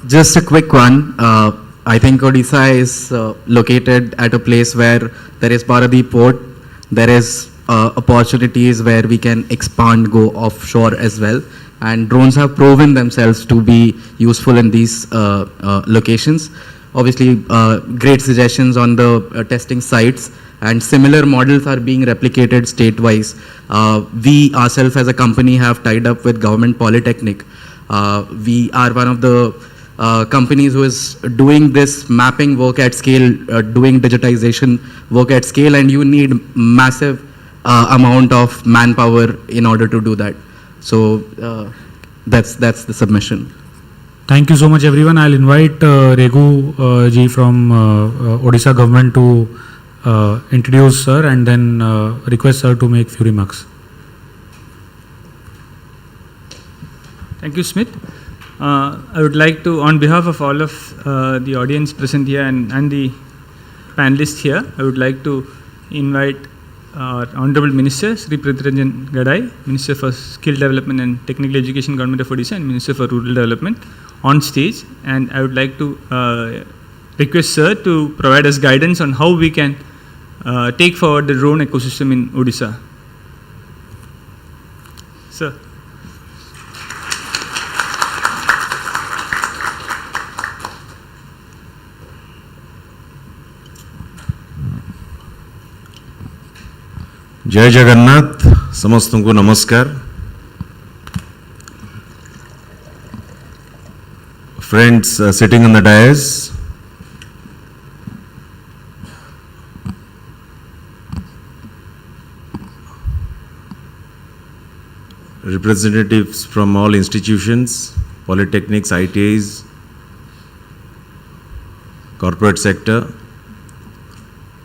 Just a quick one. I think Odisha is located at a place where there is Paradip port. There is opportunities where we can expand, go offshore as well. And drones have proven themselves to be useful in these locations. Obviously, great suggestions on the testing sites, and similar models are being replicated state-wise. We ourselves as a company have tied up with Government Polytechnic. We are one of the companies who is doing this mapping work at scale, doing digitization work at scale, and you need massive amount of manpower in order to do that. So that's the submission. Thank you so much, everyone. I'll invite Regu ji from Odisha government to introduce sir, and then request sir to make few remarks. Thank you, Smith. I would like to, on behalf of all of the audience present here and the panelists here, I would like to invite our Honorable Minister, Sri Prithviranjan Gadai, Minister for Skill Development and Technical Education, Government of Odisha, and Minister for Rural Development on stage. And I would like to request Sir to provide us guidance on how we can take forward the drone ecosystem in Odisha. Sir. जय जगन्नाथ समस्तों को नमस्कार friends sitting on the dais, representatives from all institutions, polytechnics, ITIs, corporate sector,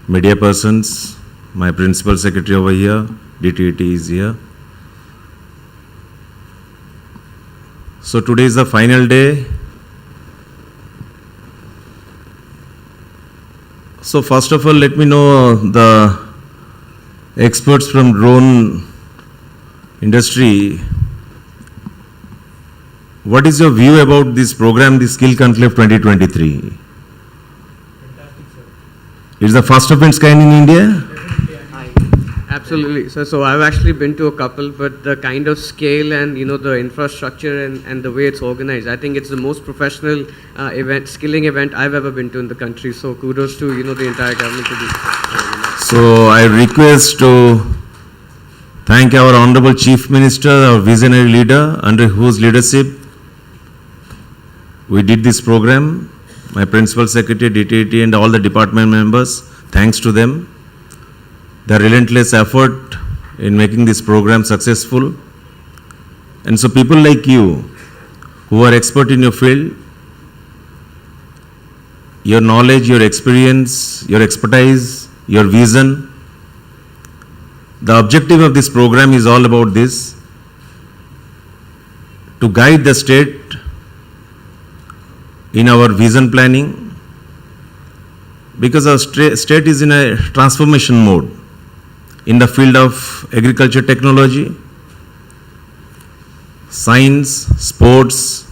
media persons, my principal secretary over here, DTAT is here. So today is the final day. So first of all, let me know the experts from drone industry. What is your view about this program, the Skill Conclave 2023? It's the first of its kind in India? Absolutely. So I've actually been to a couple, but the kind of scale and the infrastructure and the way it's organized, I think it's the most professional skilling event I've ever been to in the country. So kudos to the entire government to do. So I request to thank our Honorable Chief Minister, our visionary leader, under whose leadership we did this program. My Principal Secretary, DTAT, and all the department members, thanks to them. Their relentless effort in making this program successful. And so people like you, who are expert in your field, your knowledge, your experience, your expertise, your vision, the objective of this program is all about this, to guide the state in our vision planning, because our state is in a transformation mode in the field of agriculture technology, science, sports,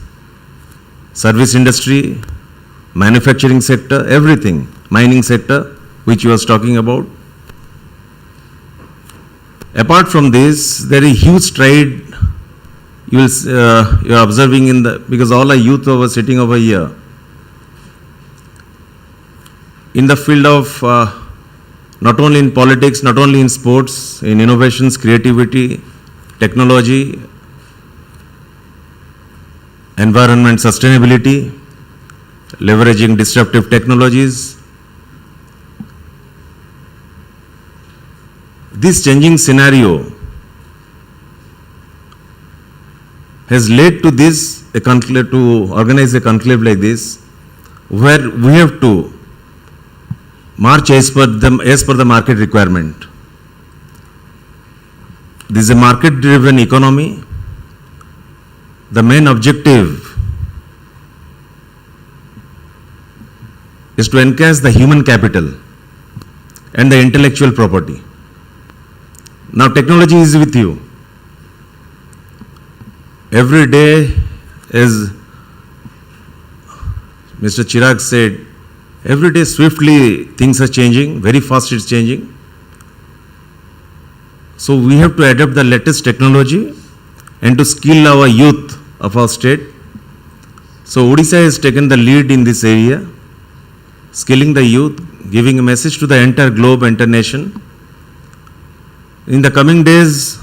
service industry, manufacturing sector, everything, mining sector, which you was talking about. Apart from this, there is huge stride you are observing in the, because all our youth were sitting over here, in the field of not only in politics, not only in sports, in innovations, creativity, technology, environment sustainability, leveraging disruptive technologies. This changing scenario has led to this, a conclave, to organize a conclave like this, where we have to march as per the market requirement. This is a market-driven economy. The main objective is to enhance the human capital and the intellectual property. Now technology is with you. Every day, as Mr. Chirag said, every day swiftly things are changing, very fast it's changing. So we have to adapt the latest technology and to skill our youth of our state. So Odisha has taken the lead in this area, skilling the youth, giving a message to the entire globe, entire nation. In the coming days,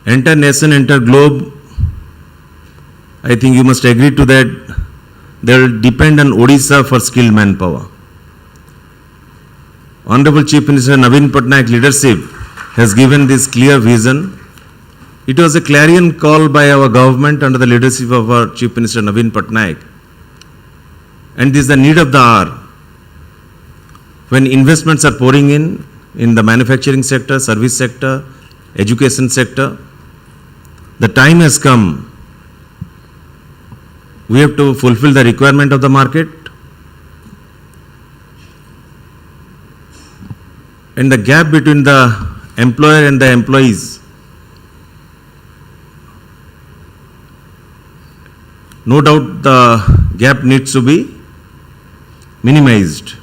entire nation, entire globe, I think you must agree to that, they will depend on Odisha for skilled manpower. Honorable Chief Minister Naveen Patnaik leadership has given this clear vision. It was a clarion call by our government under the leadership of our Chief Minister Naveen Patnaik. And this is the need of the hour. When investments are pouring in the manufacturing sector, service sector, education sector, the time has come. We have to fulfill the requirement of the market, and the gap between the employer and the employees, no doubt the gap needs to be minimized.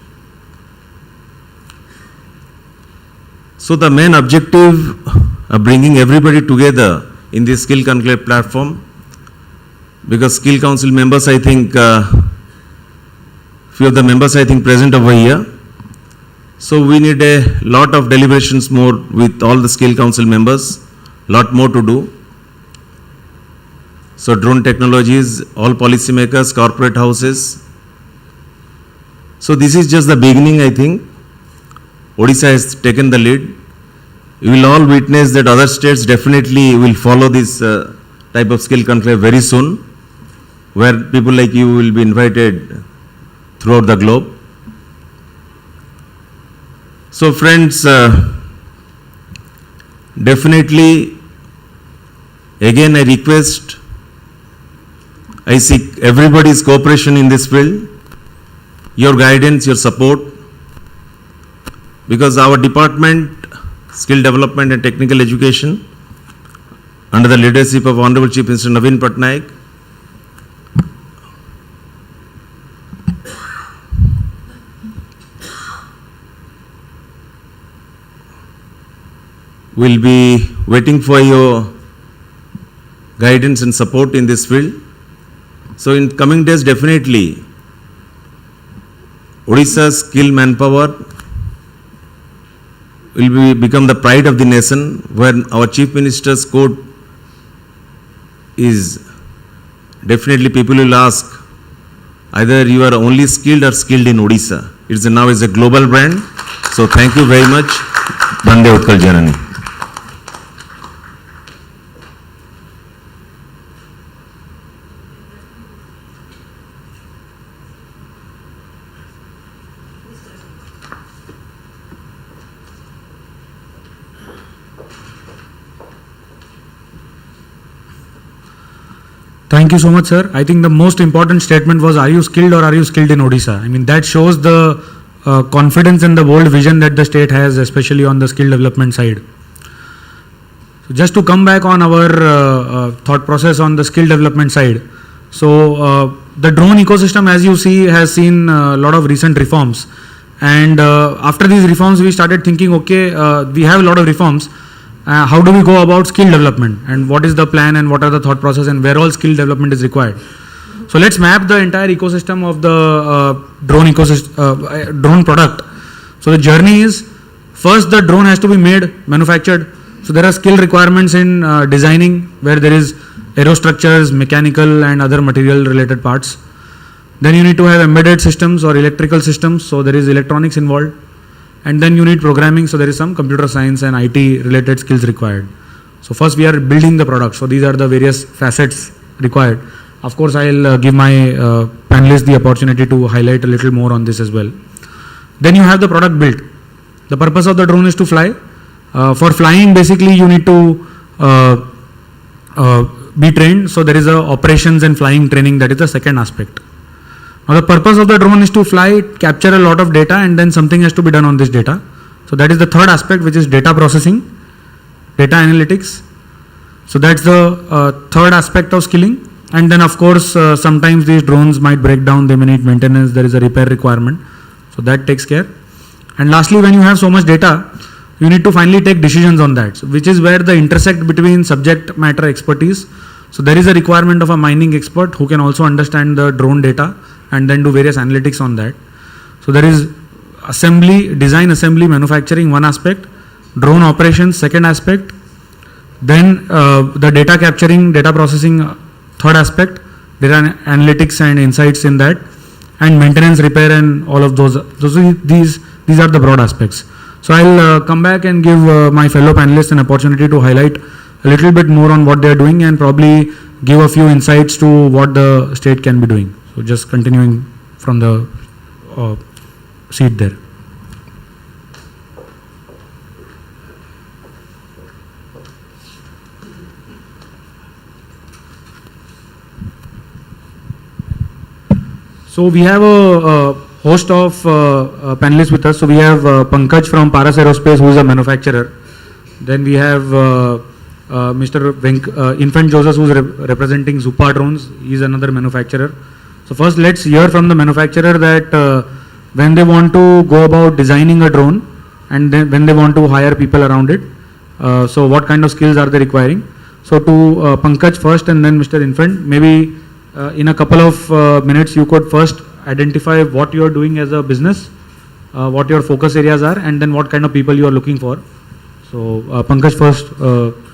So the main objective of bringing everybody together in this Skill Conclave platform, because Skill Council members, I think, few of the members, I think, present over here. So we need a lot of deliberations more with all the Skill Council members, lot more to do. So drone technologies, all policymakers, corporate houses. So this is just the beginning, I think. Odisha has taken the lead. You will all witness that other states definitely will follow this type of skill conclave very soon, where people like you will be invited throughout the globe. So friends, definitely, again I request, I seek everybody's cooperation in this field, your guidance, your support, because our department, Skill Development and Technical Education, under the leadership of Honorable Chief Minister Naveen Patnaik, will be waiting for your guidance and support in this field. So in coming days, definitely, Odisha's skilled manpower will become the pride of the nation, where our Chief Minister's quote is, definitely people will ask, either you are only skilled or skilled in Odisha. It's now is a global brand. So thank you very much. Bande Utkal Janani. thank you so much, sir. I think the most important statement was, are you skilled or are you skilled in Odisha? I mean, that shows the confidence and the bold vision that the state has, especially on the skill development side. So just to come back on our thought process on the skill development side. So the drone ecosystem, as you see, has seen a lot of recent reforms. And after these reforms, we started thinking, okay, we have a lot of reforms. How do we go about skill development, and what is the plan, and what are the thought process, and where all skill development is required? So let's map the entire ecosystem of the drone product. So the journey is, first the drone has to be made, manufactured. So there are skill requirements in designing, where there is aerostructures, mechanical and other material related parts. Then you need to have embedded systems or electrical systems, so there is electronics involved. And then you need programming, so there is some computer science and IT related skills required. So first we are building the product, so these are the various facets required. Of course, I'll give my panelists the opportunity to highlight a little more on this as well. Then you have the product built. The purpose of the drone is to fly. For flying, basically you need to be trained, so there is a operations and flying training, that is the second aspect. Now the purpose of the drone is to fly, capture a lot of data, and then something has to be done on this data. So that is the third aspect, which is data processing, data analytics. So that's the third aspect of skilling. And then of course, sometimes these drones might break down, they may need maintenance, there is a repair requirement. So that takes care. And lastly, when you have so much data, you need to finally take decisions on that, so which is where the intersect between subject matter expertise. So there is a requirement of a mining expert who can also understand the drone data and then do various analytics on that. So there is assembly, design, assembly, manufacturing, one aspect, drone operations, second aspect, then the data capturing, data processing, third aspect, data analytics and insights in that, and maintenance, repair, and all of those these are the broad aspects. So I'll come back and give my fellow panelists an opportunity to highlight a little bit more on what they are doing and probably give a few insights to what the state can be doing. So just continuing from the seat there. So we have a host of panelists with us. So we have Pankaj from Paras Aerospace, who is a manufacturer. Then we have Mr. Infant Joseph, who is representing Zupa Drones. He is another manufacturer. So first let's hear from the manufacturer that when they want to go about designing a drone and then when they want to hire people around it, so what kind of skills are they requiring? So to Pankaj first and then Mr. Infant, maybe in a couple of minutes you could first identify what you are doing as a business, what your focus areas are, and then what kind of people you are looking for. So Pankaj first,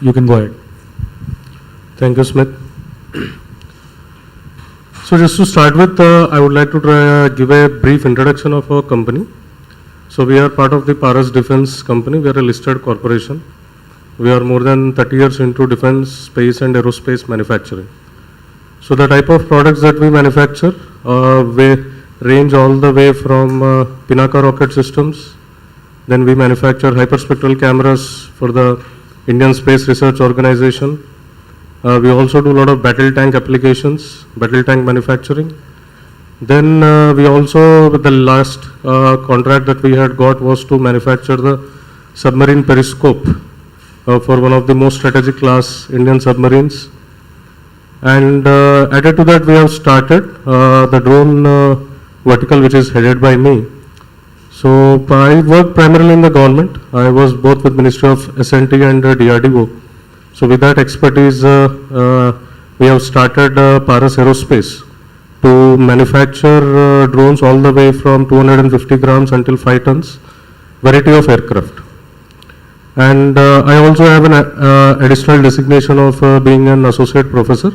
you can go ahead. Thank you, Smith. So just to start with, I would like to give a brief introduction of our company. So we are part of the Paras Defense Company. We are a listed corporation. We are more than 30 years into defense, space and aerospace manufacturing. So the type of products that we manufacture we range all the way from Pinaka rocket systems. Then we manufacture hyperspectral cameras for the Indian Space Research Organization. We also do a lot of battle tank applications, battle tank manufacturing. Then we also, the last contract that we had got was to manufacture the submarine periscope for one of the most strategic class Indian submarines. And added to that, we have started the drone vertical, which is headed by me. So I work primarily in the government. I was both with Ministry of S&T and DRDO. So with that expertise, we have started Paras Aerospace to manufacture drones all the way from 250 grams until 5 tons, variety of aircraft. And I also have an additional designation of being an associate professor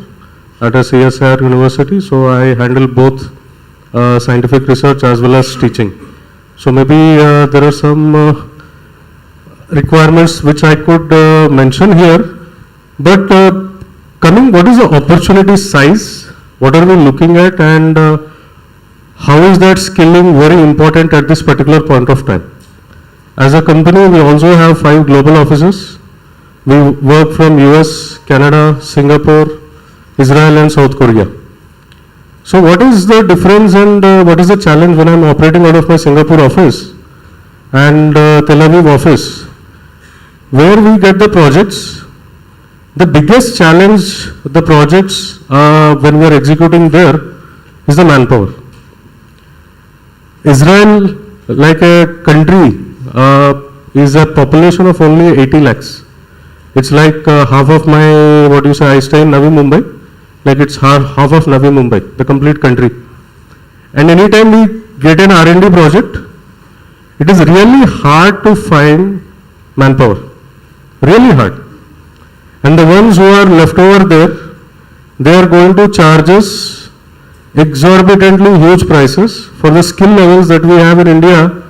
at a CSIR university. So I handle both scientific research as well as teaching. So maybe there are some requirements which I could mention here. But what is the opportunity size? What are we looking at, and how is that skilling very important at this particular point of time? As a company, we also have 5 global offices. We work from US, Canada, Singapore, Israel and South Korea. So what is the difference and what is the challenge when I'm operating out of my Singapore office and Tel Aviv office, where we get the projects? The biggest challenge the projects when we are executing there is the manpower. Israel, like a country, is a population of only 80 lakhs. It's like half of my, what you say, I stay in Navi Mumbai, like it's half of Navi Mumbai, the complete country. And anytime we get an R&D project, it is really hard to find manpower, really hard. And the ones who are left over there, they are going to charge us exorbitantly huge prices for the skill levels that we have in India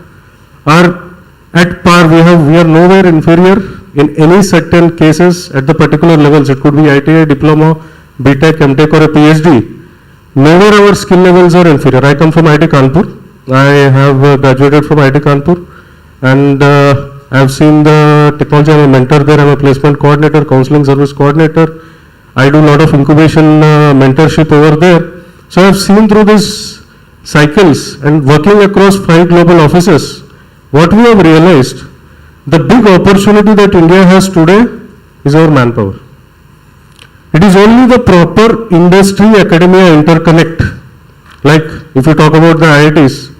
are at par. We are nowhere inferior in any certain cases at the particular levels. It could be ITI, diploma, BTech, MTech or a PhD. Nowhere our skill levels are inferior. I come from IT Kanpur. I have graduated from IT Kanpur and I have seen the technology. I'm a mentor there. I'm a placement coordinator, counseling service coordinator. I do a lot of incubation mentorship over there. So I have seen through these cycles and working across 5 global offices, what we have realized, the big opportunity that India has today is our manpower. It is only the proper industry-academia interconnect. Like if you talk about the IITs,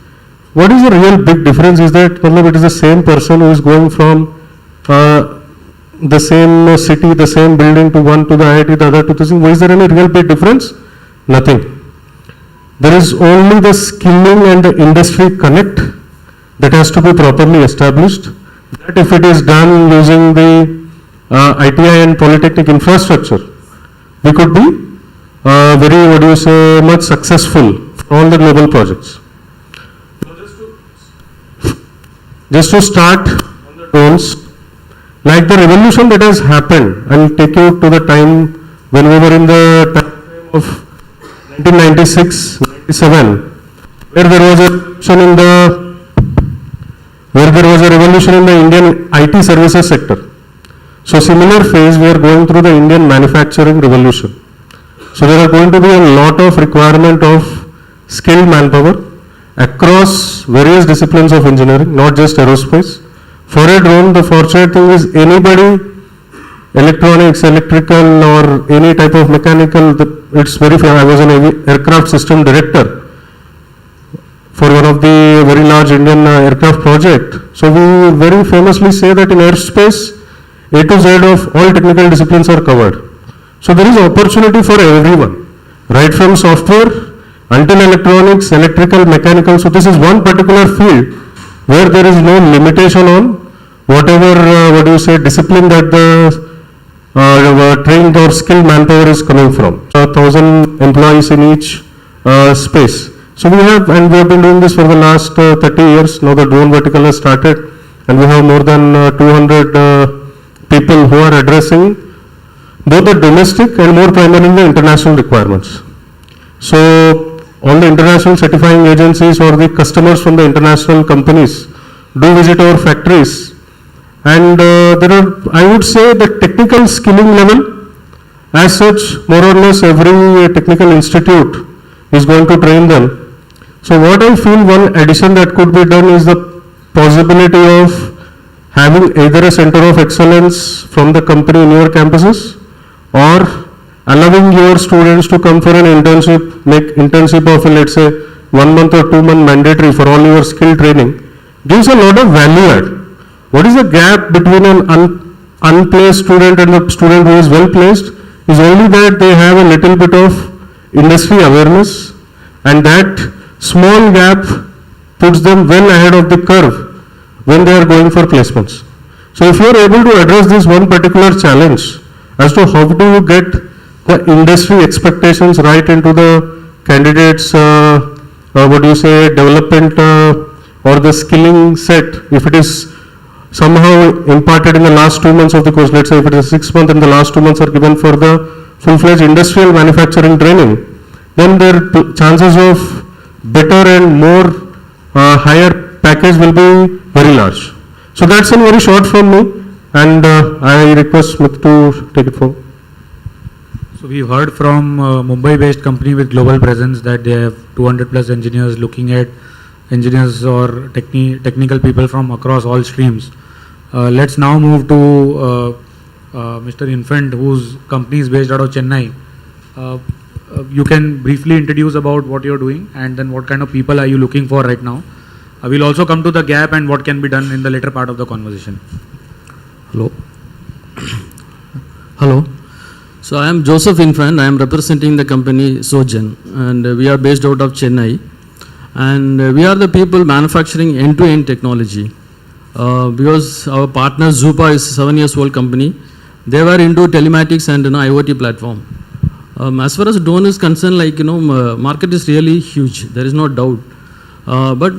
what is the real big difference is that it is the same person who is going from the same city, the same building to one to the IIT, the other to the same. Is there any real big difference? Nothing. There is only the skilling and the industry connect that has to be properly established. That if it is done using the ITI and Polytechnic infrastructure, we could be very, much successful for all the global projects. Just to start on the drones, like the revolution that has happened, I will take you to the time when we were in the time frame of 1996, 97, where there was a revolution in the Indian IT services sector. So similar phase we are going through the Indian manufacturing revolution. So there are going to be a lot of requirement of skilled manpower across various disciplines of engineering, not just aerospace. For a drone, the fortunate thing is anybody, electronics, electrical or any type of mechanical, it's very fair. I was an aircraft system director for one of the very large Indian aircraft project. So we very famously say that in airspace, A to Z of all technical disciplines are covered. So there is opportunity for everyone, right from software until electronics, electrical, mechanical. So this is one particular field where there is no limitation on whatever, discipline that the trained or skilled manpower is coming from. 1,000 employees in each space. So we have been doing this for the last 30 years. Now the drone vertical has started and we have more than 200 people who are addressing both the domestic and more primarily the international requirements. So all the international certifying agencies or the customers from the international companies do visit our factories, and there are, I would say, the technical skilling level as such, more or less every technical institute is going to train them. So what I feel one addition that could be done is the possibility of having either a center of excellence from the company in your campuses or allowing your students to come for an internship, make internship of, let's say, 1 month or 2 month mandatory for all your skill training, gives a lot of value add. What is the gap between an unplaced student and a student who is well placed is only that they have a little bit of industry awareness, and that small gap puts them well ahead of the curve when they are going for placements. So if you are able to address this one particular challenge as to how do you get the industry expectations right into the candidates, development or the skilling set, if it is somehow imparted in the last 2 months of the course, let's say if it is 6 months and the last 2 months are given for the full-fledged industrial manufacturing training, then their chances of better and more higher package will be very large. So that's in very short from me, and I request Smith to take it forward. So we've heard from Mumbai-based company with global presence that they have 200 plus engineers looking at engineers or technical people from across all streams. Let's now move to Mr. Infant, whose company is based out of Chennai. You can briefly introduce about what you're doing and then what kind of people are you looking for right now. We'll also come to the gap and what can be done in the later part of the conversation. Hello. Hello. So I am Joseph Infant. I am representing the company Sogen, and we are based out of Chennai. And we are the people manufacturing end-to-end technology. Because our partner Zupa is a 7 years old company. They were into telematics and IoT platform. As far as drone is concerned, market is really huge. There is no doubt. But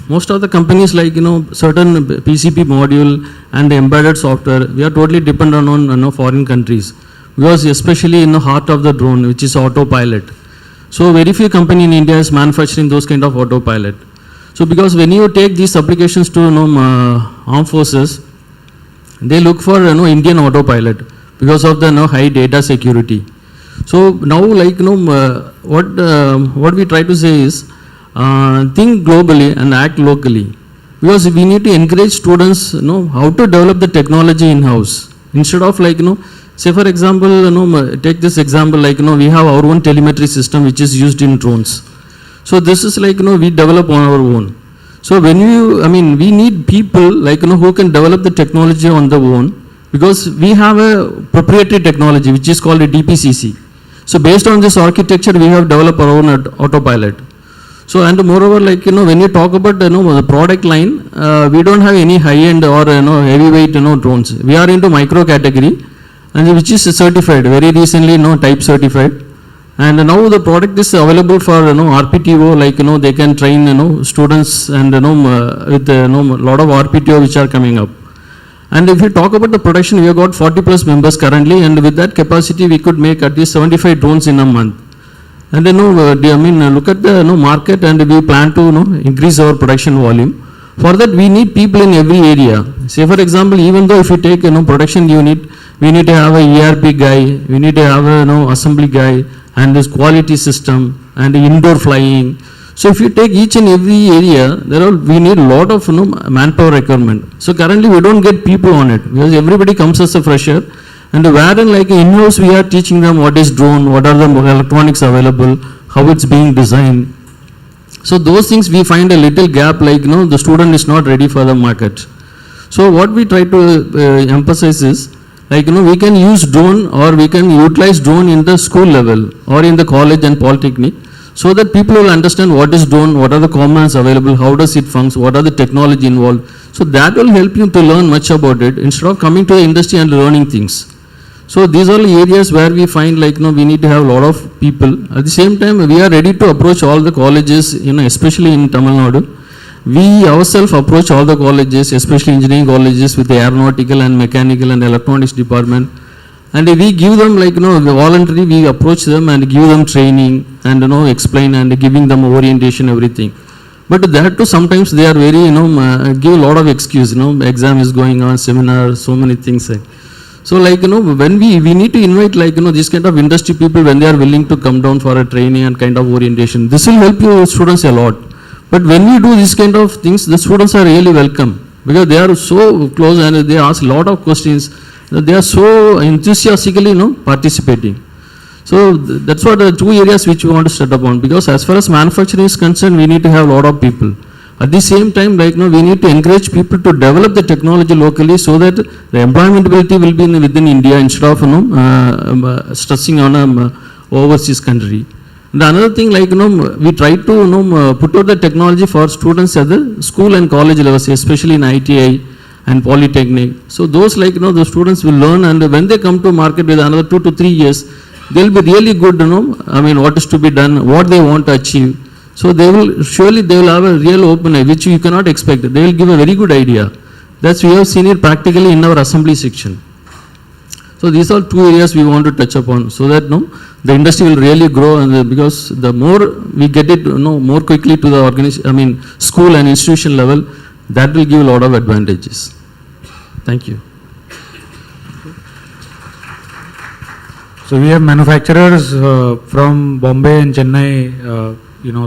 most of the companies certain PCP module and the embedded software, we are totally dependent on foreign countries. Because especially in the heart of the drone, which is autopilot. So very few company in India is manufacturing those kind of autopilot. So because when you take these applications to armed forces, they look for Indian autopilot because of the high data security. So now what we try to say is think globally and act locally, because we need to encourage students how to develop the technology in house instead of say for example take this example we have our own telemetry system which is used in drones. So this is we develop on our own. So when we need people who can develop the technology on their own, because we have a proprietary technology which is called a DPCC. So based on this architecture, we have developed our own autopilot. So and moreover, when you talk about the product line, we don't have any high-end or heavyweight drones. We are into micro category, and which is certified very recently, type certified. And now the product is available for RPTO, they can train students and with lot of RPTO which are coming up. And if you talk about the production, we have got 40 plus members currently, and with that capacity we could make at least 75 drones in a month. And look at the market, and we plan to increase our production volume. For that we need people in every area. Say for example, even though if you take production unit, we need to have a ERP guy, we need to have a assembly guy, and this quality system and indoor flying. So if you take each and every area, we need a lot of manpower requirement. So currently we don't get people on it because everybody comes as a fresher, and wherein in-house we are teaching them what is drone, what are the electronics available, how it's being designed. So those things we find a little gap, the student is not ready for the market. So what we try to emphasize is we can use drone, or we can utilize drone in the school level or in the college and polytechnic, so that people will understand what is drone, what are the components available, how does it function, what are the technology involved. So that will help you to learn much about it instead of coming to the industry and learning things. So these are the areas where we find we need to have a lot of people. At the same time, we are ready to approach all the colleges, especially in Tamil Nadu. We ourselves approach all the colleges, especially engineering colleges, with the aeronautical and mechanical and electronics department. And we give them voluntary, we approach them and give them training and explain and giving them orientation, everything. But that too sometimes they are very give a lot of excuse, exam is going on, seminar, so many things. So when we need to invite this kind of industry people when they are willing to come down for a training and kind of orientation. This will help you students a lot. But when we do this kind of things, the students are really welcome because they are so close and they ask a lot of questions. They are so enthusiastically participating. So that's what the two areas which we want to set up on, because as far as manufacturing is concerned, we need to have a lot of people. At the same time, we need to encourage people to develop the technology locally so that the employmentability will be within India instead of stressing on overseas country. The another thing, we try to put out the technology for students at the school and college levels, especially in ITI and polytechnic. So those the students will learn, and when they come to market with another 2 to 3 years, they'll be really good, what is to be done, what they want to achieve. So they will have a real open eye, which you cannot expect. They will give a very good idea. That's we have seen it practically in our assembly section. So these are two areas we want to touch upon, so that the industry will really grow, and because the more we get it more quickly to the organization, school and institution level, that will give a lot of advantages. Thank you. So we have manufacturers from Bombay and Chennai,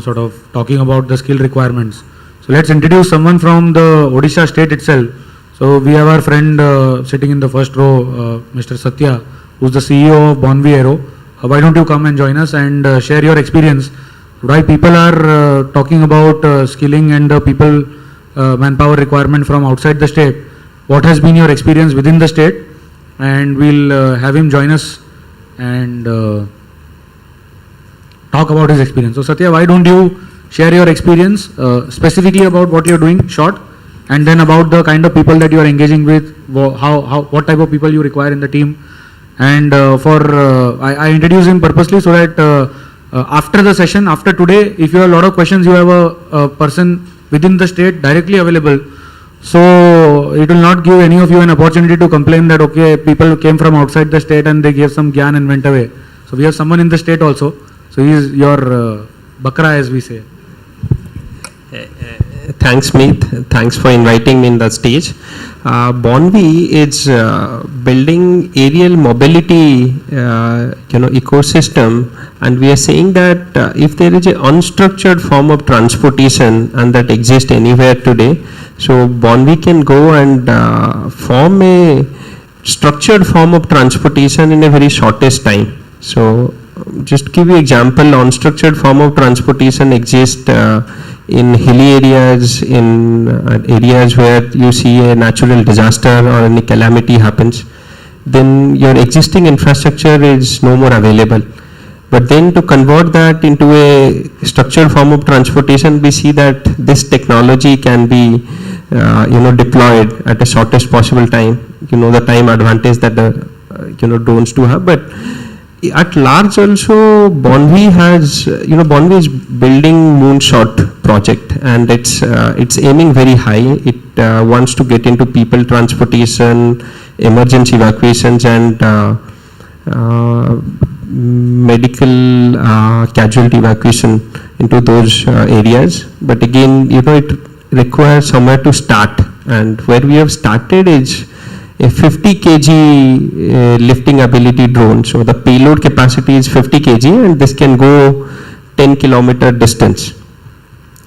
sort of talking about the skill requirements. So let's introduce someone from the Odisha state itself. So we have our friend sitting in the first row, Mr. Satya, who's the CEO of Bonvi Aero. Why don't you come and join us and share your experience? Why people are talking about skilling and the people manpower requirement from outside the state? What has been your experience within the state? And we'll have him join us and talk about his experience. So Satya, why don't you share your experience specifically about what you're doing, short, and then about the kind of people that you are engaging with, what type of people you require in the team. And I introduce him purposely so that after the session, after today, if you have a lot of questions, you have a person within the state directly available. So it will not give any of you an opportunity to complain that, okay, people came from outside the state and they gave some gyan and went away. So we have someone in the state also. So he is your bakra, as we say. Thanks, Meet. Thanks for inviting me in the stage. Bonvi is building aerial mobility, ecosystem, and we are saying that if there is an unstructured form of transportation and that exists anywhere today, so Bonvi can go and form a structured form of transportation in a very shortest time. So just to give you example, unstructured form of transportation exists in hilly areas, in areas where you see a natural disaster or any calamity happens, then your existing infrastructure is no more available. But then to convert that into a structured form of transportation, we see that this technology can be deployed at the shortest possible time. The time advantage that the drones do have. But at large also, Bonvi has, Bonvi is building Moonshot project, and it's aiming very high. It wants to get into people transportation, emergency evacuations, and medical casualty evacuation into those areas. But again, it requires somewhere to start, and where we have started is a 50 kg lifting ability drone. So the payload capacity is 50 kg and this can go 10 kilometer distance.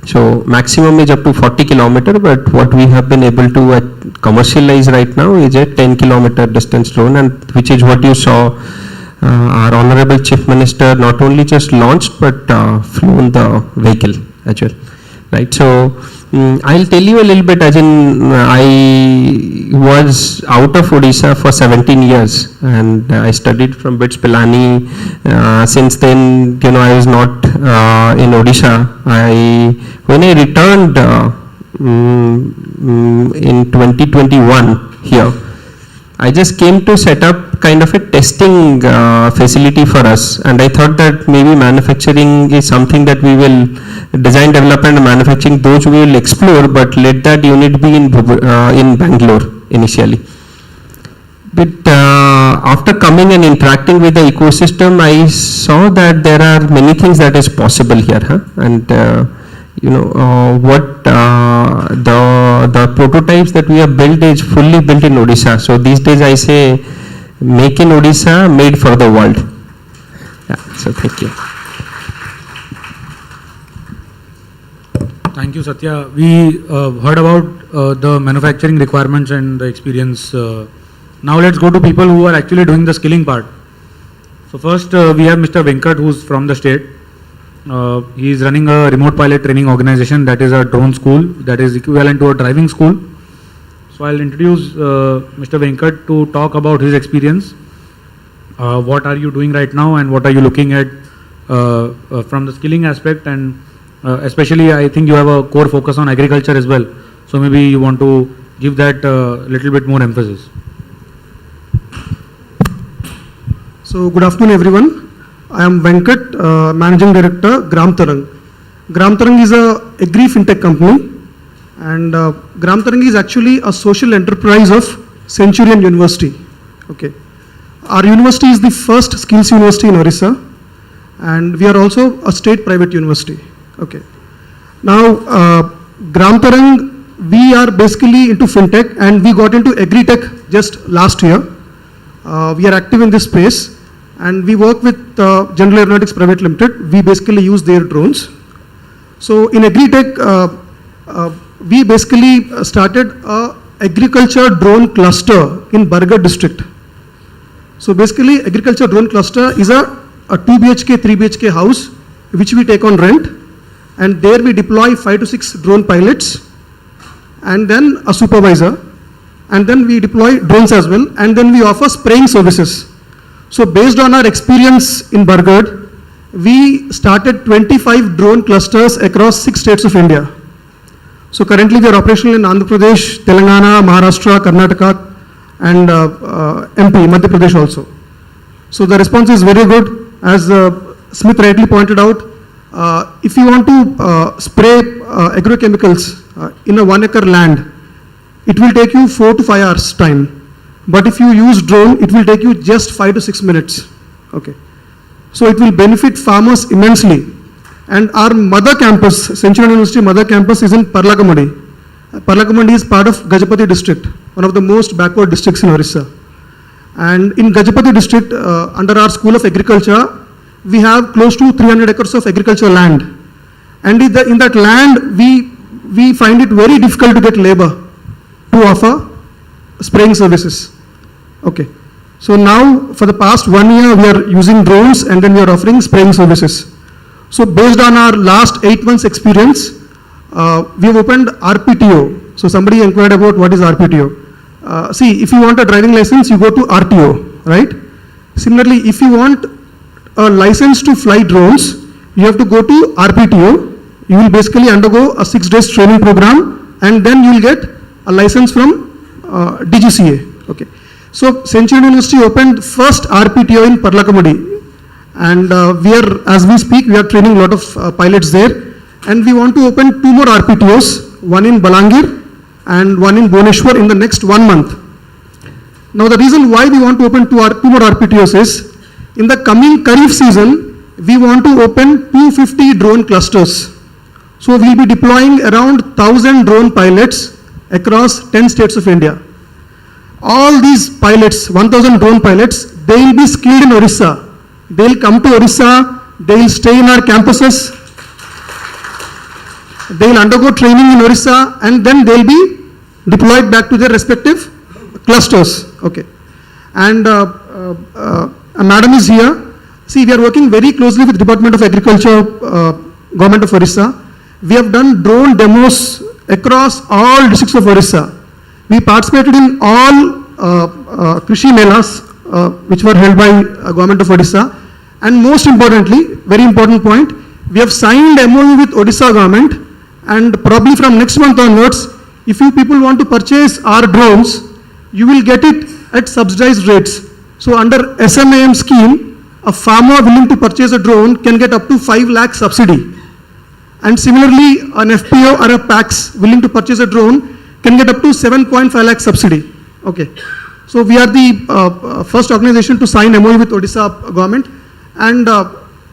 So maximum is up to 40 kilometer, but what we have been able to commercialize right now is a 10 kilometer distance drone, and which is what you saw our Honorable Chief Minister not only just launched but flown the vehicle as well. Right. So I'll tell you a little bit, as in I was out of Odisha for 17 years and I studied from BITS Pilani. Since then, I was not in Odisha. When I returned in 2021 here, I just came to set up kind of a testing facility for us, and I thought that maybe manufacturing is something that we will design, development and manufacturing, those we will explore, but let that unit be in Bangalore initially. But after coming and interacting with the ecosystem, I saw that there are many things that is possible here, and the prototypes that we have built is fully built in Odisha. So these days I say, make in Odisha, made for the world. Yeah, so thank you. Thank you, Satya. We heard about the manufacturing requirements and the experience. Now let's go to people who are actually doing the skilling part. So first we have Mr. Venkat, who's from the state. He is running a remote pilot training organization that is a drone school that is equivalent to a driving school. So I'll introduce Mr. Venkat to talk about his experience. What are you doing right now and what are you looking at from the skilling aspect, and especially I think you have a core focus on agriculture as well. So maybe you want to give that a little bit more emphasis. So good afternoon everyone. I am Venkat, Managing Director, Gram Tarang. Gram Tarang is a agri-fintech company, and Gram Tarang is actually a social enterprise of Centurion University. Okay. Our university is the first skills university in Orissa, and we are also a state private university. Okay. Now, Gram Tarang, we are basically into fintech, and we got into agri-tech just last year. We are active in this space. And we work with General Aeronautics Private Limited. We basically use their drones. So in Agritech, we basically started a agriculture drone cluster in Bargarh district. So basically, agriculture drone cluster is a 2 BHK, 3 BHK house which we take on rent, and there we deploy 5 to 6 drone pilots and then a supervisor, and then we deploy drones as well, and then we offer spraying services. So based on our experience in Bargarh, we started 25 drone clusters across 6 states of India. So currently we are operational in Andhra Pradesh, Telangana, Maharashtra, Karnataka, and MP, Madhya Pradesh also. So the response is very good. As Smith rightly pointed out, if you want to spray agrochemicals in a 1 acre land, it will take you 4 to 5 hours time. But if you use drone, it will take you just 5 to 6 minutes. Okay. So it will benefit farmers immensely. And our mother campus, Centurion University mother campus, is in Parlakamadi. Parlakamadi is part of Gajapati district, one of the most backward districts in Orissa. And in Gajapati district, under our School of Agriculture, we have close to 300 acres of agricultural land. And in that land, we find it very difficult to get labor to offer spraying services. Okay. So now, for the past 1 year, we are using drones and then we are offering spraying services. So based on our last 8 months experience, we have opened RPTO. So somebody inquired about what is RPTO. See, if you want a driving license, you go to RTO, right? Similarly, if you want a license to fly drones, you have to go to RPTO. You will basically undergo a 6 days training program, and then you will get a license from DGCA. Okay. So Centurion University opened first RPTO in Parlakamadi. And we are, as we speak, we are training a lot of pilots there. And we want to open 2 more RPTOs, one in Balangir and one in Bhubaneswar in the next 1 month. Now the reason why we want to open 2 more RPTOs is, in the coming Kharif season, we want to open 250 drone clusters. So we will be deploying around 1,000 drone pilots across 10 states of India. All these pilots, 1,000 drone pilots, they will be skilled in Orissa. They will come to Orissa, they will stay in our campuses, they will undergo training in Orissa, and then they will be deployed back to their respective clusters. Okay. And a madam is here. See, we are working very closely with Department of Agriculture, Government of Orissa. We have done drone demos across all districts of Orissa. We participated in all Krishi Melas, which were held by Government of Odisha. And most importantly, very important point, we have signed MOU with Odisha government, and probably from next month onwards, if you people want to purchase our drones, you will get it at subsidized rates. So under SMAM scheme, a farmer willing to purchase a drone can get up to 5 lakh subsidy. And similarly, an FPO or a PAX willing to purchase a drone can get up to 7.5 lakh subsidy. Okay. So we are the first organization to sign MOU with Odisha government. And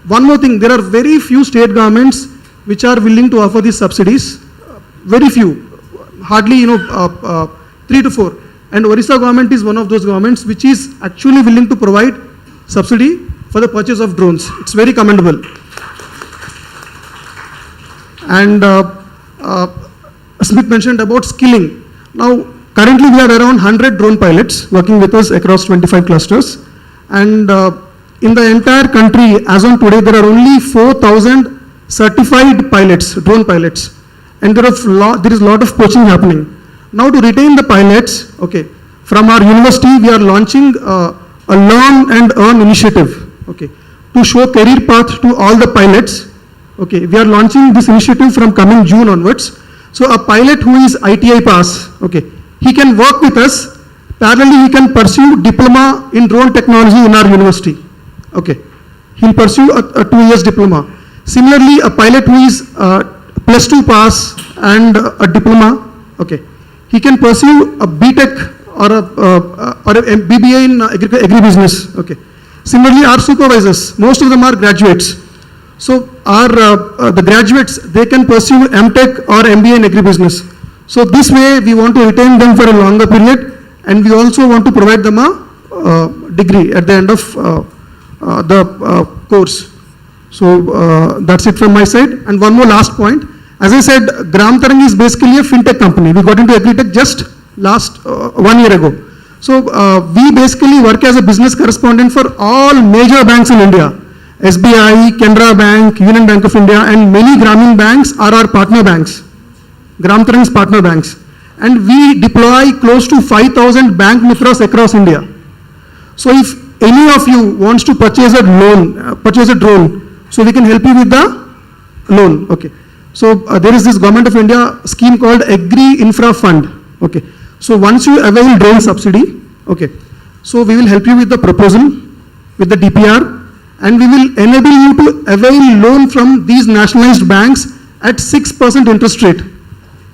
one more thing, there are very few state governments which are willing to offer these subsidies. Very few, hardly 3 to 4. And Odisha government is one of those governments which is actually willing to provide subsidy for the purchase of drones. It's very commendable. And Smith mentioned about skilling. Now, currently we are around 100 drone pilots working with us across 25 clusters. And in the entire country, as on today, there are only 4,000 certified pilots, drone pilots. And there is a lot of coaching happening. Now to retain the pilots, okay, from our university, we are launching a learn and earn initiative, okay, to show career path to all the pilots. Okay, we are launching this initiative from coming June onwards. So a pilot who is ITI pass, okay, he can work with us. Parallelly, he can pursue diploma in drone technology in our university. Okay, he'll pursue a 2 years diploma. Similarly, a pilot who is +2 pass and a diploma, okay, he can pursue a BTech or a BBA in agribusiness. Okay. Similarly, our supervisors, most of them are graduates. So our the graduates, they can pursue MTech or MBA in agribusiness. So this way, we want to retain them for a longer period, and we also want to provide them a degree at the end of the course. So that's it from my side. And one more last point. As I said, Gram Tarang is basically a fintech company. We got into agri-tech just last 1 year ago. So we basically work as a business correspondent for all major banks in India. SBI, Canara Bank, Union Bank of India, and many Grameen banks are our partner banks. Gram Tarang's partner banks. And we deploy close to 5,000 bank mitras across India. So if any of you wants to purchase a loan, purchase a drone, so we can help you with the loan. Okay. So there is this Government of India scheme called Agri Infra Fund. Okay. So once you avail drone subsidy, okay, so we will help you with the proposal, with the DPR, and we will enable you to avail loan from these nationalized banks at 6% interest rate.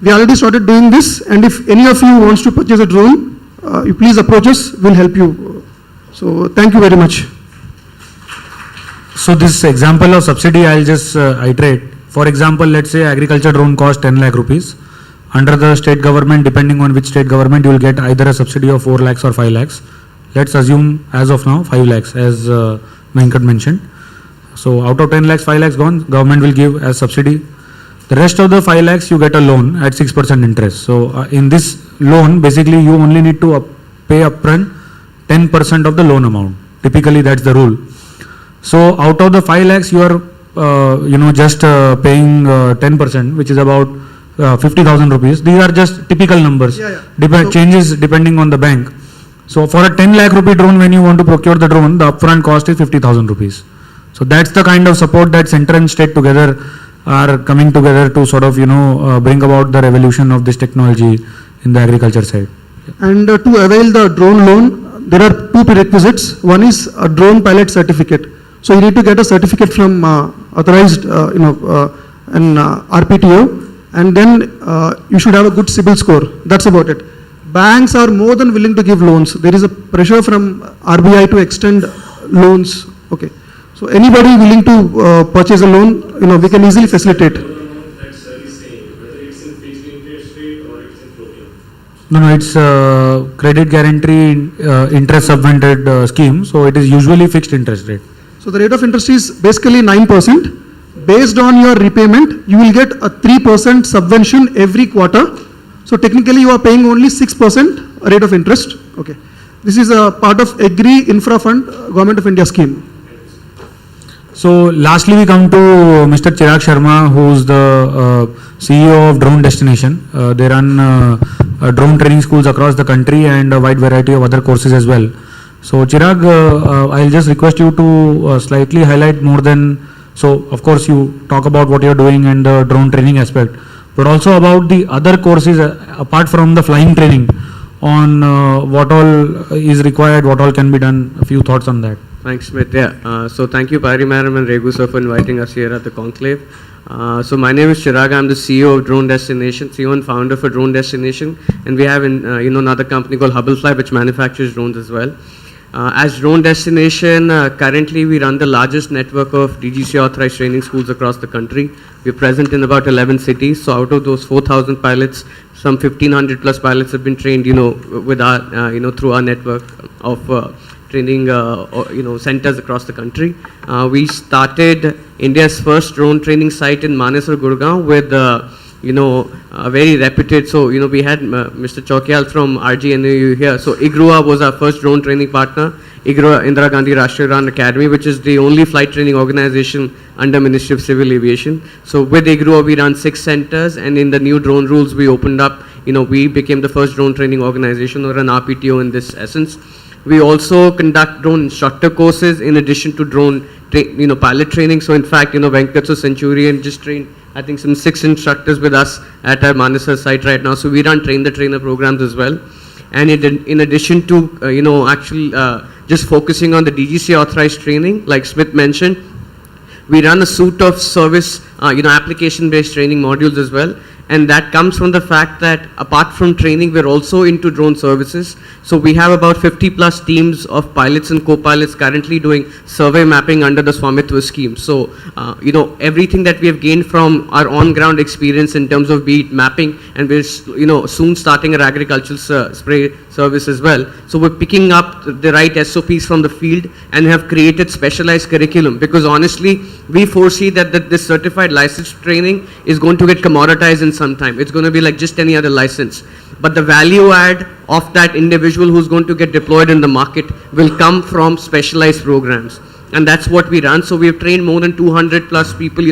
We already started doing this, and if any of you wants to purchase a drone, you please approach us, we'll help you. So thank you very much. So this example of subsidy, I'll just iterate. For example, let's say agriculture drone cost 10 lakh rupees. Under the state government, depending on which state government, you will get either a subsidy of 4 lakhs or 5 lakhs. Let's assume as of now 5 lakhs as Venkat mentioned. So out of 10 lakhs, 5 lakhs gone, government will give as subsidy. The rest of the 5 lakhs you get a loan at 6% interest. So in this loan, basically you only need to pay upfront 10% of the loan amount. Typically that's the rule. So out of the 5 lakhs you are just paying 10%, which is about 50,000 rupees. These are just typical numbers. Changes depending on the bank. So for a 10 lakh rupee drone, when you want to procure the drone, the upfront cost is 50,000 rupees. So that's the kind of support that center and state together are coming together to sort of bring about the revolution of this technology in the agriculture side. And to avail the drone loan, there are two prerequisites. One is a drone pilot certificate. So you need to get a certificate from authorized, an RPTO, and then you should have a good CIBIL score. That's about it. Banks are more than willing to give loans. There is a pressure from RBI to extend loans. Okay. So anybody willing to purchase a loan, we can easily facilitate. No, it's credit guarantee interest subvented scheme. So it is usually fixed interest rate. So the rate of interest is basically 9%. Based on your repayment, you will get a 3% subvention every quarter. So technically you are paying only 6% rate of interest. Okay. This is a part of Agri Infra Fund, Government of India scheme. So lastly we come to Mr. Chirag Sharma, who is the CEO of Drone Destination. They run drone training schools across the country and a wide variety of other courses as well. So Chirag, I'll just request you to slightly highlight more than, so of course you talk about what you're doing and the drone training aspect, but also about the other courses apart from the flying training on what all is required, what all can be done, a few thoughts on that. Thanks, Smith. Yeah, so thank you, Pari Madam and Regu sir, for inviting us here at the conclave. So my name is Chirag. I'm the CEO of Drone Destination, CEO and founder for Drone Destination, and we have another company called Hubblefly, which manufactures drones as well. As Drone Destination, currently we run the largest network of DGC authorized training schools across the country. We're present in about 11 cities. So out of those 4,000 pilots, some 1,500 plus pilots have been trained, with our, through our network of training, centers across the country. We started India's first drone training site in Manesar, Gurgaon with, a very reputed, so, we had Mr. Chokyal from RGNU here. So IGRUA was our first drone training partner. IGRUA, Indira Gandhi Rashtriya Udan Academy, which is the only flight training organization under Ministry of Civil Aviation. So with IGRUA, we run 6 centers, and in the new drone rules we opened up, we became the first drone training organization, or an RPTO in this essence. We also conduct drone instructor courses in addition to drone pilot training. So in fact, Venkat Centurion just trained, I think, some 6 instructors with us at our Manesar site right now. So we run train the trainer programs as well. And in addition to, just focusing on the DGC authorized training, like Smith mentioned, we run a suite of service, application-based training modules as well. And that comes from the fact that apart from training, we're also into drone services. So we have about 50 plus teams of pilots and co-pilots currently doing survey mapping under the Swamitwa scheme. So, everything that we have gained from our on-ground experience in terms of be it mapping, and we're, soon starting our agricultural service as well. So we're picking up the right SOPs from the field and have created specialized curriculum, because honestly, we foresee that this certified license training is going to get commoditized in some time. It's going to be like just any other license. But the value add of that individual who's going to get deployed in the market will come from specialized programs. And that's what we run. So we've trained more than 200 plus people,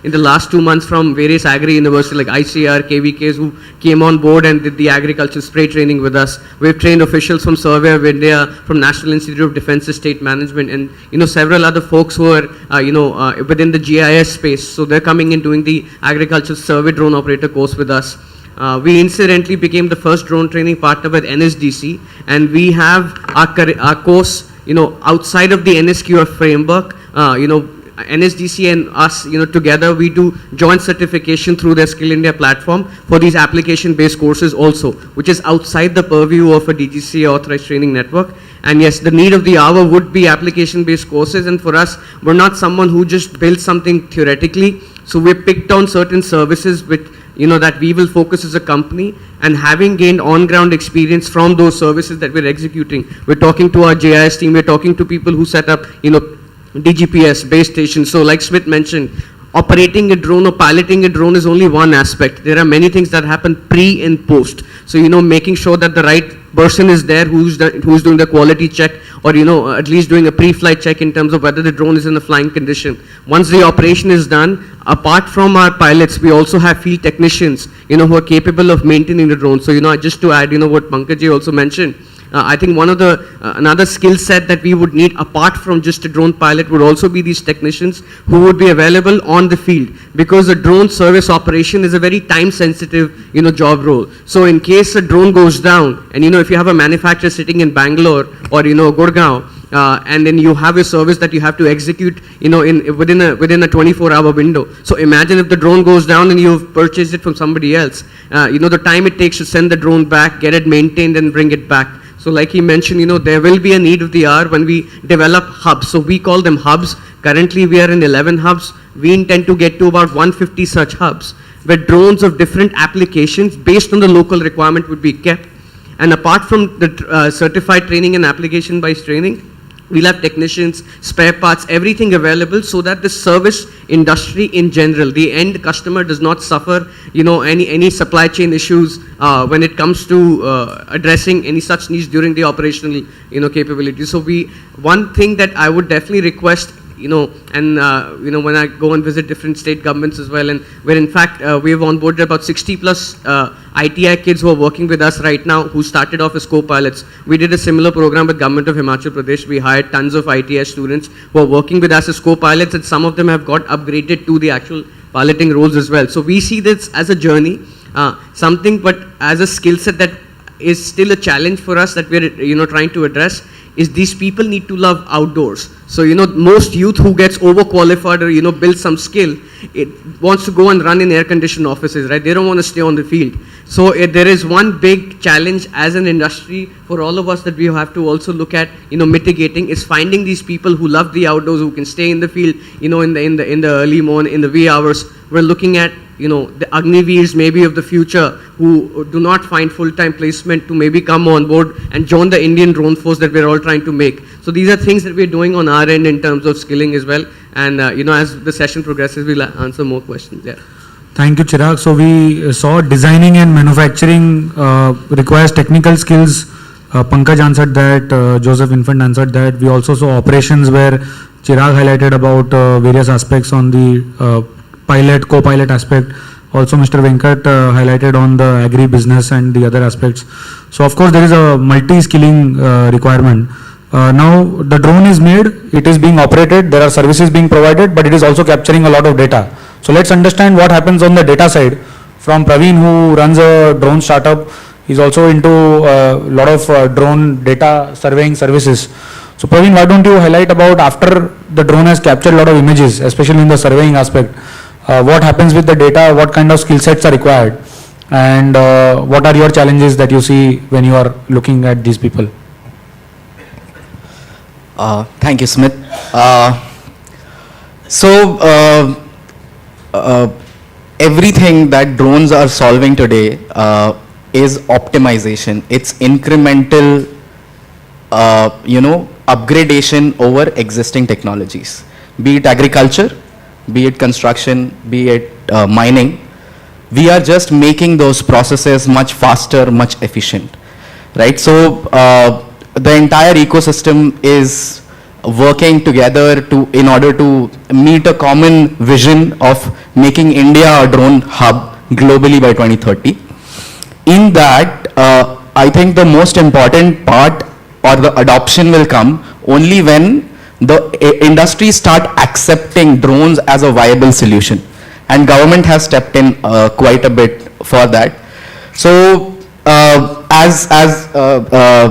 in the last 2 months from various agri universities like ICR, KVKs, who came on board and did the agriculture spray training with us. We've trained officials from Survey of India, from National Institute of Defense State Management, and several other folks who are within the GIS space. So they're coming in doing the agriculture survey drone operator course with us. We incidentally became the first drone training partner with NSDC, and we have our course outside of the NSQF framework. NSDC and us, together we do joint certification through their Skill India platform for these application-based courses also, which is outside the purview of a DGCA authorized training network. And yes, the need of the hour would be application-based courses, and for us, we're not someone who just builds something theoretically. So we picked on certain services which that we will focus as a company, and having gained on-ground experience from those services that we're executing. We're talking to our GIS team, we're talking to people who set up, DGPS, base stations. So like Smith mentioned, operating a drone or piloting a drone is only one aspect. There are many things that happen pre and post. So, making sure that the right person is there who's doing the quality check, or, at least doing a pre-flight check in terms of whether the drone is in a flying condition. Once the operation is done, apart from our pilots, we also have field technicians, who are capable of maintaining the drone. So, just to add, what Pankaj also mentioned, I think one of the another skill set that we would need apart from just a drone pilot would also be these technicians who would be available on the field, because a drone service operation is a very time sensitive job role. So in case a drone goes down, and if you have a manufacturer sitting in Bangalore or Gurgaon, and then you have a service that you have to execute within a 24-hour window. So imagine if the drone goes down and you've purchased it from somebody else, the time it takes to send the drone back, get it maintained and bring it back. So like he mentioned, there will be a need of the hour when we develop hubs. So we call them hubs. Currently we are in 11 hubs. We intend to get to about 150 such hubs, where drones of different applications based on the local requirement would be kept. And apart from the certified training and application-based training, we'll have technicians, spare parts, everything available, so that the service industry in general, the end customer, does not suffer, any supply chain issues when it comes to addressing any such needs during the operational, capability. So one thing that I would definitely request, when I go and visit different state governments as well, and where in fact we have onboarded about 60 plus ITI kids who are working with us right now, who started off as co-pilots. We did a similar program with Government of Himachal Pradesh. We hired tons of ITI students who are working with us as co-pilots, and some of them have got upgraded to the actual piloting roles as well. So we see this as a journey, something, but as a skill set that is still a challenge for us that we're trying to address, is these people need to love outdoors. So, most youth who gets overqualified or, builds some skill, it wants to go and run in air-conditioned offices, right? They don't want to stay on the field. So, there is one big challenge as an industry for all of us that we have to also look at, mitigating, is finding these people who love the outdoors, who can stay in the field, in the early morning, in the wee hours. We're looking at, the Agniveers maybe of the future, who do not find full-time placement, to maybe come on board and join the Indian drone force that we're all trying to make. So these are things that we're doing on our end in terms of skilling as well. And, as the session progresses, we'll answer more questions there. Thank you, Chirag. So we saw designing and manufacturing requires technical skills. Pankaj answered that, Joseph Infant answered that. We also saw operations where Chirag highlighted about various aspects on the pilot, co-pilot aspect. Also Mr. Venkat highlighted on the agri-business and the other aspects. So of course there is a multi-skilling requirement. Now the drone is made, it is being operated, there are services being provided, but it is also capturing a lot of data. So let's understand what happens on the data side. From Praveen, who runs a drone startup, he's also into a lot of drone data surveying services. So Praveen, why don't you highlight about, after the drone has captured a lot of images, especially in the surveying aspect, what happens with the data, what kind of skill sets are required, and what are your challenges that you see when you are looking at these people? Thank you, Smith. Everything that drones are solving today is optimization. It's incremental, upgradation over existing technologies, be it agriculture, be it construction, be it mining. We are just making those processes much faster, much efficient, right? So the entire ecosystem is working together in order to meet a common vision of making India a drone hub globally by 2030. In that, I think the most important part or the adoption will come only when the industry start accepting drones as a viable solution. And government has stepped in quite a bit for that. So as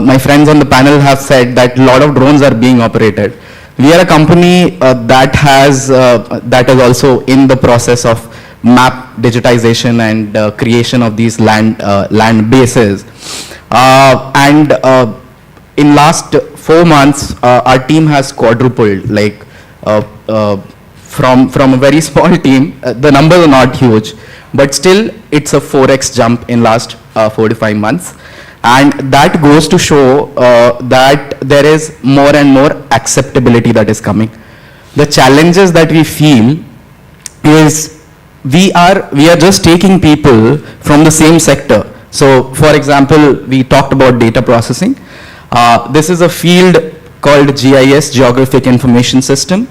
my friends on the panel have said, that a lot of drones are being operated. We are a company that is also in the process of map digitization and creation of these land bases. In last 4 months, our team has quadrupled, like from a very small team. The numbers are not huge, but still it's a 4x jump in last 4 to 5 months. And that goes to show that there is more and more acceptability that is coming. The challenges that we feel is we are just taking people from the same sector. So for example, we talked about data processing. This is a field called GIS, Geographic Information System,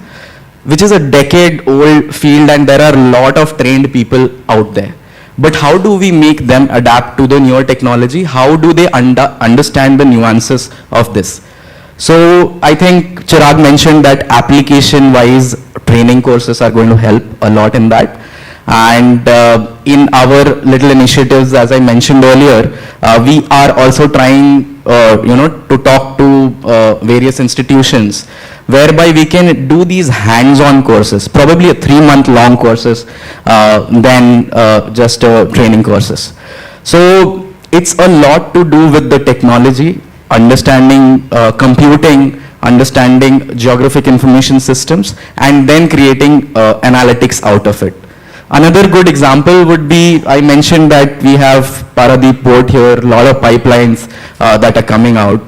which is a decade-old field, and there are a lot of trained people out there. But how do we make them adapt to the newer technology? How do they understand the nuances of this? So I think Chirag mentioned that application-wise training courses are going to help a lot in that. And in our little initiatives, as I mentioned earlier, we are also trying, to talk to various institutions, whereby we can do these hands-on courses, probably a 3-month-long courses, than just training courses. So it's a lot to do with the technology, understanding computing, understanding geographic information systems, and then creating analytics out of it. Another good example would be, I mentioned that we have Paradeep Port here, a lot of pipelines that are coming out.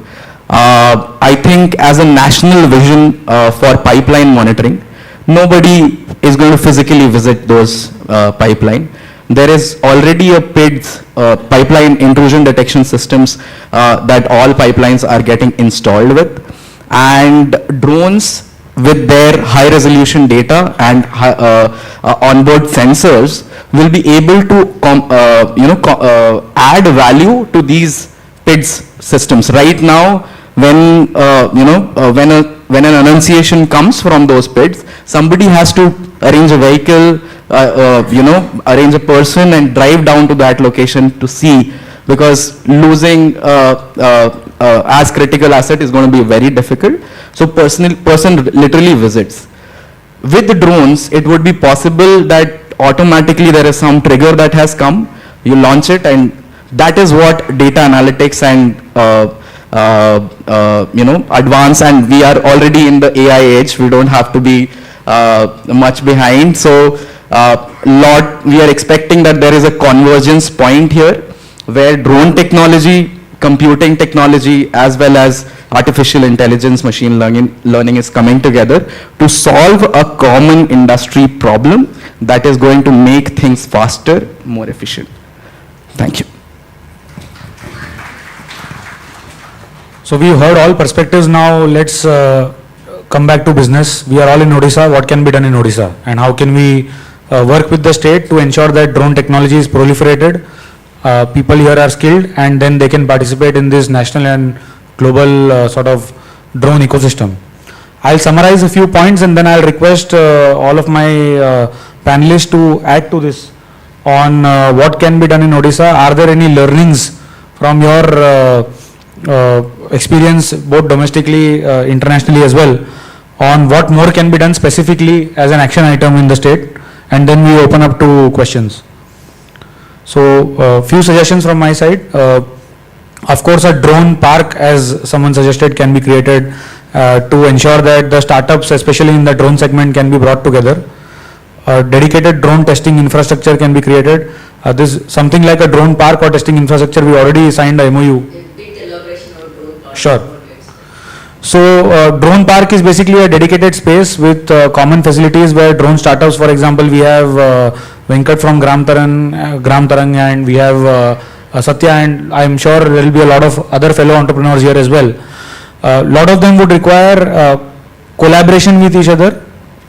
I think as a national vision for pipeline monitoring, nobody is going to physically visit those pipeline. There is already a PIDS, pipeline intrusion detection systems, that all pipelines are getting installed with. And drones with their high resolution data and onboard sensors will be able to add value to these PIDS systems. Right now, when an annunciation comes from those PIDs, somebody has to arrange a vehicle, arrange a person and drive down to that location to see, because losing as critical asset is going to be very difficult. So person literally visits. With the drones, it would be possible that automatically there is some trigger that has come, you launch it, and that is what data analytics and advance, and we are already in the AI age, we don't have to be much behind. So we are expecting that there is a convergence point here where drone technology, computing technology, as well as artificial intelligence, machine learning is coming together to solve a common industry problem that is going to make things faster, more efficient. Thank you. So we heard all perspectives. Now let's come back to business. We are all in Odisha. What can be done in Odisha, and how can we work with the state to ensure that drone technology is proliferated, people here are skilled, and then they can participate in this national and global sort of drone ecosystem. I'll summarize a few points and then I'll request all of my panelists to add to this on what can be done in Odisha. Are there any learnings from your experience, both domestically, internationally as well, on what more can be done specifically as an action item in the state, and then we open up to questions. So few suggestions from my side. Of course, a drone park, as someone suggested, can be created to ensure that the startups, especially in the drone segment, can be brought together. A dedicated drone testing infrastructure can be created. This something like a drone park or testing infrastructure, we already signed a MOU. Sure. So drone park is basically a dedicated space with common facilities where drone startups, for example, we have Venkat from Gram Tarang, and we have Satya, and I am sure there will be a lot of other fellow entrepreneurs here as well. A lot of them would require collaboration with each other,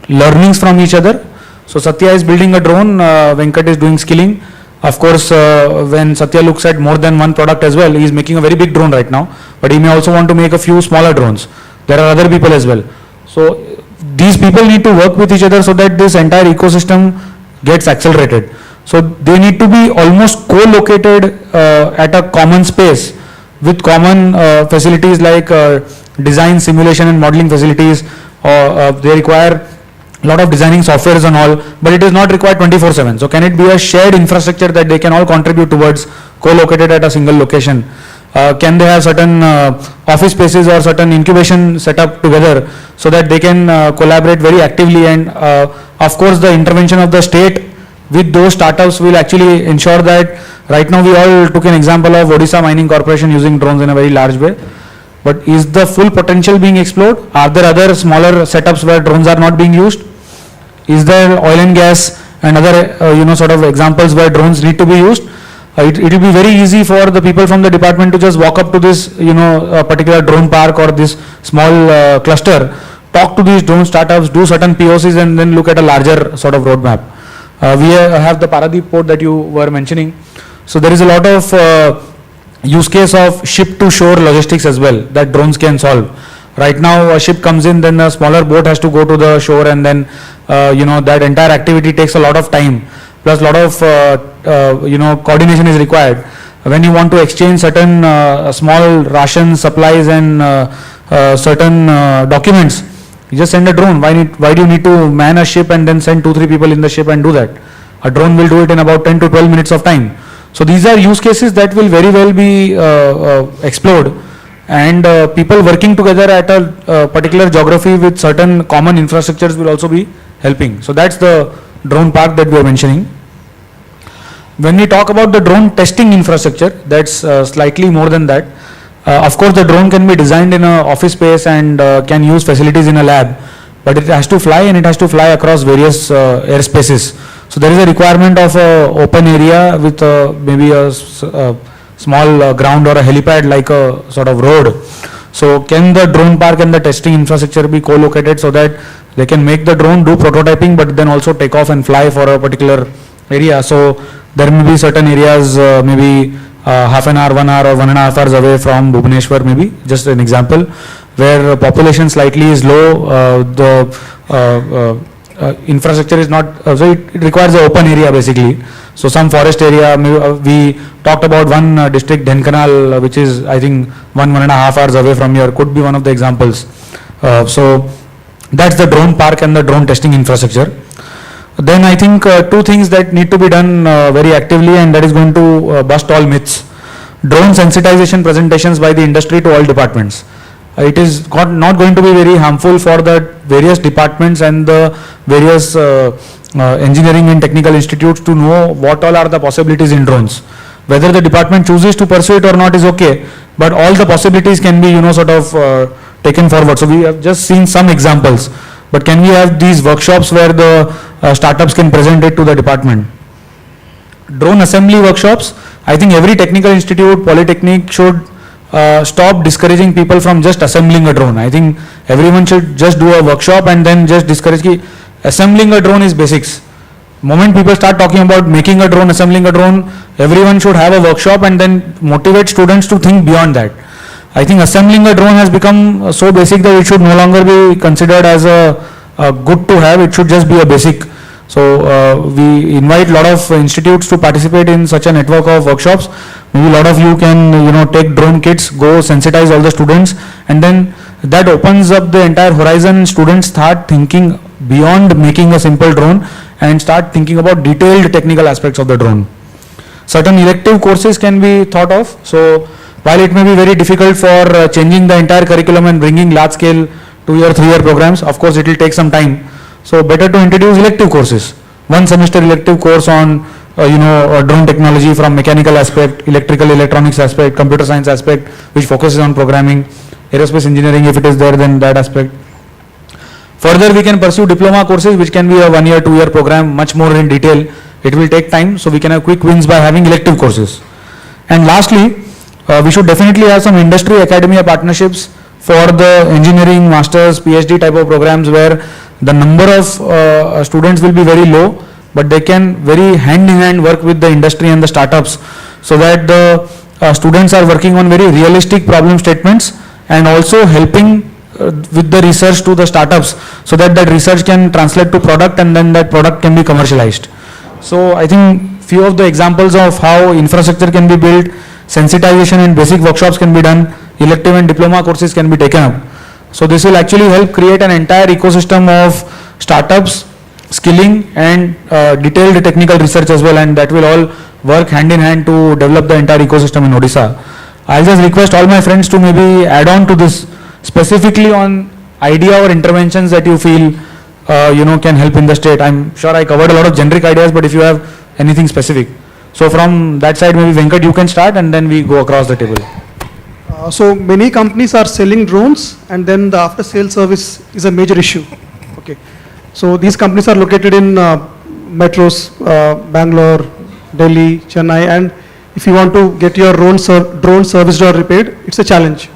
learnings from each other. So Satya is building a drone, Venkat is doing skilling. Of course, when Satya looks at more than one product as well, he is making a very big drone right now, but he may also want to make a few smaller drones. There are other people as well. So these people need to work with each other so that this entire ecosystem gets accelerated. So they need to be almost co-located at a common space with common facilities like design, simulation and modeling facilities, or they require a lot of designing softwares and all, but it is not required 24/7. So can it be a shared infrastructure that they can all contribute towards, co-located at a single location? Can they have certain office spaces or certain incubation set up together so that they can collaborate very actively, and of course the intervention of the state with those startups will actually ensure that. Right now we all took an example of Odisha Mining Corporation using drones in a very large way. But is the full potential being explored? Are there other smaller setups where drones are not being used? Is there oil and gas and other sort of examples where drones need to be used? It will be very easy for the people from the department to just walk up to this particular drone park or this small cluster, talk to these drone startups, do certain POCs, and then look at a larger sort of roadmap. We have the Paradeep port that you were mentioning. So there is a lot of use case of ship to shore logistics as well that drones can solve. Right now a ship comes in, then a smaller boat has to go to the shore, and then that entire activity takes a lot of time, plus a lot of coordination is required. When you want to exchange certain small ration supplies and certain documents, you just send a drone. Why do you need to man a ship and then send 2-3 people in the ship and do that? A drone will do it in about 10 to 12 minutes of time. So these are use cases that will very well be explored, and people working together at a particular geography with certain common infrastructures will also be helping. So that's the drone park that we are mentioning. When we talk about the drone testing infrastructure, that's slightly more than that. Of course, the drone can be designed in an office space and can use facilities in a lab, but it has to fly, and it has to fly across various airspaces. So there is a requirement of an open area with maybe a small ground or a helipad like a sort of road. So can the drone park and the testing infrastructure be co-located so that they can make the drone, do prototyping, but then also take off and fly for a particular area? So there may be certain areas, maybe half an hour, 1 hour or 1.5 hours away from Bhubaneswar, maybe, just an example, where population slightly is low, the infrastructure is not, so it requires an open area basically. So some forest area, we talked about one district, Dhenkanal, which is I think 1.5 hours away from here, could be one of the examples. So that's the drone park and the drone testing infrastructure. Then I think two things that need to be done very actively, and that is going to bust all myths. Drone sensitization presentations by the industry to all departments. It is not going to be very harmful for the various departments and the various engineering and technical institutes to know what all are the possibilities in drones. Whether the department chooses to pursue it or not is okay, but all the possibilities can be sort of taken forward. So we have just seen some examples, but can we have these workshops where the startups can present it to the department? Drone assembly workshops. I think every technical institute, polytechnic should stop discouraging people from just assembling a drone. I think everyone should just do a workshop and then just discourage. Assembling a drone is basics. Moment people start talking about making a drone, assembling a drone, everyone should have a workshop and then motivate students to think beyond that. I think assembling a drone has become so basic that it should no longer be considered as a good to have. It should just be a basic. So we invite a lot of institutes to participate in such a network of workshops. Maybe a lot of you can take drone kits, go sensitize all the students, and then that opens up the entire horizon. Students start thinking beyond making a simple drone and start thinking about detailed technical aspects of the drone. Certain elective courses can be thought of. So while it may be very difficult for changing the entire curriculum and bringing large scale 2-year, 3-year programs, of course it will take some time. So better to introduce elective courses. 1 semester elective course on drone technology from mechanical aspect, electrical, electronics aspect, computer science aspect, which focuses on programming, aerospace engineering, if it is there, then that aspect. Further, we can pursue diploma courses, which can be a 1 year, 2 year program, much more in detail. It will take time, so we can have quick wins by having elective courses. And lastly, we should definitely have some industry academia partnerships for the engineering, masters, PhD type of programs, where the number of students will be very low, but they can very hand in hand work with the industry and the startups, so that the students are working on very realistic problem statements and also helping with the research to the startups, so that that research can translate to product and then that product can be commercialized. So I think few of the examples of how infrastructure can be built, sensitization and basic workshops can be done, elective and diploma courses can be taken up. So this will actually help create an entire ecosystem of startups, skilling and detailed technical research as well, and that will all work hand in hand to develop the entire ecosystem in Odisha. I'll just request all my friends to maybe add on to this specifically on idea or interventions that you feel can help in the state. I'm sure I covered a lot of generic ideas, but if you have anything specific. So from that side, maybe Venkat, you can start and then we go across the table. So many companies are selling drones, and then the after sale service is a major issue. Okay. So these companies are located in metros, Bangalore, Delhi, Chennai, and if you want to get your drone serviced or repaired, it's a challenge.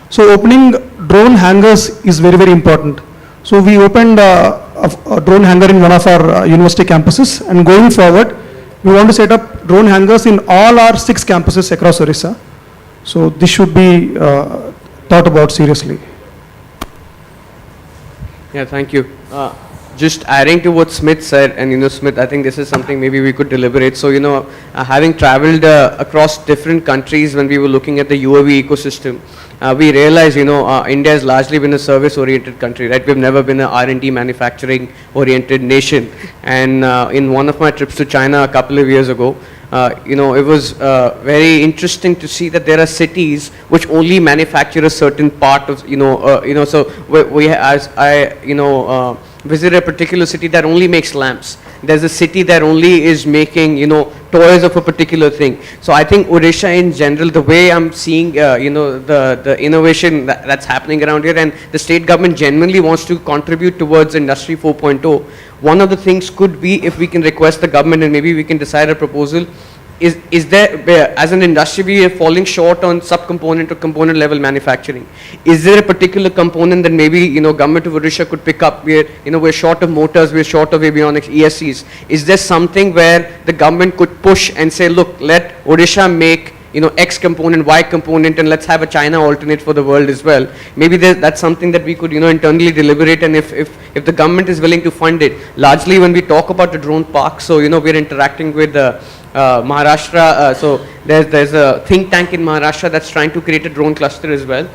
So opening drone hangars is very, very important. So we opened a drone hangar in one of our university campuses, and going forward, we want to set up drone hangars in all our 6 campuses across Orissa. So this should be thought about seriously. Yeah, thank you. Just adding to what Smith said, and Smith, I think this is something maybe we could deliberate. So, having traveled across different countries when we were looking at the UAV ecosystem, we realized, India has largely been a service-oriented country, right? We've never been an R&D manufacturing-oriented nation. And in one of my trips to China a couple of years ago, it was very interesting to see that there are cities which only manufacture a certain part of, so as I, visited a particular city that only makes lamps. There's a city that only is making, toys of a particular thing. So I think Odisha in general, the way I'm seeing, the innovation that's happening around here, and the state government genuinely wants to contribute towards Industry 4.0. One of the things could be, if we can request the government and maybe we can decide a proposal, is there, as an industry, we are falling short on subcomponent or component level manufacturing. Is there a particular component that maybe, government of Odisha could pick up? We're short of motors, we're short of avionics, ESCs. Is there something where the government could push and say, look, let Odisha make X component, Y component, and let's have a China alternate for the world as well. Maybe that's something that we could, internally deliberate, and if the government is willing to fund it. Largely when we talk about the drone park, so, we're interacting with Maharashtra, so there's a think tank in Maharashtra that's trying to create a drone cluster as well,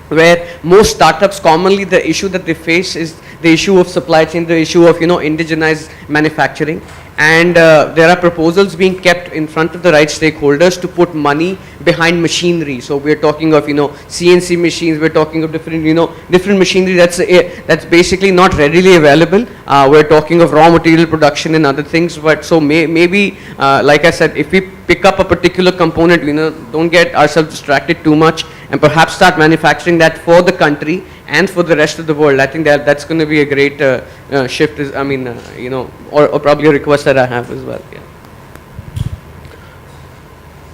where most startups, commonly the issue that they face is the issue of supply chain, the issue of, indigenized manufacturing. And there are proposals being kept in front of the right stakeholders to put money behind machinery. So we're talking of, CNC machines, we're talking of different, different machinery that's basically not readily available. We're talking of raw material production and other things. But so maybe, like I said, if we pick up a particular component, don't get ourselves distracted too much, and perhaps start manufacturing that for the country and for the rest of the world. I think that's going to be a great shift, or probably a request that I have as well. Yeah.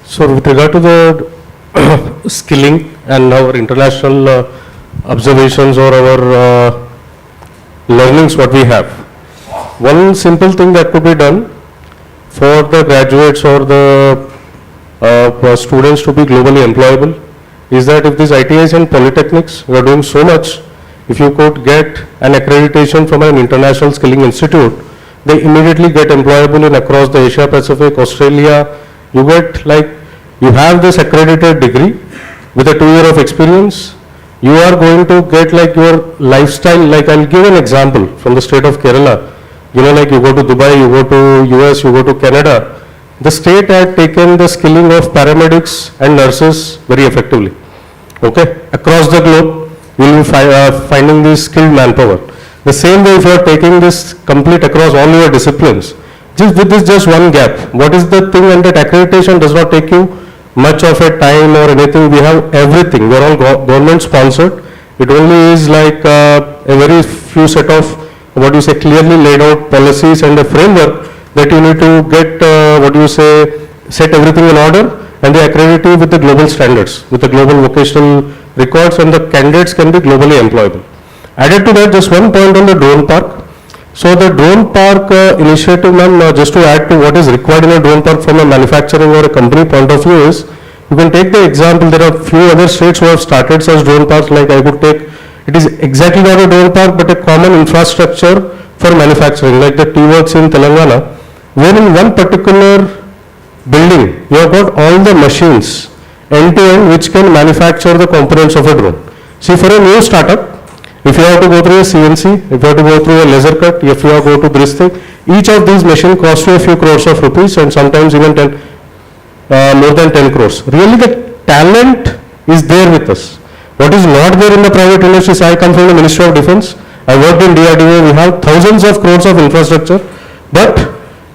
So with regard to the skilling and our international observations or our learnings what we have, one simple thing that could be done for the graduates or the students to be globally employable is that if these ITIs and polytechnics were doing so much, if you could get an accreditation from an international skilling institute, they immediately get employable in across the Asia Pacific, Australia. You get you have this accredited degree with a 2 year of experience. You are going to get your lifestyle, I'll give an example from the state of Kerala. You go to Dubai, you go to US, you go to Canada. The state had taken the skilling of paramedics and nurses very effectively. Okay, across the globe, you will be finding this skilled manpower. The same way, if you are taking this complete across all your disciplines, Just with this just one gap, what is the thing, and that accreditation does not take you much of a time or anything. We have everything. We are all government sponsored. It only is like a very few set of what you say clearly laid out policies and a framework that you need to get set everything in order, and they accredit you with the global standards, with the global vocational records, and the candidates can be globally employable. Added to that, just one point on the drone park. So the drone park initiative, ma'am, just to add to what is required in a drone park from a manufacturing or a company point of view is, you can take the example, there are few other states who have started such drone parks, like I could take, it is exactly not a drone park but a common infrastructure for manufacturing, like the T-Works in Telangana, where in one particular building, you have got all the machines end to end which can manufacture the components of a drone. See, for a new startup, if you have to go through a CNC, if you have to go through a laser cut, if you have to go to this thing, each of these machines costs you a few crores of rupees, and sometimes even more than 10 crores. Really the talent is there with us. What is not there in the private industries, I come from the Ministry of Defense, I worked in DRDO, we have thousands of crores of infrastructure, but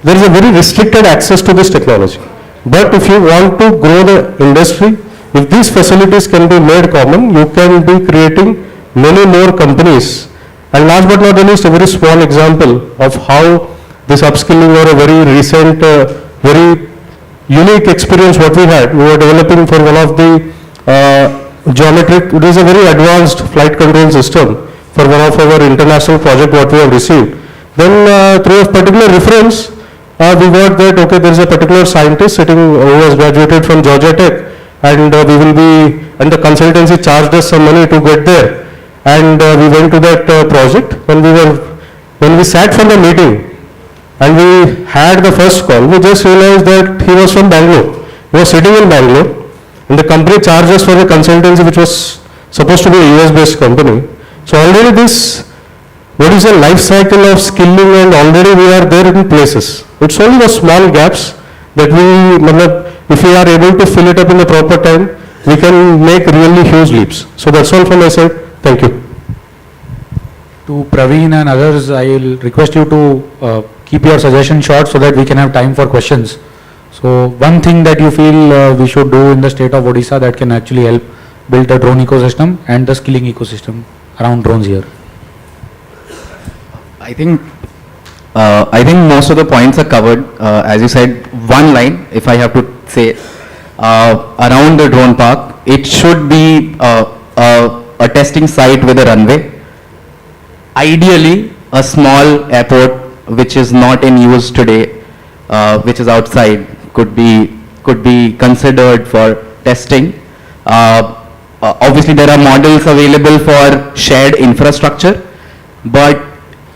there is a very restricted access to this technology. But if you want to grow the industry, if these facilities can be made common, you can be creating many more companies. And last but not the least, a very small example of how this upskilling or a very recent, very unique experience what we had. We were developing for one of the geometric, it is a very advanced flight control system for one of our international project what we have received. Then through a particular reference, we got that, okay, there is a particular scientist sitting who has graduated from Georgia Tech, and we will be, and the consultancy charged us some money to get there. And we went to that project. When we sat for the meeting and we had the first call, we just realized that he was from Bangalore. He was sitting in Bangalore, and the company charged us for the consultancy, which was supposed to be a US-based company. So already this, what is the life cycle of skilling, and already we are there in places. It's only the small gaps that if we are able to fill it up in the proper time, we can make really huge leaps. So that's all from my side. Thank you. To Praveen and others, I will request you to keep your suggestion short so that we can have time for questions. So one thing that you feel we should do in the state of Odisha that can actually help build the drone ecosystem and the skilling ecosystem around drones here. I think most of the points are covered. As you said, one line, if I have to say, around the drone park, it should be a testing site with a runway. Ideally, a small airport which is not in use today, which is outside, could be considered for testing. Obviously, there are models available for shared infrastructure, but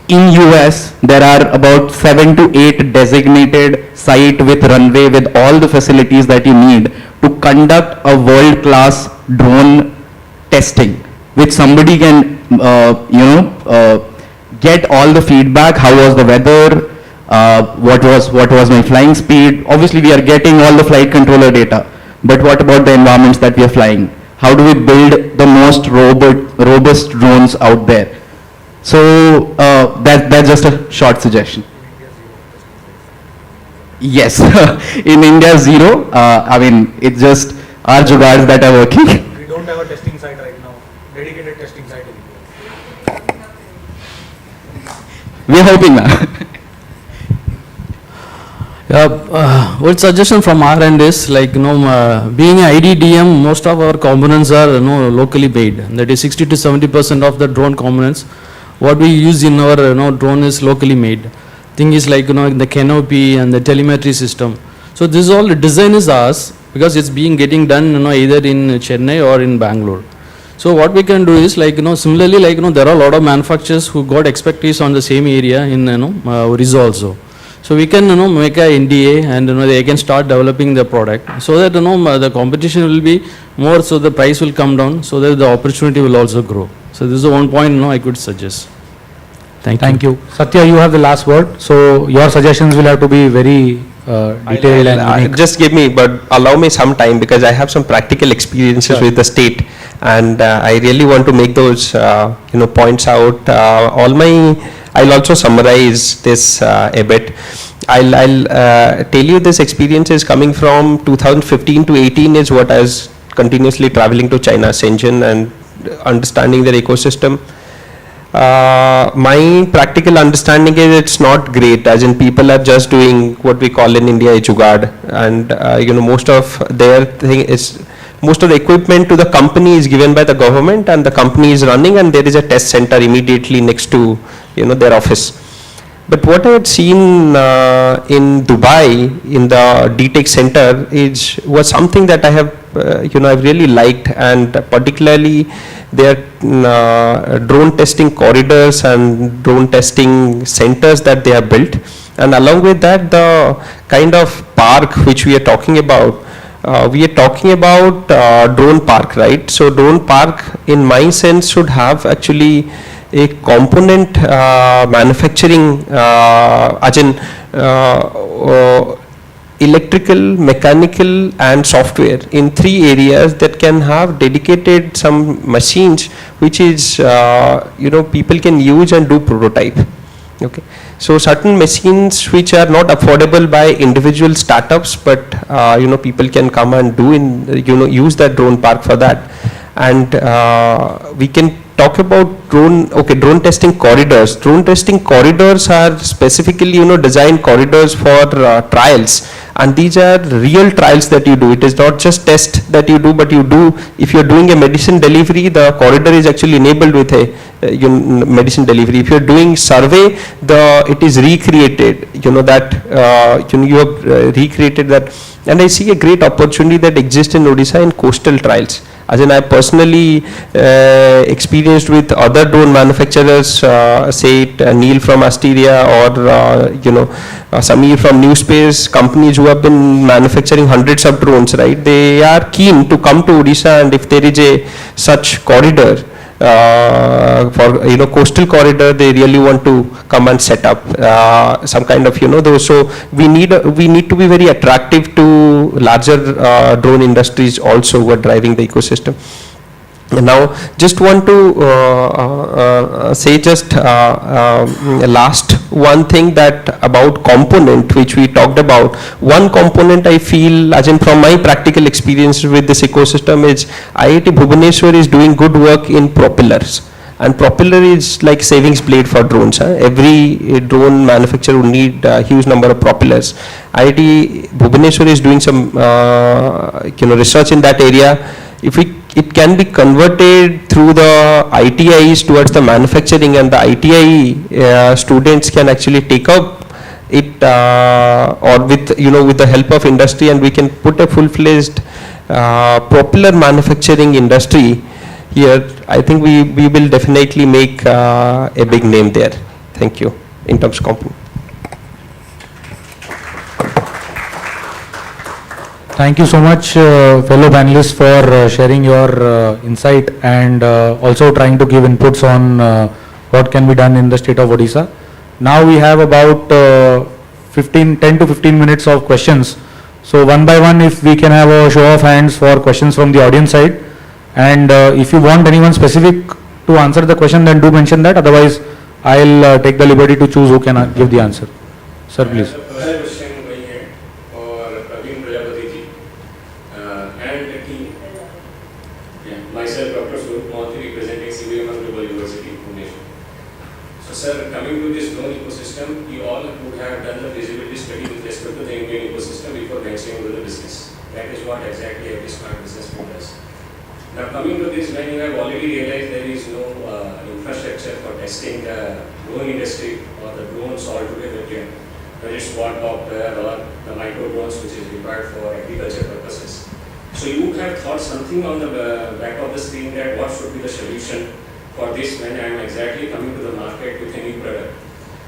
in US, there are about 7 to 8 designated site with runway with all the facilities that you need to conduct a world-class drone testing, which somebody can, get all the feedback. How was the weather? What was my flying speed? Obviously, we are getting all the flight controller data, but what about the environments that we are flying? How do we build the most robust drones out there? So that's just a short suggestion. Yes, in India, zero. I mean, it's just our jugards that are working. We don't have a testing site right now, dedicated testing site in India. We are hoping now. One suggestion from our end is like, being an IDDM, most of our components are locally made. That is 60 to 70% of the drone components. What we use in our drone is locally made. Thing is like the canopy and the telemetry system. So this all design is ours because it's getting done either in Chennai or in Bangalore. So what we can do is like similarly there are a lot of manufacturers who got expertise on the same area in Odisha also. So we can make a NDA and they can start developing the product so that the competition will be more, so the price will come down, so that the opportunity will also grow. So this is the one point I could suggest. Thank you. Satya, you have the last word. So your suggestions will have to be very detailed and unique. Just give me, but allow me some time because I have some practical experiences with the state, and I really want to make those points out. All my I'll also summarize this a bit. I'll tell you this experience is coming from 2015 to 18 is what I was continuously traveling to China, Shenzhen, and understanding their ecosystem. My practical understanding is it's not great, as in people are just doing what we call in India a jugaad, and most of their thing is, most of the equipment to the company is given by the government and the company is running, and there is a test center immediately next to their office. But what I had seen in Dubai in the DTech center was something that I have I've really liked, and particularly their drone testing corridors and drone testing centers that they have built, and along with that the kind of park which we are talking about. We are talking about drone park, right? So drone park in my sense should have actually a component manufacturing, as in electrical, mechanical and software in 3 areas that can have dedicated some machines which is people can use and do prototype. Okay, so certain machines which are not affordable by individual startups, but people can come and do use that drone park for that. And we can talk about drone testing corridors. Drone testing corridors are specifically designed corridors for trials, and these are real trials that you do. It is not just test that you do, but you do, if you are doing a medicine delivery, the corridor is actually enabled with a medicine delivery. If you are doing survey, it is recreated, you have recreated that. And I see a great opportunity that exists in Odisha in coastal trials. As in, I personally experienced with other drone manufacturers, say Neil from Asteria or Samir from New Space, companies who have been manufacturing hundreds of drones, right? They are keen to come to Odisha, and if there is a such corridor for coastal corridor, they really want to come and set up some kind of those. So we need to be very attractive to larger drone industries also who are driving the ecosystem. Now, just want to say just last one thing that about component which we talked about. One component I feel, as in from my practical experience with this ecosystem, is IIT Bhubaneswar is doing good work in propellers. And propeller is like savings blade for drones. Every drone manufacturer would need a huge number of propellers. IIT Bhubaneswar is doing some research in that area. If it can be converted through the ITIs towards the manufacturing, and the ITI students can actually take up it or with the help of industry, and we can put a full-fledged propeller manufacturing industry here. I think we will definitely make a big name there. Thank you. In terms of company. Thank you so much, fellow panelists, for sharing your insight and also trying to give inputs on what can be done in the state of Odisha. Now we have about 10 to 15 minutes of questions. So one by one, if we can have a show of hands for questions from the audience side. And if you want anyone specific to answer the question, then do mention that. Otherwise, I'll take the liberty to choose who can give the answer. Sir, please. Sir, coming to this drone ecosystem, you all would have done the feasibility study with respect to the Indian ecosystem before venturing into the business. That is what exactly every smart businessman does. Now, coming to this, when you have already realized there is no infrastructure for testing the drone industry or the drones altogether here, whether it's quadcopter or the micro drones which is required for agriculture purposes. So you would have thought something on the back of the screen that what should be the solution for this when I am exactly coming to the market with a new product.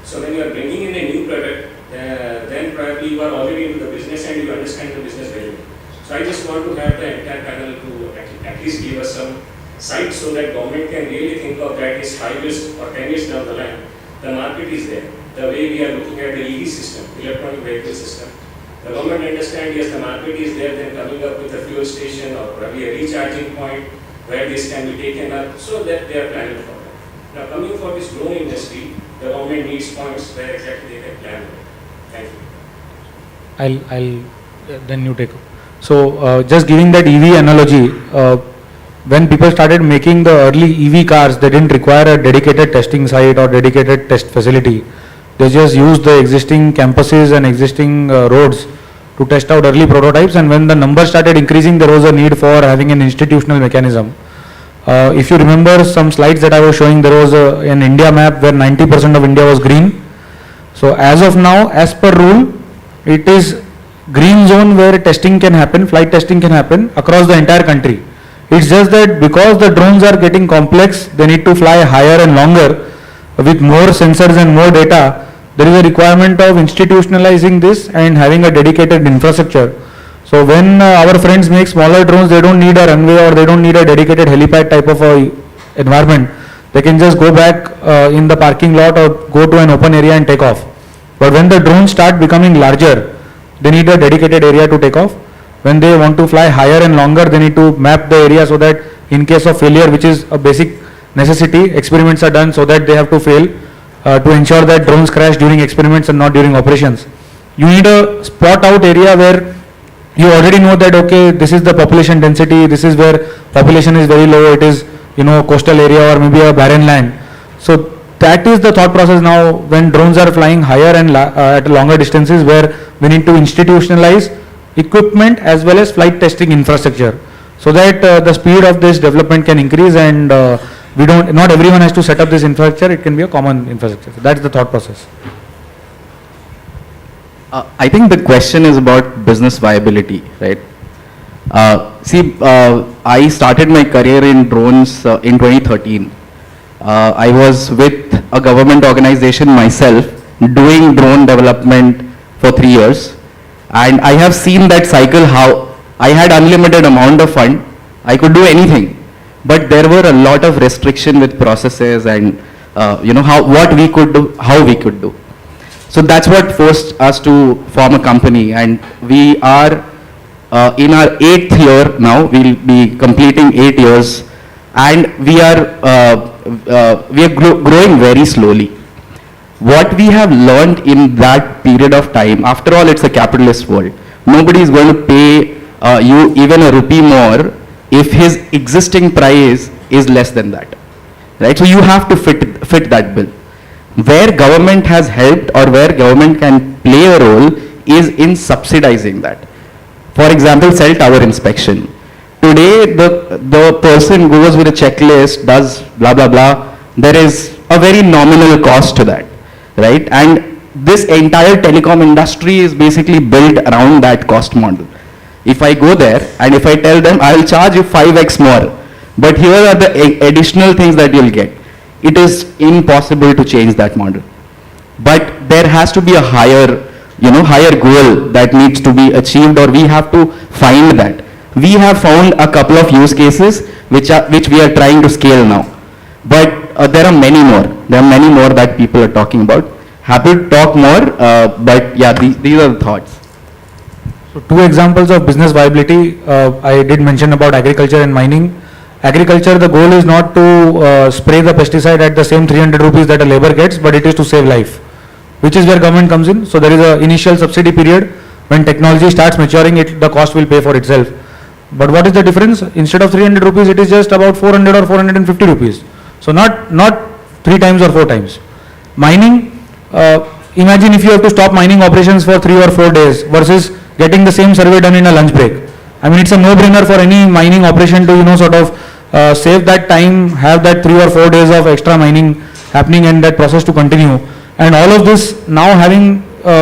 So when you are bringing in a new product, then probably you are already into the business and you understand the business very well. So I just want to have the entire panel to at least give us some sight so that government can really think of that is 5 years or 10 years down the line. The market is there. The way we are looking at the EV system, electronic vehicle system, the government understands yes, the market is there, then coming up with a fuel station or probably a recharging point where this can be taken up, so that they are planning for that. Now coming for this drone industry, the government needs points where exactly they can plan for. Thank you. I'll then you take. So just giving that EV analogy, when people started making the early EV cars, they didn't require a dedicated testing site or dedicated test facility. They just used the existing campuses and existing roads to test out early prototypes, and when the numbers started increasing, there was a need for having an institutional mechanism. If you remember some slides that I was showing, there was an India map where 90% of India was green. So as of now, as per rule, it is green zone where testing can happen, flight testing can happen across the entire country. It's just that because the drones are getting complex, they need to fly higher and longer with more sensors and more data. There is a requirement of institutionalizing this and having a dedicated infrastructure. So when our friends make smaller drones, they don't need a runway or they don't need a dedicated helipad type of environment. They can just go back in the parking lot or go to an open area and take off. But when the drones start becoming larger, they need a dedicated area to take off. When they want to fly higher and longer, they need to map the area so that in case of failure, which is a basic necessity, experiments are done so that they have to fail to ensure that drones crash during experiments and not during operations. You need a spot out area where you already know that, okay, this is the population density, this is where population is very low, it is, coastal area or maybe a barren land. So that is the thought process now when drones are flying higher and at longer distances, where we need to institutionalize equipment as well as flight testing infrastructure so that the speed of this development can increase, and not everyone has to set up this infrastructure, it can be a common infrastructure. So that's the thought process. I think the question is about business viability, right? I started my career in drones in 2013. I was with a government organization myself doing drone development for 3 years, and I have seen that cycle, how I had unlimited amount of fund, I could do anything, but there were a lot of restriction with processes and what we could do, how we could do. So that's what forced us to form a company, and we are in our 8th year now. We'll be completing 8 years, and we are growing very slowly. What we have learned in that period of time, after all, it's a capitalist world. Nobody is going to pay you even a rupee more if his existing price is less than that, right? So you have to fit that bill. Where government has helped or where government can play a role is in subsidizing that. For example, cell tower inspection. Today, the person goes with a checklist, does blah, blah, blah. There is a very nominal cost to that, right? And this entire telecom industry is basically built around that cost model. If I go there and if I tell them, I will charge you 5x more, but here are the additional things that you'll get. It is impossible to change that model. But there has to be a higher goal that needs to be achieved, or we have to find that. We have found a couple of use cases which we are trying to scale now. But there are many more. There are many more that people are talking about. Happy to talk more, but yeah, these are the thoughts. So 2 examples of business viability. I did mention about agriculture and mining. Agriculture, the goal is not to spray the pesticide at the same 300 rupees that a labor gets, but it is to save life, which is where government comes in. So there is an initial subsidy period. When technology starts maturing, the cost will pay for itself. But what is the difference? Instead of 300 rupees, it is just about 400 or 450 rupees. So not 3 times or 4 times. Mining, imagine if you have to stop mining operations for 3 or 4 days versus getting the same survey done in a lunch break. I mean, it's a no-brainer for any mining operation to save that time, have that 3 or 4 days of extra mining happening and that process to continue. And all of this now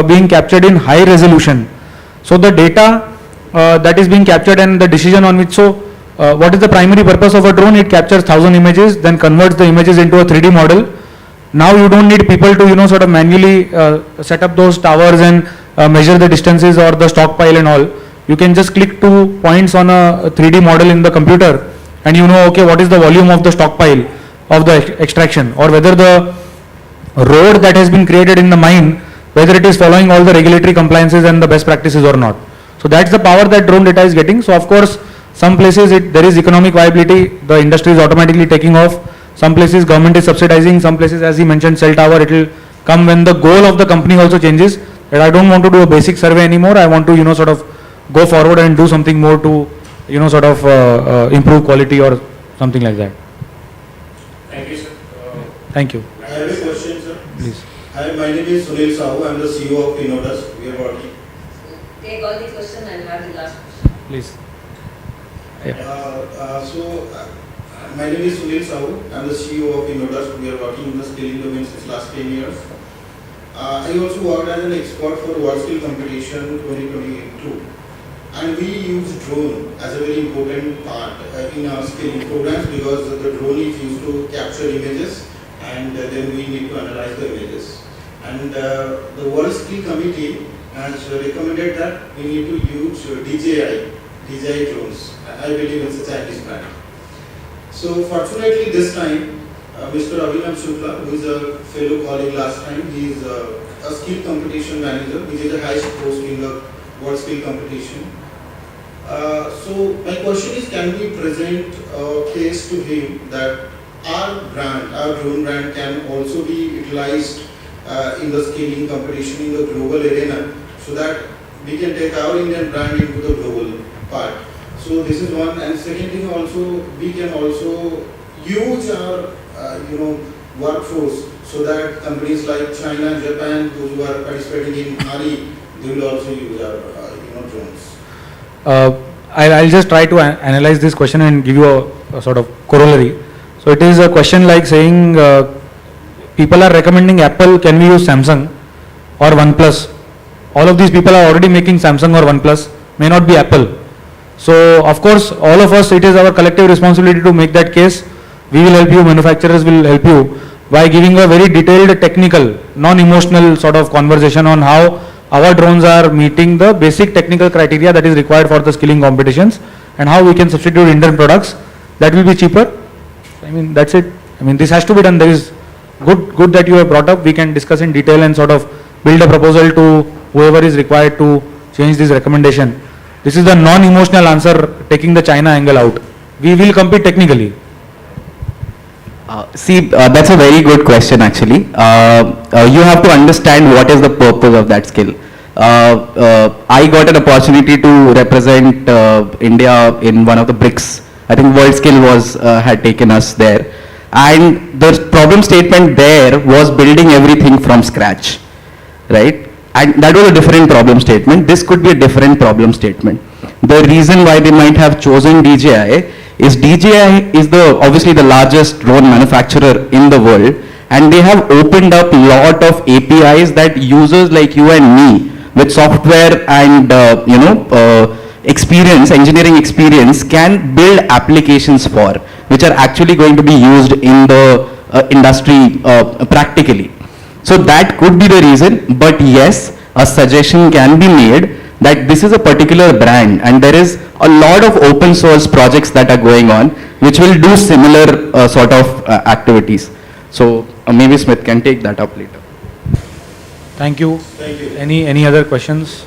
being captured in high resolution. So the data that is being captured and the decision on which, what is the primary purpose of a drone? It captures 1000 images, then converts the images into a 3D model. Now you don't need people to manually set up those towers and measure the distances or the stockpile and all. You can just click 2 points on a 3D model in the computer and okay, what is the volume of the stockpile of the extraction, or whether the road that has been created in the mine, whether it is following all the regulatory compliances and the best practices or not. So that's the power that drone data is getting. So of course, some places there is economic viability, the industry is automatically taking off. Some places government is subsidizing, some places, as he mentioned, cell tower, it will come when the goal of the company also changes. That I don't want to do a basic survey anymore. I want to, sort of go forward and do something more to, sort of improve quality or something like that. Thank you, sir. Thank you. I have a question, sir. Please. Hi, my name is Sunil Sahu. I am the CEO of Innodas. We are working. Take all the question and have the last question. Please. My name is Sunil Sahu. I am the CEO of Innodas. We are working in the skilling domain since last 10 years. I also worked as an expert for World Skill Competition 2022. And we use drone as a very important part in our skilling programs because the drone is used to capture images and then we need to analyze the images. And the World Skill Committee has recommended that we need to use DJI drones. I believe it's a Chinese brand. So fortunately this time, Mr. Abhinav Shukla, who is a fellow colleague last time, he is a skill competition manager, which is the highest post in the World Skill Competition. So my question is, can we present a case to him that our brand, our drone brand can also be utilized in the skilling competition in the global arena so that we can take our Indian brand into the global part. So this is one, and second thing also, we can also use our workforce so that companies like China, Japan, those who are participating in RE, they will also use our drones. I'll just try to analyze this question and give you a sort of corollary. So it is a question like saying people are recommending Apple, can we use Samsung or OnePlus? All of these people are already making Samsung or OnePlus, may not be Apple. So of course all of us, it is our collective responsibility to make that case. We will help you, manufacturers will help you by giving a very detailed technical, non-emotional sort of conversation on how our drones are meeting the basic technical criteria that is required for the skilling competitions and how we can substitute Indian products that will be cheaper. I mean, that's it. I mean, this has to be done. There is good that you have brought up. We can discuss in detail and sort of build a proposal to whoever is required to change this recommendation. This is the non-emotional answer, taking the China angle out. We will compete technically. That's a very good question actually. You have to understand what is the purpose of that skill. I got an opportunity to represent India in one of the BRICS. I think World Skill had taken us there. And the problem statement there was building everything from scratch, right? And that was a different problem statement. This could be a different problem statement. The reason why they might have chosen DJI is obviously the largest drone manufacturer in the world, and they have opened up a lot of APIs that users like you and me with software and engineering experience can build applications for, which are actually going to be used in the industry practically. So that could be the reason, but yes, a suggestion can be made that this is a particular brand and there is a lot of open source projects that are going on which will do similar sort of activities. So maybe Smith can take that up later. Thank you. Thank you. Any other questions?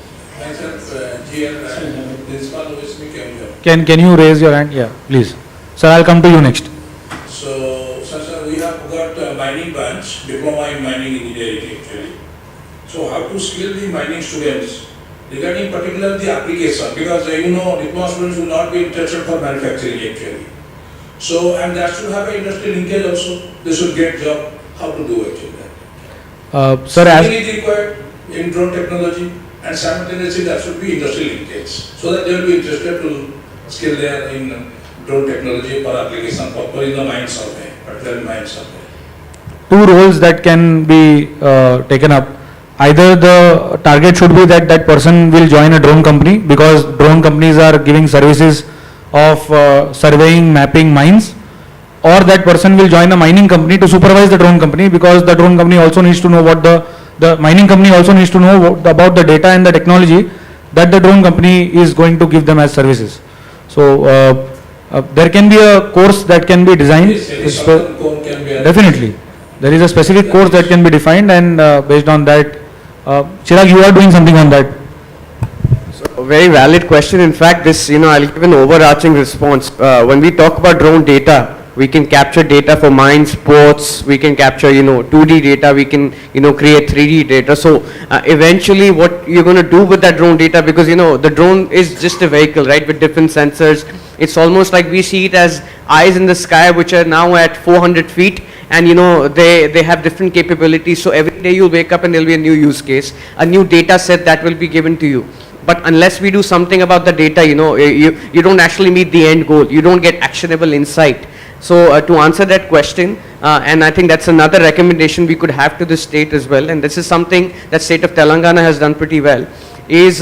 Can you raise your hand? Yeah, please. Sir, I'll come to you next. So, sir, we have got mining branch, diploma in mining engineering actually. So how to skill the mining students regarding particularly the application, because diploma students will not be interested for manufacturing actually. So, and that should have an industry linkage also. They should get job. How to do actually that? Sir, as is required in drone technology, and simultaneously that should be industry linkage, so that they will be interested to skill there in drone technology for application for in the mine survey, particularly mine survey. Two roles that can be taken up. Either the target should be that that person will join a drone company, because drone companies are giving services of surveying, mapping mines, or that person will join a mining company to supervise the drone company, because the drone company also needs to know what the mining company also needs to know about the data and the technology that the drone company is going to give them as services. So there can be a course that can be designed. Definitely, there is a specific course that can be defined, and based on that, Chirag, you are doing something on that. So, a very valid question. In fact, this, I'll give an overarching response. When we talk about drone data, we can capture data for mines, ports, we can capture, 2D data, we can, create 3D data. So eventually what you're going to do with that drone data, because, the drone is just a vehicle, right, with different sensors. It's almost like we see it as eyes in the sky, which are now at 400 feet. And they have different capabilities. So every day you'll wake up and there'll be a new use case, a new data set that will be given to you. But unless we do something about the data, you don't actually meet the end goal. You don't get actionable insight. So to answer that question, and I think that's another recommendation we could have to the state as well, and this is something that state of Telangana has done pretty well, is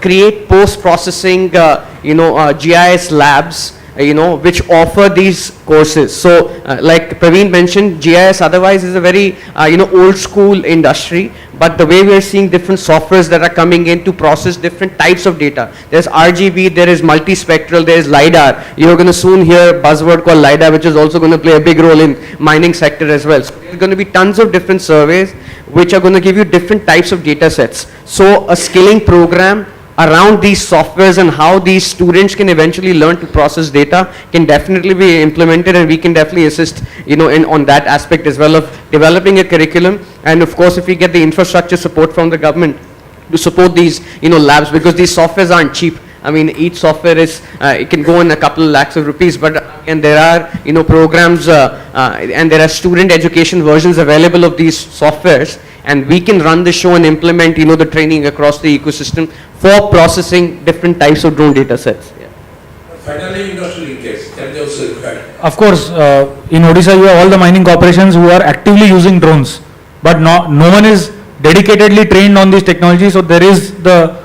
create post-processing, GIS labs, which offer these courses. So, like Praveen mentioned, GIS otherwise is a very, old school industry, but the way we are seeing different softwares that are coming in to process different types of data. There's RGB, there is multispectral, there is LiDAR. You're going to soon hear a buzzword called LiDAR, which is also going to play a big role in mining sector as well. So, there's going to be tons of different surveys which are going to give you different types of data sets. So, a skilling program around these softwares and how these students can eventually learn to process data can definitely be implemented, and we can definitely assist, on that aspect as well of developing a curriculum. And of course, if we get the infrastructure support from the government to support these, labs, because these softwares aren't cheap. I mean, each software is, it can go in a couple of lakhs of rupees, but and there are, programs and there are student education versions available of these softwares, and we can run the show and implement, the training across the ecosystem for processing different types of drone data sets. Yeah. Finally, industrial linkage, can they also require? Of course, in Odisha you have all the mining corporations who are actively using drones, but no one is dedicatedly trained on these technologies, so there is the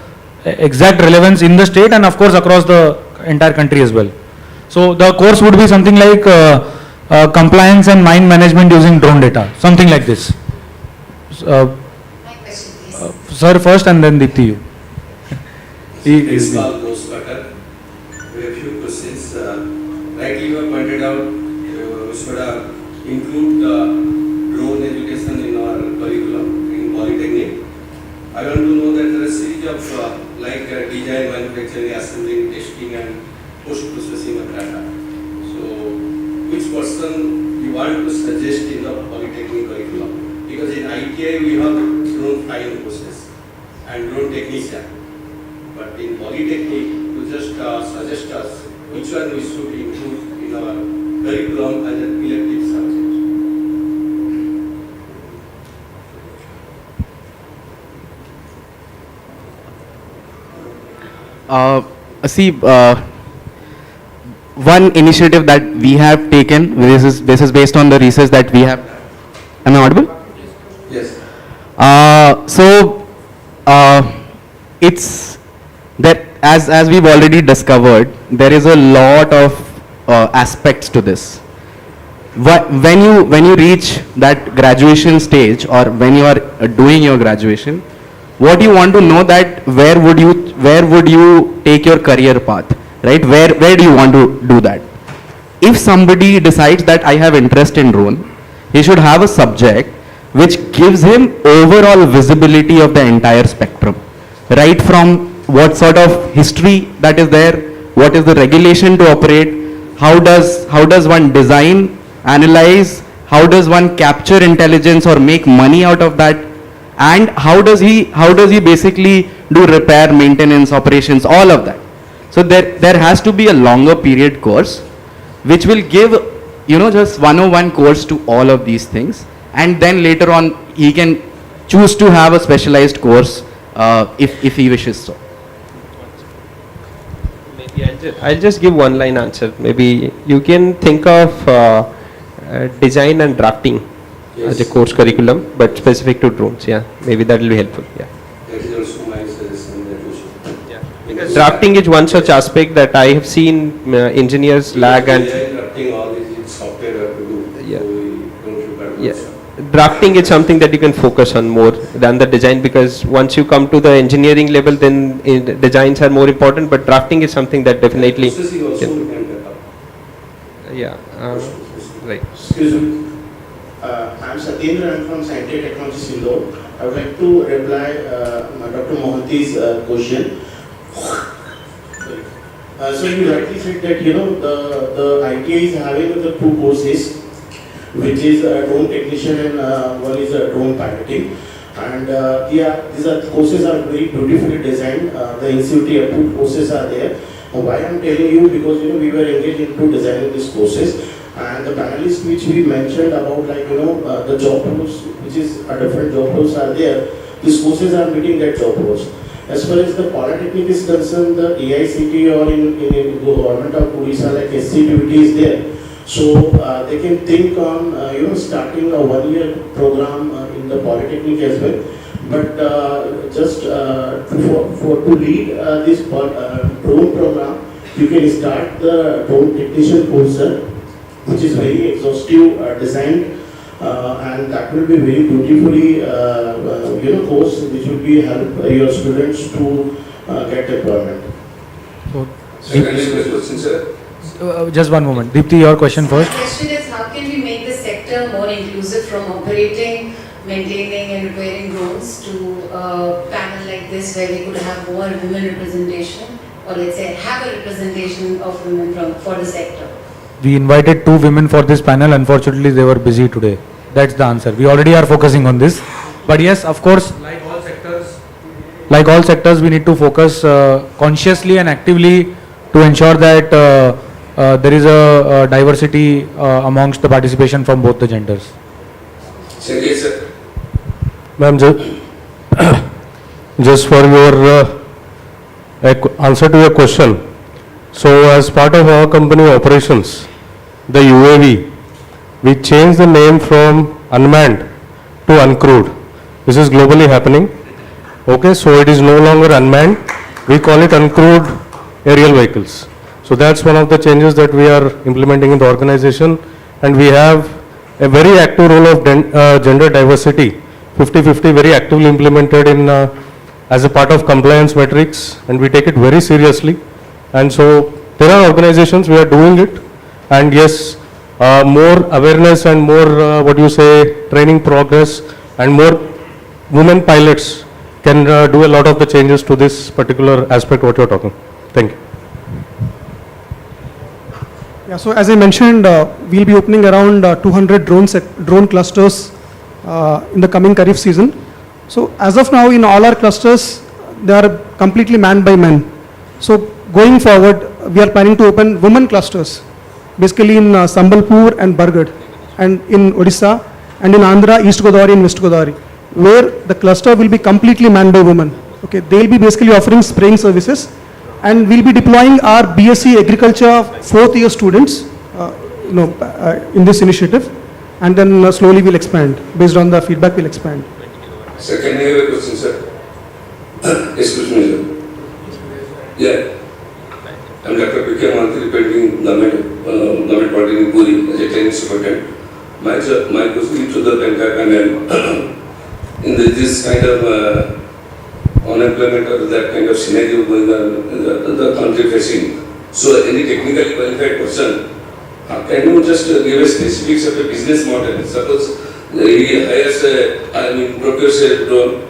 exact relevance in the state and of course across the entire country as well. So the course would be something like compliance and mine management using drone data, something like this. Sir first and then Deepthi you. Principal goes better. We have a few questions. Rightly you have pointed out, we should include drone education in our curriculum in Polytechnic. I want to know that there is a series of design, manufacturing, assembling, testing and post-processing of data. So, which person you want to suggest in the Polytechnic curriculum? Because in ITI we have drone flying process and drone technician. But in Polytechnic, you just suggest us which one we should include in our curriculum as an elective subject. One initiative that we have taken, this is based on the research that we have. Am I audible? Yes. It's that as we've already discovered, there is a lot of aspects to this. When you reach that graduation stage, or when you are doing your graduation, what you want to know that where would you take your career path, right? Where do you want to do that? If somebody decides that I have interest in drone, he should have a subject which gives him overall visibility of the entire spectrum, right from what sort of history that is there, what is the regulation to operate, how does one design, analyze, how does one capture intelligence or make money out of that, and how does he basically do repair, maintenance, operations, all of that. So there has to be a longer period course which will give just 101 course to all of these things, and then later on he can choose to have a specialized course if he wishes so. Maybe I'll just give one line answer. Maybe you can think of design and drafting as a course curriculum, but specific to drones. Yeah, maybe that will be helpful. Yeah. That is also my suggestion that we should. Yeah. Because drafting is one such aspect that I have seen engineers lag and. Drafting all this software have to do. Yeah. So we don't require much. Yeah. Drafting is something that you can focus on more than the design, because once you come to the engineering level, then designs are more important, but drafting is something that definitely Processing also can. we can develop. Yeah. Right. Excuse me. I am Satyendra, I am from Scientific Technologies Indore. I would like to reply Dr. Mohanty's question. So you rightly said that the ITI is having the two courses, which is a drone technician and one is a drone piloting. And these courses are very beautifully designed. The NCT approved courses are there. Why I am telling you, because we were engaged into designing these courses, and the panelists which we mentioned about the job roles, which is different job roles are there. These courses are meeting that job roles. As far as the polytechnic is concerned, the AICT or in the government of Odisha like SCTVT is there. So they can think on starting a 1-year program in the polytechnic as well. But just to lead this drone program, you can start the drone technician course, which is very exhaustive designed, and that will be very beautifully course which will be help your students to get employment. Just one moment. Deepthi, your question first. My question is, how can we make the sector more inclusive from operating, maintaining and repairing drones to a panel like this where we could have more women representation, or let's say have a representation of women for the sector? We invited 2 women for this panel. Unfortunately, they were busy today. That's the answer. We already are focusing on this. But yes, of course, like all sectors, we need to focus consciously and actively to ensure that there is a diversity amongst the participation from both the genders. Ma'am, just for your answer to your question. So as part of our company operations, the UAV, we changed the name from unmanned to uncrewed. This is globally happening. Okay, so it is no longer unmanned. We call it uncrewed aerial vehicles. So that's one of the changes that we are implementing in the organization, and we have a very active role of gender diversity, 50-50, very actively implemented in as a part of compliance metrics, and we take it very seriously. And so there are organizations, we are doing it, and yes, more awareness and more training progress and more women pilots can do a lot of the changes to this particular aspect what you are talking. Thank you. Yeah, so as I mentioned, we'll be opening around 200 drone clusters in the coming Kharif season. So as of now, in all our clusters, they are completely manned by men. So going forward, we are planning to open women clusters, basically in Sambalpur and Bargad, and in Odisha, and in Andhra, East Godavari and West Godavari, where the cluster will be completely manned by women. Okay, they will be basically offering spraying services, and we'll be deploying our BSc Agriculture 4th year students, in this initiative, and then slowly we'll expand. Based on the feedback, we'll expand. Sir, can I have a question, sir? Excuse me, sir. Yeah. I'm Dr. P.K. Mantri, representing government body in Puri as a training superintendent. My question is to the entire panel. In this kind of unemployment or that kind of scenario going on the country facing, so any technically qualified person, can you just give a specifics of a business model? Suppose he hires procures a drone,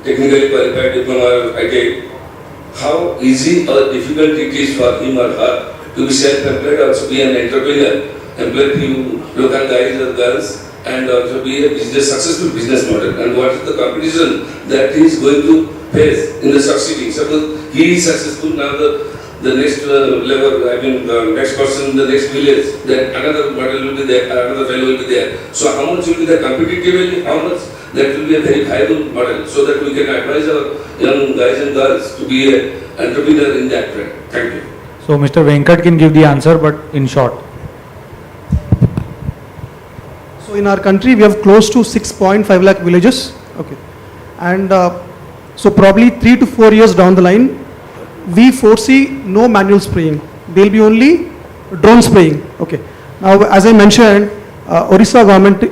technically qualified diploma or ITI. How easy or difficult it is for him or her to be self-employed, also be an entrepreneur, employ few local guys or girls, and also be a successful business model. And what is the competition that he is going to face in the succeeding? Suppose he is successful, now the next level, the next person in the next village, then another model will be there, another fellow will be there. So how much will be the competitive value, how much that will be a very viable model, so that we can advise our young guys and girls to be an entrepreneur in that trend. Thank you. So Mr. Venkat can give the answer, but in short. So in our country, we have close to 6.5 lakh villages. Okay, and so probably 3 to 4 years down the line, we foresee no manual spraying. There will be only drone spraying. Okay. Now, as I mentioned, Odisha government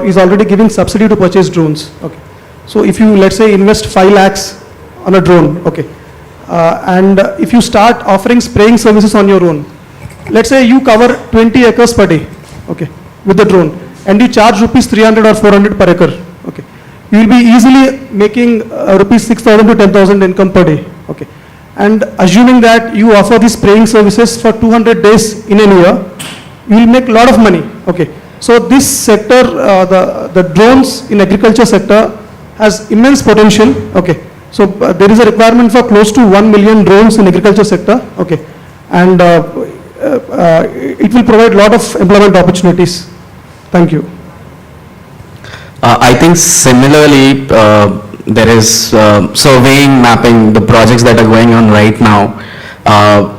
is already giving subsidy to purchase drones. Okay. So if you, let's say, invest 5 lakhs on a drone, okay, and if you start offering spraying services on your own, let's say you cover 20 acres per day, okay, with the drone, and you charge rupees 300 or 400 per acre, okay, you will be easily making rupees 6,000 to 10,000 income per day, okay. And assuming that you offer these spraying services for 200 days in a year, you will make a lot of money. Okay. So this sector, the drones in agriculture sector has immense potential. Okay. So there is a requirement for close to 1 million drones in agriculture sector. Okay. And it will provide a lot of employment opportunities. Thank you. I think similarly, there is surveying, mapping, the projects that are going on right now.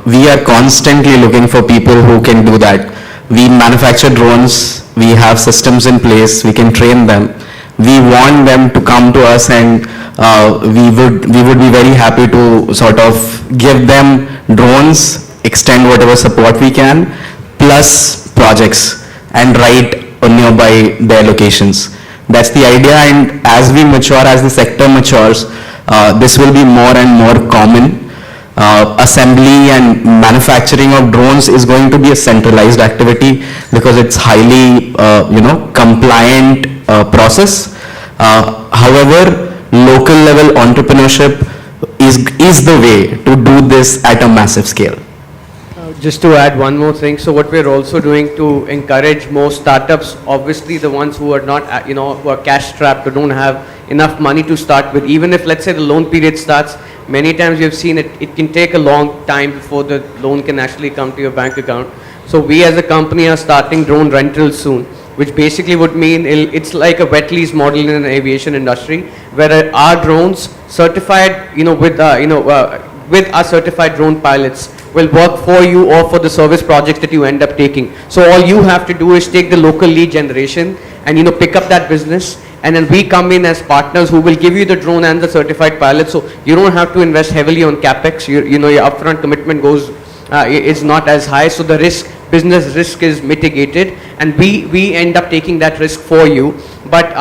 We are constantly looking for people who can do that. We manufacture drones, we have systems in place, we can train them. We want them to come to us, and we would be very happy to sort of give them drones, extend whatever support we can, plus projects, and right nearby their locations. That's the idea, and as we mature, as the sector matures, this will be more and more common. Assembly and manufacturing of drones is going to be a centralized activity because it's highly, compliant process. However, local level entrepreneurship is the way to do this at a massive scale. Just to add one more thing, so what we're also doing to encourage more startups, obviously the ones who are not, who are cash strapped, who don't have enough money to start with, even if let's say the loan period starts, many times you've seen it can take a long time before the loan can actually come to your bank account. So we as a company are starting drone rentals soon, which basically would mean it's like a wet lease model in the aviation industry, where our drones certified, with our certified drone pilots will work for you or for the service projects that you end up taking. So all you have to do is take the local lead generation and pick up that business, and then we come in as partners who will give you the drone and the certified pilot, so you don't have to invest heavily on capex. Your upfront commitment is not as high, so the business risk is mitigated, and we end up taking that risk for you. But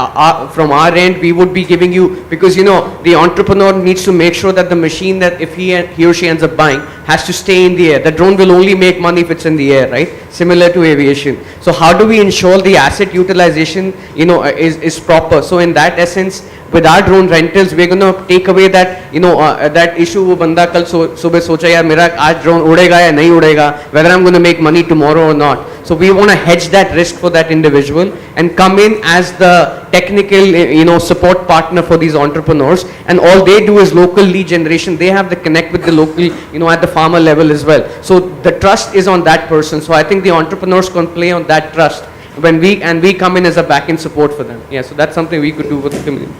from our end, we would be giving you, because the entrepreneur needs to make sure that the machine that if he or she ends up buying has to stay in the air. The drone will only make money if it's in the air, right? Similar to aviation. So how do we ensure the asset utilization is proper? So in that essence, with our drone rentals, we're going to take away that that issue. वो बंदा कल सुबह सोचा यार मेरा आज drone उड़ेगा या नहीं उड़ेगा, whether I'm going to make money tomorrow or not. So we want to hedge that risk for that individual and come in as the technical support partner for these entrepreneurs, and all they do is local lead generation. They have the connect with the local at the farmer level as well. So the trust is on that person. So I think the entrepreneurs can play on that trust when we come in as a back-end support for them. Yeah, so that's something we could do for the community.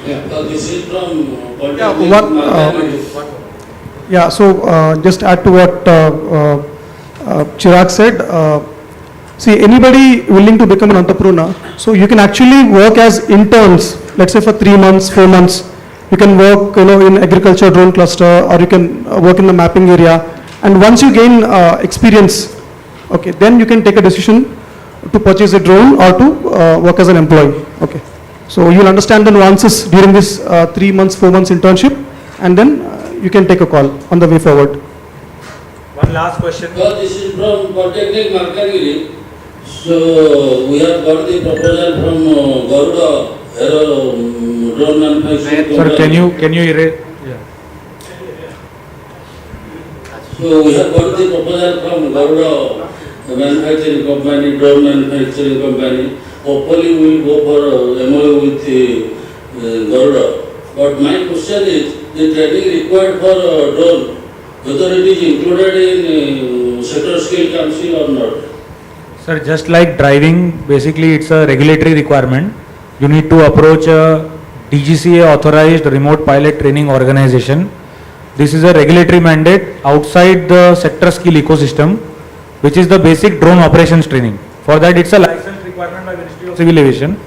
This is from so just add to what Chirag said. See, anybody willing to become an entrepreneur, so you can actually work as interns, let's say for 3 months, 4 months. You can work in agriculture drone cluster, or you can work in the mapping area, and once you gain experience, okay, then you can take a decision to purchase a drone or to work as an employee. Okay. So you'll understand the nuances during this 3 months, 4 months internship, and then you can take a call on the way forward. One last question. This is from Polytechnic Malkagiri. So we have got the proposal from Garuda drone manufacturing. Sir, can you erase? Yeah. So we have got the proposal from Garuda manufacturing company, drone manufacturing company. Hopefully we will go for MOU with Garuda. But my question is, the training required for drone, whether it is included in sector skill council or not? Sir, just like driving, basically it's a regulatory requirement. You need to approach a DGCA authorized remote pilot training organization. This is a regulatory mandate outside the sector skill ecosystem, which is the basic drone operations training. For that, it's a license requirement by Ministry of Civil Aviation.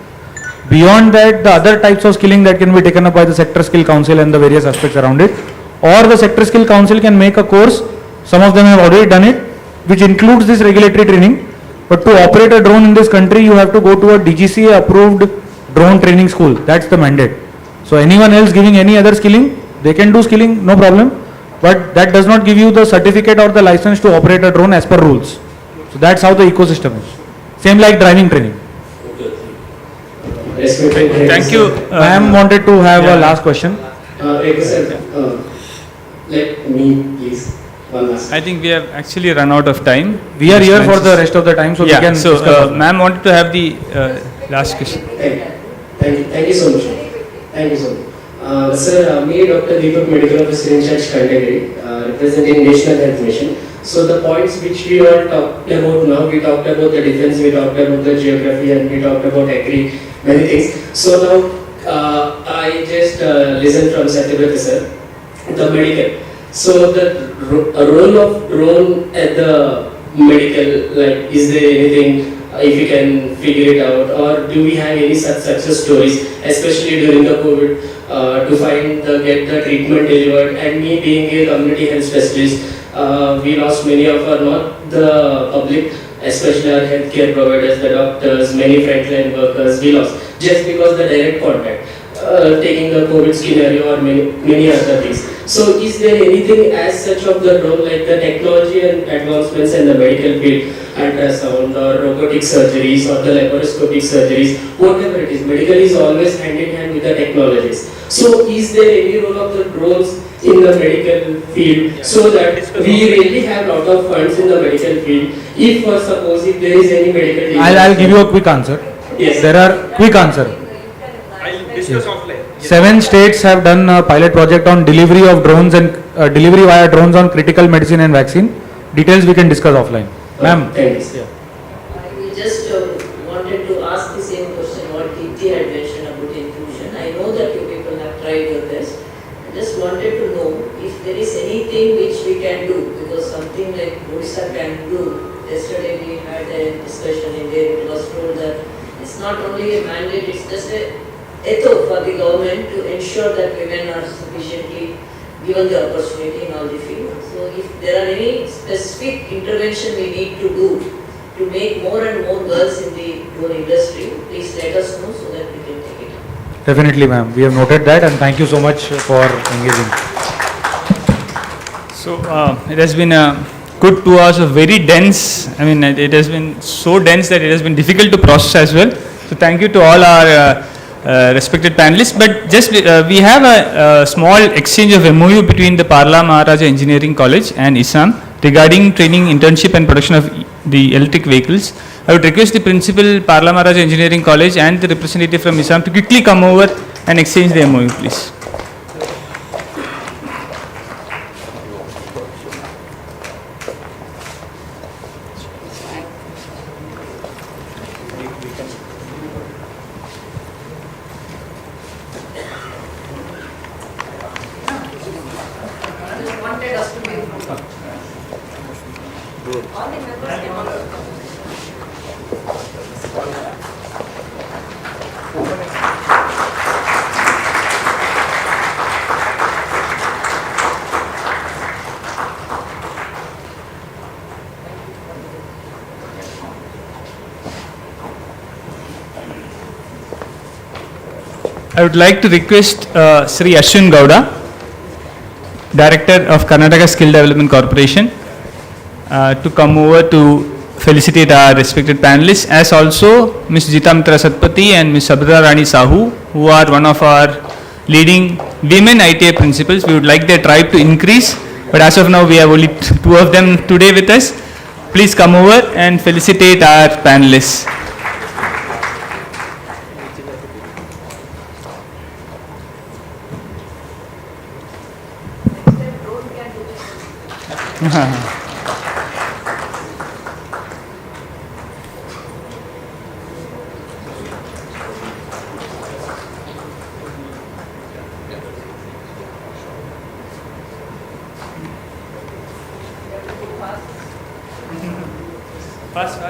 Beyond that, the other types of skilling that can be taken up by the Sector Skill Council and the various aspects around it, or the Sector Skill Council can make a course, some of them have already done it, which includes this regulatory training. But to operate a drone in this country, you have to go to a DGCA approved drone training school. That's the mandate. So anyone else giving any other skilling, they can do skilling, no problem. But that does not give you the certificate or the license to operate a drone as per rules. So that's how the ecosystem is. Same like driving training. Thank you. Ma'am wanted to have a last question. Sir, let me please. One last. I think we have actually run out of time. We are here for the rest of the time, so yeah, we can so discuss on ma'am wanted to have the last question. Thank you so much. Thank you so much. Sir, me Dr. Deepak, Medical Officer in charge, category, representing National Health Mission. So the points which we all talked about now, we talked about the defense, we talked about the geography, and we talked about agri, many things. So now I just listened from Satyabrata sir, the medical. So the role of drone at the medical, like, is there anything if you can figure it out, or do we have any such success stories, especially during the COVID, to get the treatment delivered? And me being a community health specialist, we lost many of our, not the public, especially our healthcare providers, the doctors, many frontline workers, we lost just because the direct contact, taking the COVID scenario or many other things. So is there anything as such of the drone, like the technology and advancements in the medical field, ultrasound or robotic surgeries or the laparoscopic surgeries, whatever it is, medical is always hand in hand with the technologies. So is there any role of the drones in the medical field, so that we really have lot of funds in the medical field? If for suppose if there is any medical, I'll give you a quick answer. Yes. There are quick answer. I'll discuss offline. 7 states have done a pilot project on delivery of drones and delivery via drones on critical medicine and vaccine. Details we can discuss offline. Ma'am. Thanks. I just wanted to ask the same question what Kirti had mentioned about inclusion. I know that you people have tried your best. I just wanted to know if there is anything which we can do, because something like Odisha can do. Yesterday we had a discussion in there, it was told that it's not only a mandate, it's just a ethos for the government to ensure that women are sufficiently given the opportunity in all the fields. So if there are any specific intervention we need to do to make more and more girls in the drone industry, please let us know so that we can take it up. Definitely, ma'am. We have noted that, and thank you so much for engaging. So it has been a good 2 hours of very dense, it has been so dense that it has been difficult to process as well. So thank you to all our respected panelists, but just we have a small exchange of MOU between the Parla Maharaja Engineering College and ISAM regarding training, internship and production of the electric vehicles. I would request the principal Parla Maharaja Engineering College and the representative from ISAM to quickly come over and exchange the MOU, please. I would like to request Sri Ashwin Gowda, Director of Karnataka Skill Development Corporation, to come over to felicitate our respected panelists, as also Ms. Jitamitra Satpathy and Ms. Sabra Rani Sahu, who are one of our leading women ITA principals. We would like their tribe to increase, but as of now we have only 2 of them today with us. Please come over and felicitate our panelists. Fast.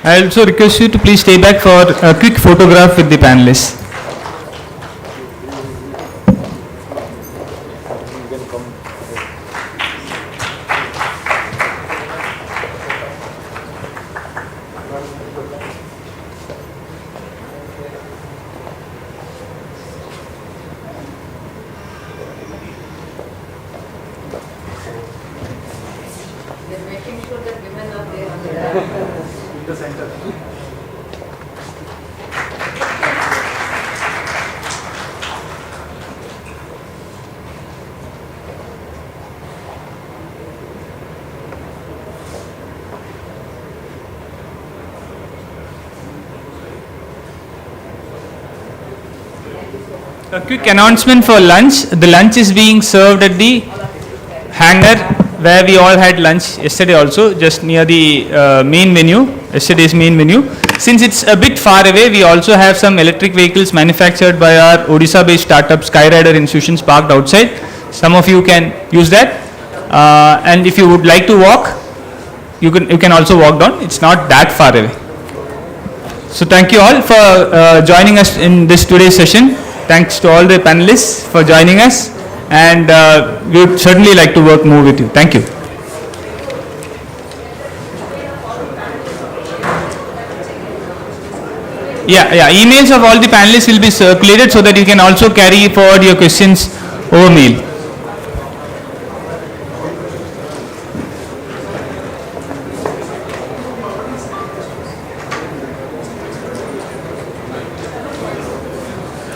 I also request you to please stay back for a quick photograph with the panelists. They're making sure that women are there on the ground. In the center. A quick announcement for lunch. The lunch is being served at the hangar where we all had lunch yesterday also, just near the main menu, yesterday's main menu. Since it's a bit far away, we also have some electric vehicles manufactured by our Odisha-based startup Skyrider Institutions parked outside. Some of you can use that. And if you would like to walk, you can also walk down. It's not that far away. So thank you all for joining us in this today's session. Thanks to all the panelists for joining us, and we would certainly like to work more with you. Thank you. Yeah, emails of all the panelists will be circulated so that you can also carry forward your questions over mail.